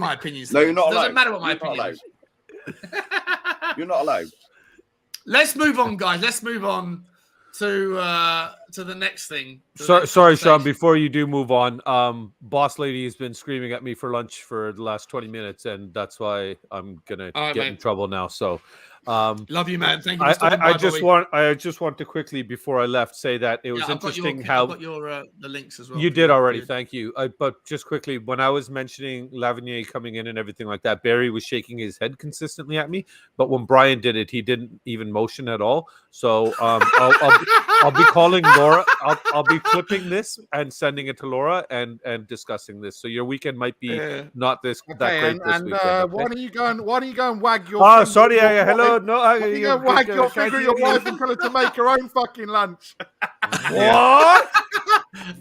not allowed. Doesn't matter what my opinion is. You're not allowed. Let's move on, guys. Let's move on to the next thing. Sorry, Sean. Before you do move on, Boss Lady has been screaming at me for lunch for the last 20 minutes, and that's why I'm gonna get in trouble now. So, love you, man. Thank you. I just want to quickly, before I left, say that it was interesting how I got your the links as well. You did already. Thank you. But just quickly, when I was mentioning Lavinier coming in and everything like that, Barry was shaking his head consistently at me. But when Brian did it, he didn't even motion at all. So I'll be calling Laura. I'll be clipping this and sending it to Laura and discussing this. So your weekend might be not that great this weekend. Why don't you go and wag your? Oh, sorry. Hello. No, you go wag your finger at your wife and tell her to make her own fucking lunch. What?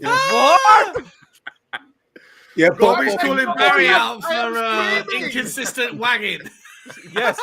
What? Yeah, Bobby's calling Barry out for inconsistent wagging. Yes,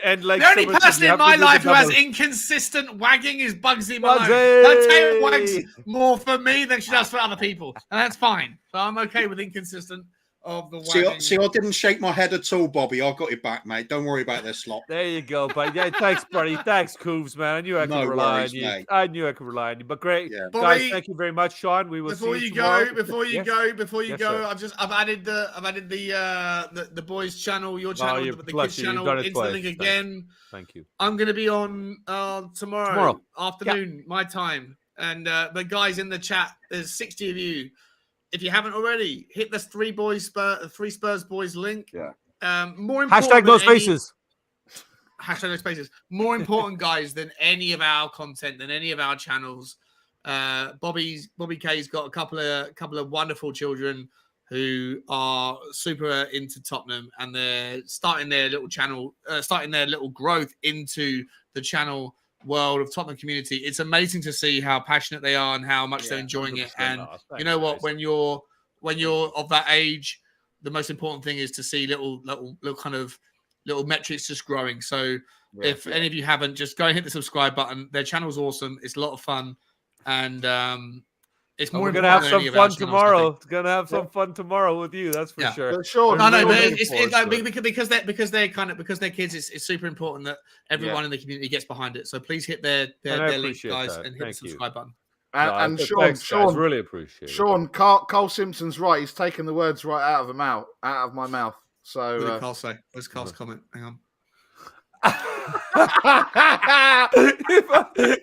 and like the only person in my life who has inconsistent wagging is Bugsy Malone. Her tail wags more for me than she does for other people, and that's fine. So I'm okay with inconsistent of the wagging. See, I didn't shake my head at all, Bobby. I got it back, mate. Don't worry about this lot. There you go, buddy. Yeah, thanks, buddy. Thanks, Cooves, man. I knew I could rely on you. Mate. I knew I could rely on you. But great, Bobby, guys. Thank you very much, Sean. We will before see you tomorrow. Before you go, I've added the boys' channel, your channel, the kids' channel into the link again. Thank you. I'm going to be on tomorrow afternoon, my time, and the guys in the chat. There's 60 of you. If you haven't already, hit this Three Spurs Boys link. Yeah. More important. Hashtag no spaces. Hashtag no spaces. More important, guys, than any of our content, than any of our channels. Bobby K's got a couple of wonderful children who are super into Tottenham, and they're starting their little channel, starting their little growth into the channel world of Tottenham community. It's amazing to see how passionate they are and how much they're enjoying it. And you know what? When you're of that age, the most important thing is to see little kind of little metrics just growing. So if any of you haven't, just go and hit the subscribe button. Their channel's awesome. It's a lot of fun, and it's more. We're gonna have some fun tomorrow. It's gonna have some fun tomorrow with you. That's for sure. Sure. No, but it's like, because they're kids. It's super important that everyone in the community gets behind it. So please hit their link, guys, and hit the subscribe button. And Sean, really appreciate it. Sean, Cole Simpson's right. He's taken the words right out of my mouth. So what did Carl say? Where's Carl's comment? Hang on.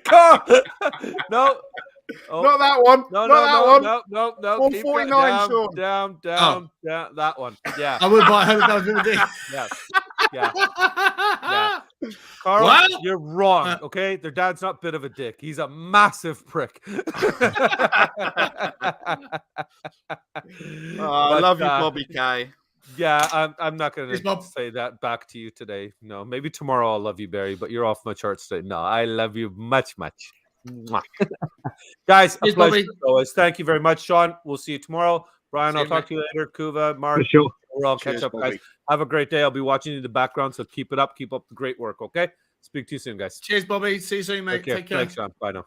Carl, no. Oh. Not that one. No. 149, Sean. Down. That one. Yeah. I would buy her. Yeah. Carl, you're wrong. Okay, their dad's not a bit of a dick. He's a massive prick. I love you, Bobby K. Yeah, I'm not going to say that back to you today. No, maybe tomorrow I'll love you, Barry, but you're off my charts today. No, I love you much. Guys, a pleasure as always. Thank you very much, Sean. We'll see you tomorrow. Brian, I'll talk to you later. Kuva, Mark, we'll all catch up, guys. Have a great day. I'll be watching you in the background, so keep it up. Keep up the great work, okay? Speak to you soon, guys. Cheers, Bobby. See you soon, mate. Take care. Thanks, Sean. Bye now.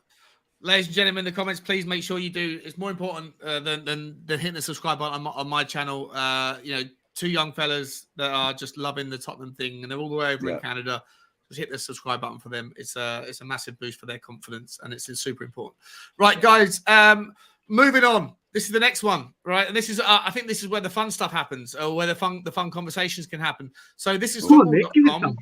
Ladies and gentlemen, in the comments, please make sure you do. It's more important than hitting the subscribe button on my channel. Two young fellas that are just loving the Tottenham thing, and they're all the way over in Canada. Just hit the subscribe button for them. It's a massive boost for their confidence, and it's super important. Right, guys. Moving on. This is the next one, right? And this is, I think, this is where the fun stuff happens, or where the fun conversations can happen. So this is football.com.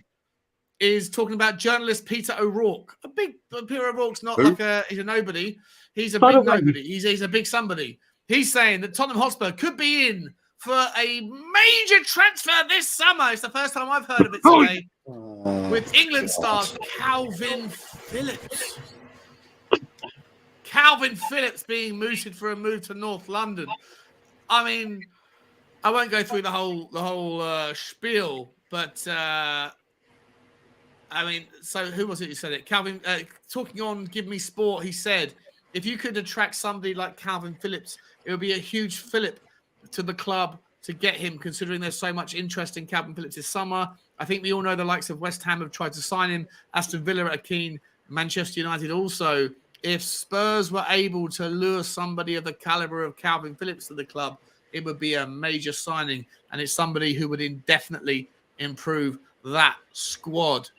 Is talking about journalist Peter O'Rourke. Peter O'Rourke's not he's a nobody. He's a big nobody. He's a big somebody. He's saying that Tottenham Hotspur could be in for a major transfer this summer. It's the first time I've heard of it today. With England stars Calvin Phillips. Calvin Phillips being mooted for a move to North London. I mean, I won't go through the whole spiel, but so who was it who said it? Calvin, talking on Give Me Sport, he said, if you could attract somebody like Calvin Phillips, it would be a huge fillip to the club to get him, considering there's so much interest in Calvin Phillips this summer. I think we all know the likes of West Ham have tried to sign him. Aston Villa are keen. Manchester United also. If Spurs were able to lure somebody of the caliber of Calvin Phillips to the club, it would be a major signing, and it's somebody who would indefinitely improve that squad.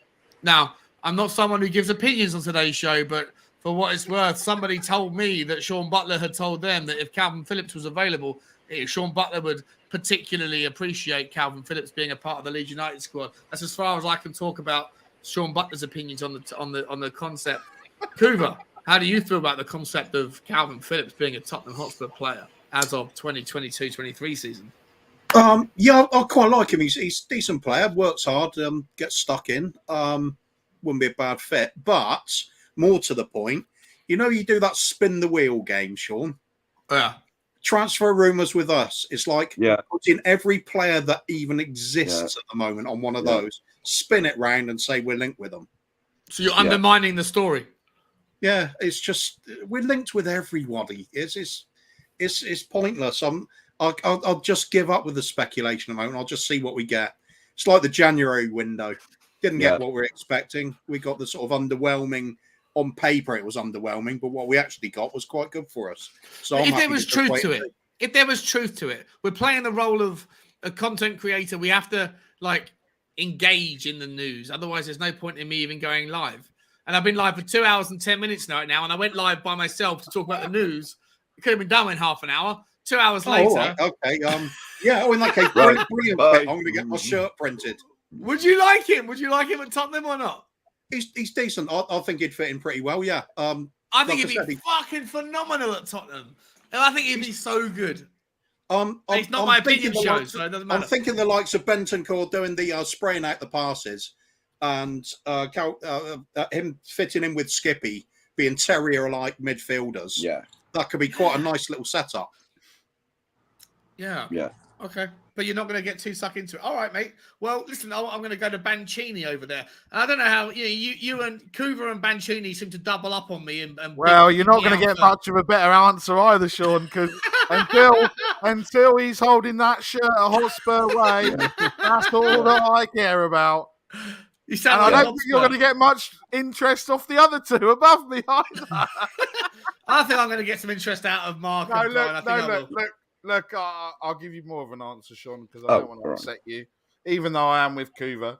Now, I'm not someone who gives opinions on today's show, but for what it's worth, somebody told me that Sean Butler had told them that if Calvin Phillips was available, Sean Butler would particularly appreciate Calvin Phillips being a part of the Leeds United squad. That's as far as I can talk about Sean Butler's opinions on the concept. Kuva, how do you feel about the concept of Calvin Phillips being a Tottenham Hotspur player as of 2022-23 season? I quite like him. He's a decent player, works hard, gets stuck in. Wouldn't be a bad fit. But more to the point, you do that spin the wheel game, Sean. Yeah. Transfer rumours with us. It's like putting every player that even exists at the moment on one of those, spin it round and say we're linked with them. So you're undermining the story. Yeah, it's just we're linked with everybody. It's pointless. I'll just give up with the speculation at the moment. I'll just see what we get. It's like the January window. Didn't get what we're expecting. We got the sort of underwhelming. On paper, it was underwhelming, but what we actually got was quite good for us. So if there was truth to it, we're playing the role of a content creator. We have to engage in the news. Otherwise, there's no point in me even going live. And I've been live for 2 hours and 10 minutes now, and I went live by myself to talk about the news. It could have been done in half an hour. 2 hours later. Right. Okay. In that case, brilliant. I'm going to get my shirt printed. Would you like him? Would you like him at Tottenham or not? He's decent. I think he'd fit in pretty well. Yeah. I think he'd be fucking phenomenal at Tottenham. And I think he'd be so good. It's not my opinion show, so it doesn't matter. I'm thinking the likes of Bentancur doing the spraying out the passes, and him fitting in with Skippy being terrier-like midfielders. Yeah, that could be quite a nice little setup. Yeah. Okay. But you're not going to get too stuck into it. All right, mate. Well, listen, I'm going to go to Banchini over there. And I don't know how you and Kuva and Banchini seem to double up on me. And well, you're not going to get much of a better answer either, Sean, because until he's holding that shirt a Hotspur way, that's all that I care about. I don't think you're going to get much interest off the other two above me either. I think I'm going to get some interest out of Mark. Look, I'll give you more of an answer, Sean, because I don't want to upset you, even though I am with Kuva.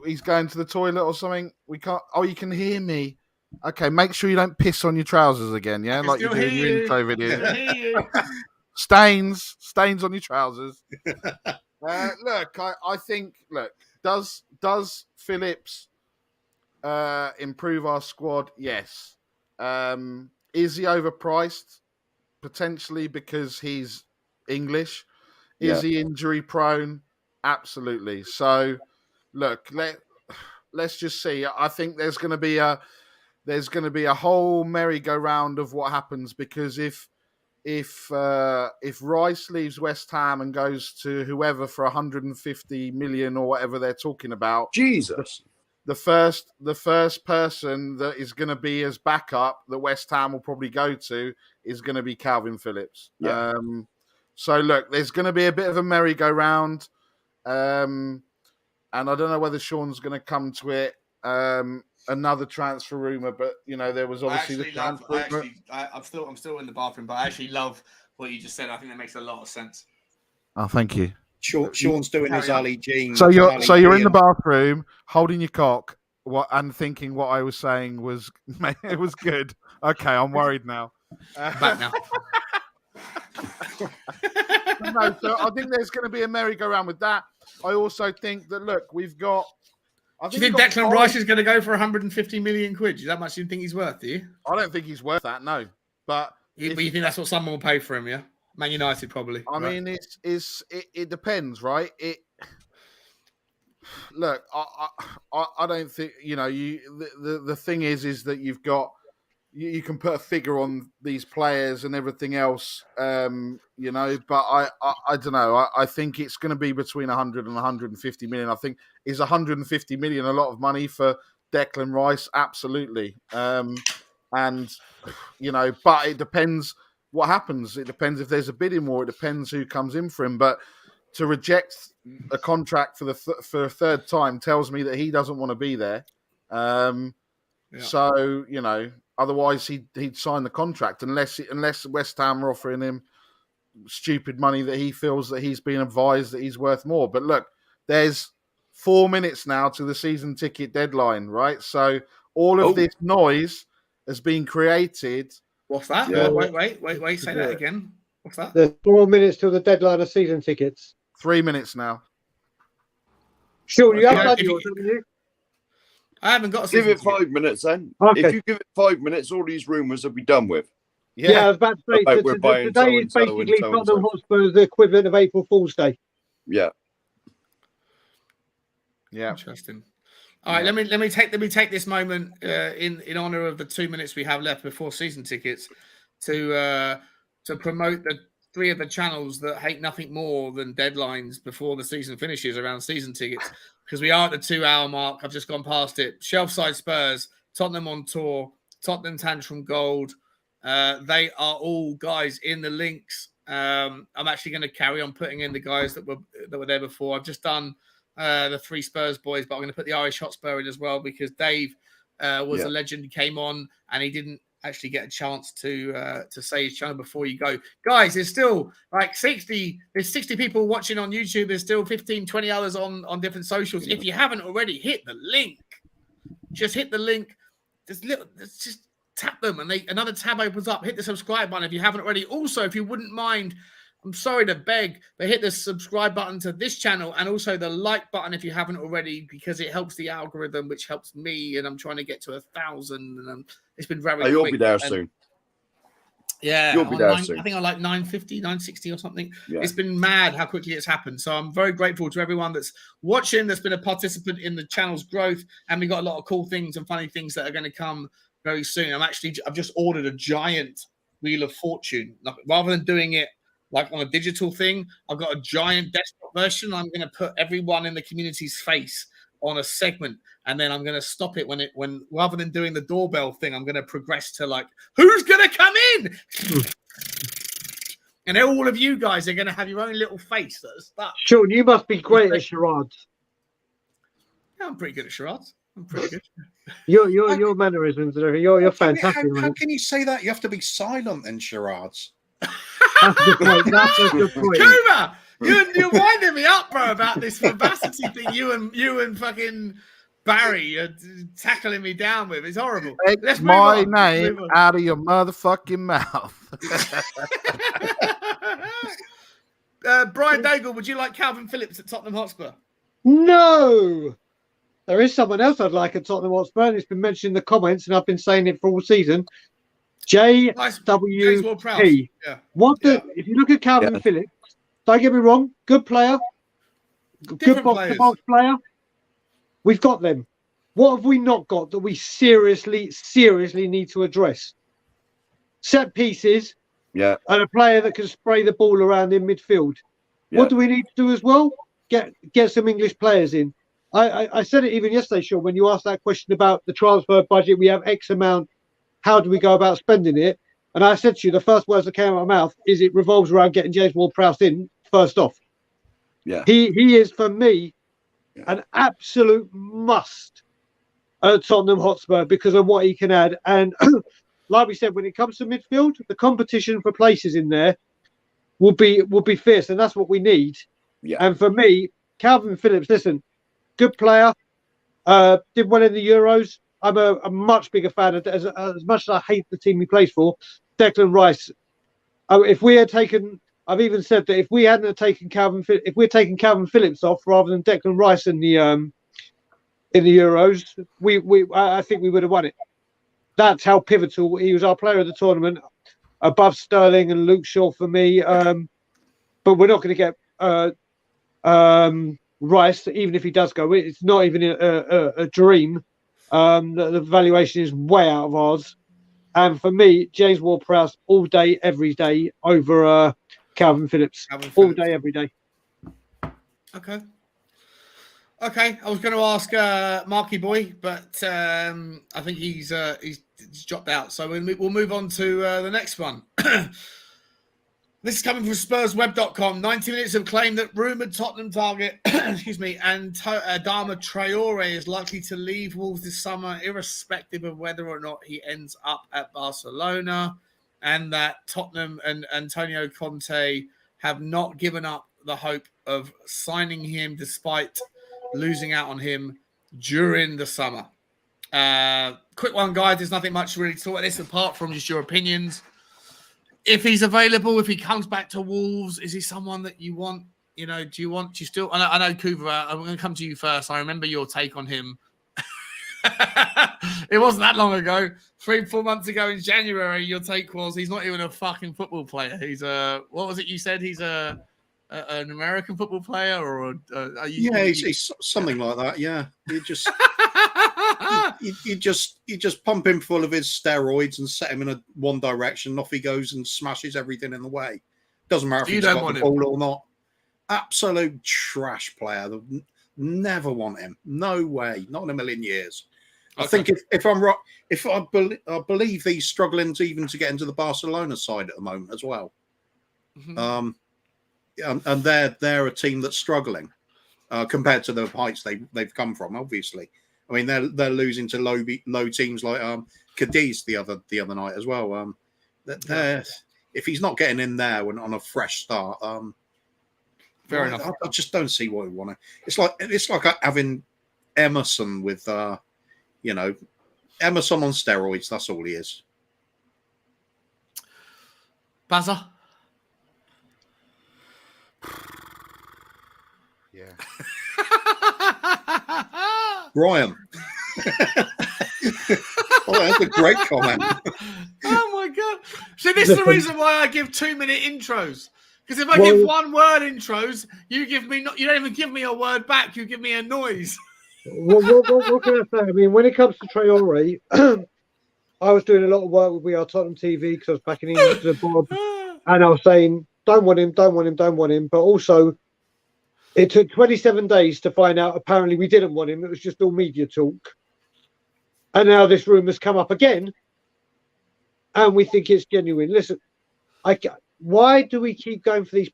He's going to the toilet or something? We can't. Oh, you can hear me. Okay, make sure you don't piss on your trousers again, yeah? Like you do in your intro video. Stains on your trousers. I think, does Phillips improve our squad? Yes. Is he overpriced? Potentially because he's English. Is he injury prone? Absolutely. So, look, let's just see. I think there's going to be a whole merry-go-round of what happens, because if Rice leaves West Ham and goes to whoever for 150 million or whatever they're talking about, Jesus. The first person that is going to be as backup that West Ham will probably go to is going to be Calvin Phillips. Yeah. So look, there's going to be a bit of a merry-go-round, and I don't know whether Sean's going to come to it. another transfer rumor, but there was obviously the transfer. I'm still in the bathroom, but I actually love what you just said. I think that makes a lot of sense. Oh, thank you. Sean's doing his Ali Jean. So you're in the bathroom holding your cock, and thinking what I was saying was it was good. Okay, I'm worried now. Back now. No, so I think there's going to be a merry-go-round with that. I also think that we've got. Do you think Declan Rice is going to go for 150 million quid? Is that much you think he's worth? Do you? I don't think he's worth that. No, but you think that's what someone will pay for him? Yeah, Man United probably. I mean, it depends, right? Look, I don't think the thing is that you've got. You can put a figure on these players and everything else, but I don't know. I think it's going to be between 100 and 150 million. I think is 150 million a lot of money for Declan Rice? Absolutely. But it depends what happens. It depends if there's a bidding war. It depends who comes in for him. But to reject a contract for a third time tells me that he doesn't want to be there. So otherwise he'd sign the contract unless West Ham are offering him stupid money that he feels that he's been advised that he's worth more. But look, there's 4 minutes now to the season ticket deadline, right? So all of this noise has been created. What's that? Yeah. Wait. Say that again. What's that? There's 4 minutes till the deadline of season tickets. 3 minutes now. Sure, you have done yours, haven't you? I haven't got. Give it 5 minutes then. Okay. If you give it 5 minutes, all these rumours will be done with. Yeah, I was about to say today is basically Tottenham Hotspur's equivalent of April Fool's Day. Yeah. Interesting. All right, let me take this moment in honor of the 2 minutes we have left before season tickets to promote the 3 of the channels that hate nothing more than deadlines before the season finishes around season tickets, because we are at the 2 hour mark. I've just gone past it. Shelfside Spurs, Tottenham on tour, Tottenham Tantrum Gold. They are all guys in the links. I'm actually going to carry on putting in the guys that were there before. I've just done the 3 Spurs boys, but I'm going to put the Irish Hotspur in as well, because Dave was a legend. He came on and he didn't actually get a chance to say his channel before you go. Guys, there's still like 60 people watching on YouTube. There's still 15, 20 others on different socials. If you haven't already, hit the link. Just hit the link. Just tap them and another tab opens up. Hit the subscribe button if you haven't already. Also, if you wouldn't mind, I'm sorry to beg, but hit the subscribe button to this channel and also the like button if you haven't already, because it helps the algorithm, which helps me, and I'm trying to get to 1,000. And it's been very quick. You'll be there soon. Yeah, you'll be there soon. I think I like 950, 960 or something. Yeah. It's been mad how quickly it's happened. So I'm very grateful to everyone that's watching, that's been a participant in the channel's growth, and we got a lot of cool things and funny things that are going to come very soon. I've just ordered a giant Wheel of Fortune. Rather than doing it like on a digital thing, I've got a giant desktop version. I'm going to put everyone in the community's face on a segment, and then I'm going to stop it when rather than doing the doorbell thing, I'm going to progress to like, who's going to come in? And then all of you guys are going to have your own little face that's stuck. Sean, you must be great at charades. Yeah, I'm pretty good at charades. I'm pretty good. Your mannerisms and everything. You're fantastic. How can you say that? You have to be silent in charades. That's a good point. That's a good point. Kuma, you're winding me up, bro, about this vivacity thing. You and fucking Barry are tackling me down with. It's horrible. Take my name out of your motherfucking mouth. Brian Daigle, would you like Calvin Phillips at Tottenham Hotspur? No. There is someone else I'd like at Tottenham Hotspur, and it's been mentioned in the comments, and I've been saying it for all season. JWP. Yeah. If you look at Calvin Phillips, don't get me wrong, good player, good box-to-box player. We've got them. What have we not got that we seriously need to address? Set pieces. Yeah. And a player that can spray the ball around in midfield. Yeah. What do we need to do as well? Get some English players in. I said it even yesterday, Sean, when you asked that question about the transfer budget. We have X amount. How do we go about spending it? And I said to you, the first words that came out of my mouth is it revolves around getting James Ward-Prowse in first off. Yeah. He is, for me, an absolute must. at Tottenham Hotspur because of what he can add. And like we said, when it comes to midfield, the competition for places in there will be fierce, and that's what we need. Yeah. And for me, Calvin Phillips, listen, good player, did well in the Euros. I'm a much bigger fan of, as much as I hate the team he plays for, Declan Rice. If we had taken, I've even said that if we hadn't have taken if we'd taken Calvin Phillips off rather than Declan Rice in the Euros, I think we would have won it. That's how pivotal he was. Our player of the tournament, above Sterling and Luke Shaw for me. But we're not going to get Rice, even if he does go. It's not even a dream. The valuation is way out of ours. And for me, James Ward-Prowse all day, every day over Calvin Phillips. All day, every day. Okay. I was going to ask Marky Boy, but I think he's dropped out. So we'll move on to the next one. This is coming from SpursWeb.com. 90 minutes have claimed that rumoured Tottenham target, excuse me, and Adama Traore is likely to leave Wolves this summer, irrespective of whether or not he ends up at Barcelona, and that Tottenham and Antonio Conte have not given up the hope of signing him despite losing out on him during the summer. Quick one, guys. There's nothing much really to talk about this apart from just your opinions. If he's available, if he comes back to Wolves, is he someone that you want? You know, do you still? I know Kuva. I'm going to come to you first. I remember your take on him. It wasn't that long ago. 3-4 months ago in January, your take was he's not even a fucking football player. He's what was it you said? He's an American football player, or he's something like that. Yeah, you just pump him full of his steroids and set him in one direction, and off he goes and smashes everything in the way. Doesn't matter if he's got the ball or not. Absolute trash player. Never want him. No way. Not in a million years. Okay. I think if I'm right, I believe he's struggling to get into the Barcelona side at the moment as well. Mm-hmm. And they're a team that's struggling compared to the heights they've come from. Obviously, I mean they're losing to low teams like Cadiz the other night as well. If he's not getting in there on a fresh start, fair enough. I just don't see what we want to. It's like having Emerson with Emerson on steroids. That's all he is. Bazza. Yeah. Brian. Oh, that's a great comment. Oh my god! So this is the reason why I give 2-minute intros. Because if I give one word intros, you don't even give me a word back. You give me a noise. What can I say? I mean, when it comes to Traore, I was doing a lot of work with We Are Tottenham TV because I was backing into the board, and I was saying, don't want him. But also, it took 27 days to find out. Apparently, we didn't want him. It was just all media talk. And now this rumour's come up again, and we think it's genuine. Listen, why do we keep going for these?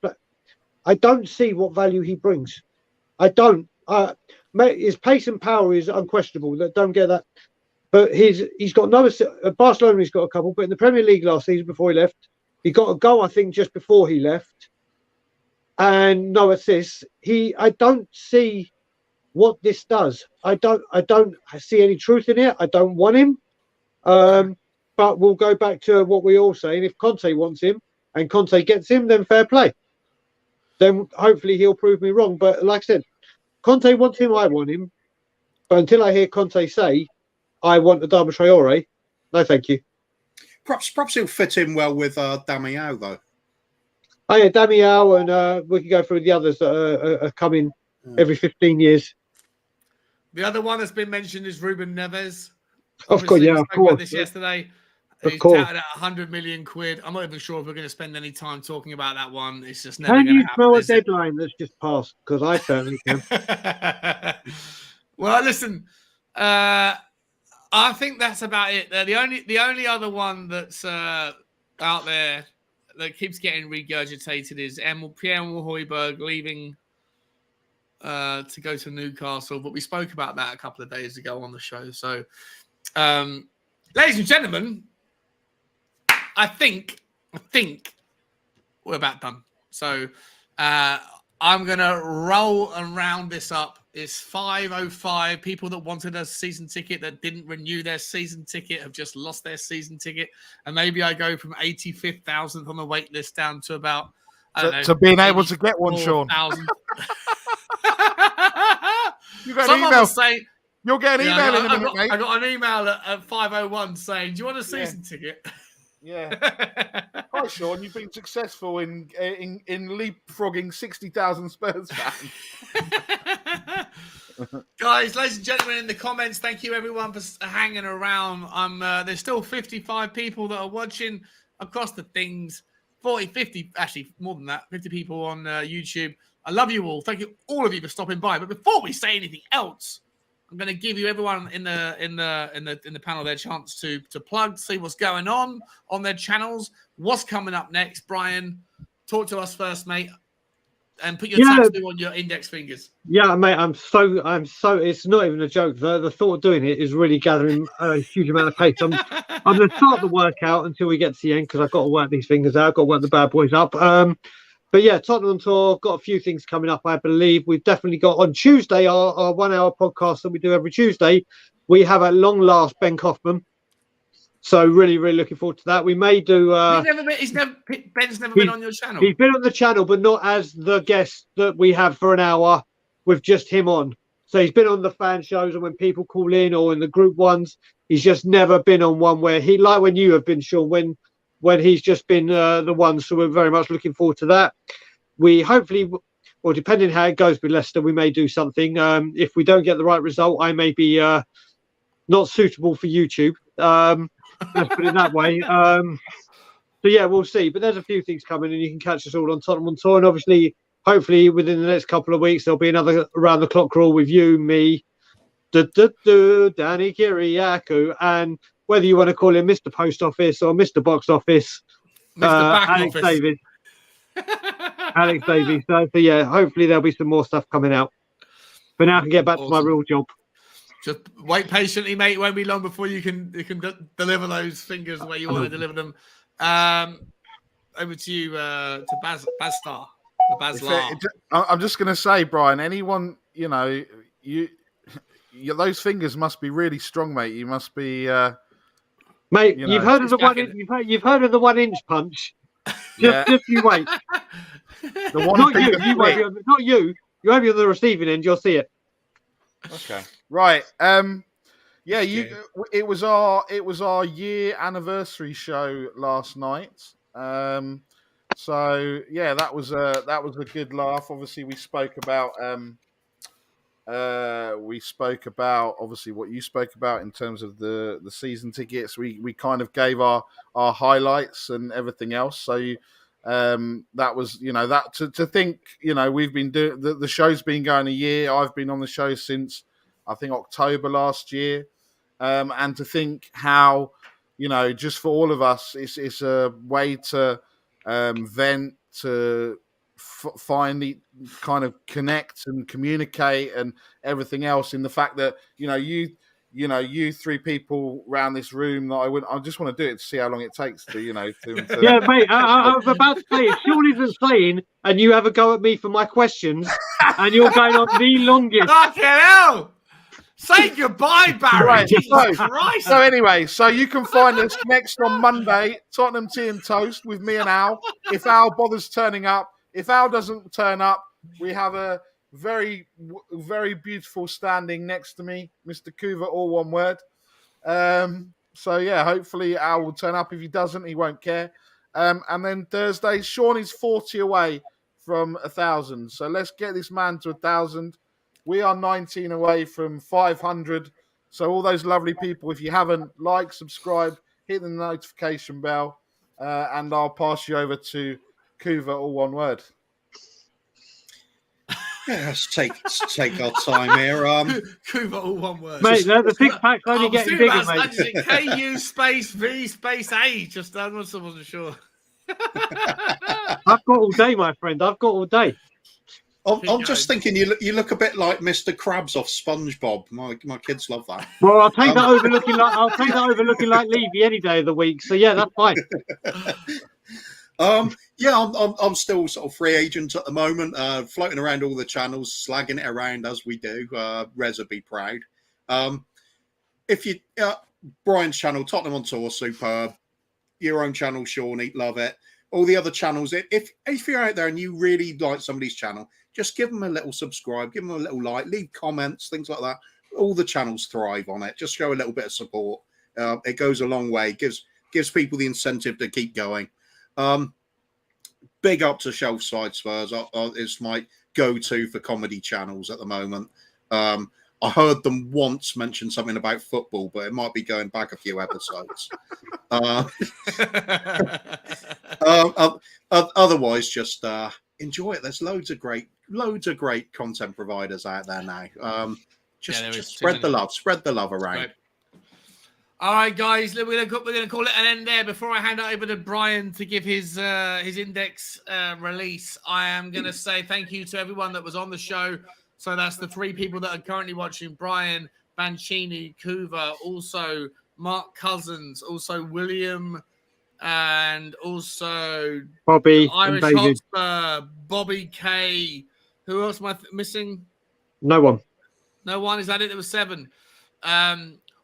I don't see what value he brings. I don't. His pace and power is unquestionable. Don't get that. But he's got no. Barcelona, he's got a couple. But in the Premier League last season, before he left, he got a goal. I think just before he left, and no assists. I don't see what this does. I don't see any truth in it. I don't want him. But we'll go back to what we all say. And if Conte wants him and Conte gets him, then fair play. Then hopefully he'll prove me wrong. But like I said, Conte wants him, I want him. But until I hear Conte say, I want Adama Traore, no thank you. Perhaps he'll fit in well with Damiao, though. Oh, yeah, Damiao, and we can go through the others that are coming every 15 years. The other one that's been mentioned is Ruben Neves. Of course, yeah, of course. About this yesterday. He's touted at 100 million quid. I'm not even sure if we're going to spend any time talking about that one. It's just never going to happen. Can you throw a deadline that's just passed? Because I certainly can. Well, listen, I think that's about it. The only other one that's out there that keeps getting regurgitated is Pierre-Emile Højbjerg leaving to go to Newcastle, but we spoke about that a couple of days ago on the show. So, ladies and gentlemen, I think we're about done. So I'm going to roll and round this up. It's 5:05. People that wanted a season ticket that didn't renew their season ticket have just lost their season ticket. And maybe I go from 85,000 on the wait list down to about, I don't know, to being able to get one, Sean. You got an email. You'll get an email in a minute, mate. I got an email at 5:01 saying, "Do you want a season ticket?" Yeah. Hi, Sean. You've been successful in leapfrogging 60,000 Spurs fans. Guys, ladies and gentlemen, in the comments, thank you everyone for hanging around. There's still 55 people that are watching across the things. 40, 50, actually more than that, 50 people on YouTube. I love you all. Thank you, all of you, for stopping by. But before we say anything else, I'm going to give you everyone in the panel their chance to plug, see what's going on their channels, what's coming up next. Brian, talk to us first, mate, and put your tattoo on your index fingers. Yeah, mate, I'm so. It's not even a joke. The thought of doing it is really gathering a huge amount of pace. I'm going to start the workout until we get to the end because I've got to work these fingers out. I've got to work the bad boys up. But yeah, Tottenham tour, got a few things coming up, I believe. We've definitely got on Tuesday, our 1 hour podcast that we do every Tuesday. We have at long last Ben Kaufman. So really, really looking forward to that. We may do... Ben's never been on your channel. He's been on the channel, but not as the guest that we have for an hour with just him on. So he's been on the fan shows and when people call in or in the group ones. He's just never been on one where he, like when you have been, Sean, when he's just been the one. So we're very much looking forward to that. We hopefully, well, depending how it goes with Leicester, we may do something. If we don't get the right result, I may be not suitable for YouTube. Let's put it that way. So yeah, we'll see. But there's a few things coming and you can catch us all on Tottenham on Tour. And obviously, hopefully within the next couple of weeks, there'll be another around the clock crawl with you, me, Danny Kiriakou, and whether you want to call him Mr. Post Office or Mr. Box Office, Alex Davies. Alex Davies. So yeah, hopefully there'll be some more stuff coming out. But now I can get back to my real job. Just wait patiently, mate. It won't be long before you can deliver those fingers the way you want to deliver them. Over to you, to Bazstar. I'm just going to say, Brian, anyone, those fingers must be really strong, mate. You must be... Mate, you've heard of the 1 heard of the 1 inch punch. Just you wait. The one not you. You won't be on, not you. You won't be on the receiving end. You'll see it. Okay. Right. Yeah. It was our year anniversary show last night. So yeah, that was a good laugh. Obviously, we spoke about obviously what you spoke about in terms of the season tickets. We kind of gave our highlights and everything else. So that was, that to think, we've been doing the show's been going a year. I've been on the show since I think October last year. And to think how, just for all of us, it's a way to vent, to finally kind of connect and communicate and everything else, in the fact that you three people around this room that I just want to do it to see how long it takes to Yeah, mate, I was about to say, if Sean isn't saying and you have a go at me for my questions and you're going on the longest. Fucking hell! Say goodbye, Barry. Right, so anyway, so you can find us next on Monday, Tottenham Tea and Toast with me and Al. If Al bothers turning up. If Al doesn't turn up, we have a very, very beautiful standing next to me, Mr. Kuva, all one word. So yeah, hopefully Al will turn up. If he doesn't, he won't care. And then Thursday, Sean is 40 away from 1,000. So let's get this man to 1,000. We are 19 away from 500. So all those lovely people, if you haven't, like, subscribe, hit the notification bell, and I'll pass you over to Kuva, all one word. Yeah, let's take our time here. Kuva, all one word. Mate, the six-pack's only getting bigger, mate. KU space V space A. Just I wasn't sure. I've got all day, my friend. I've got all day. I'm just thinking you look a bit like Mr. Krabs off SpongeBob. My kids love that. Well, I'll take that over looking like Levy any day of the week. So yeah, that's fine. Yeah, I'm still sort of free agent at the moment, floating around all the channels, slagging it around as we do. Reza be proud. If you Brian's channel, Tottenham on Tour, superb. Your own channel, Shawnee, love it. All the other channels, if you're out there and you really like somebody's channel, just give them a little subscribe, give them a little like, leave comments, things like that. All the channels thrive on it. Just show a little bit of support. It goes a long way. Gives people the incentive to keep going. Big up to Shelfside Spurs. It's my go-to for comedy channels at the moment. I heard them once mention something about football, but it might be going back a few episodes. Otherwise, just enjoy it. There's loads of great content providers out there now. Just spread the love around. Right. All right, guys, we're gonna call it an end there. Before I hand it over to Brian to give his index release, I am gonna say thank you to everyone that was on the show. So that's the 3 people that are currently watching: Brian, Mancini, Kuva, also Mark Cousins, also William, and also Bobby, Irish Hotspur, Bobby K. Who else am I missing? No one. No one. Is that it? There was 7.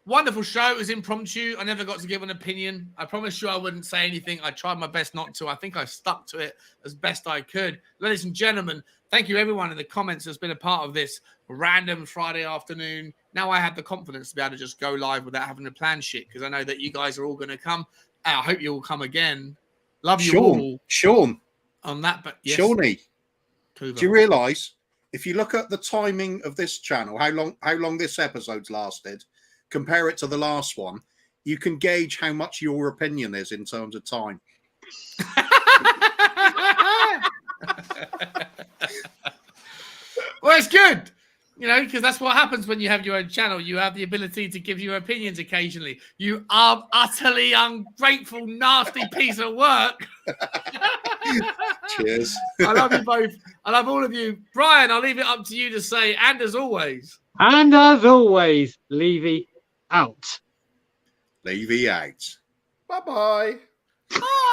Wonderful show. It was impromptu. I never got to give an opinion. I promised you I wouldn't say anything. I tried my best not to. I think I stuck to it as best I could. Ladies and gentlemen, thank you everyone in the comments that's been a part of this random Friday afternoon. Now I have the confidence to be able to just go live without having to plan shit, because I know that you guys are all going to come. I hope you will come again. Love you all. Sean. On that, but yes. Shawnee, do you realise if you look at the timing of this channel, how long this episode's lasted, compare it to the last one, you can gauge how much your opinion is in terms of time. Well, it's good, because that's what happens when you have your own channel. You have the ability to give your opinions occasionally. You are utterly ungrateful, nasty piece of work. Cheers. I love you both. I love all of you. Brian, I'll leave it up to you to say, and as always, Levy out. Levy out. Bye-bye. bye.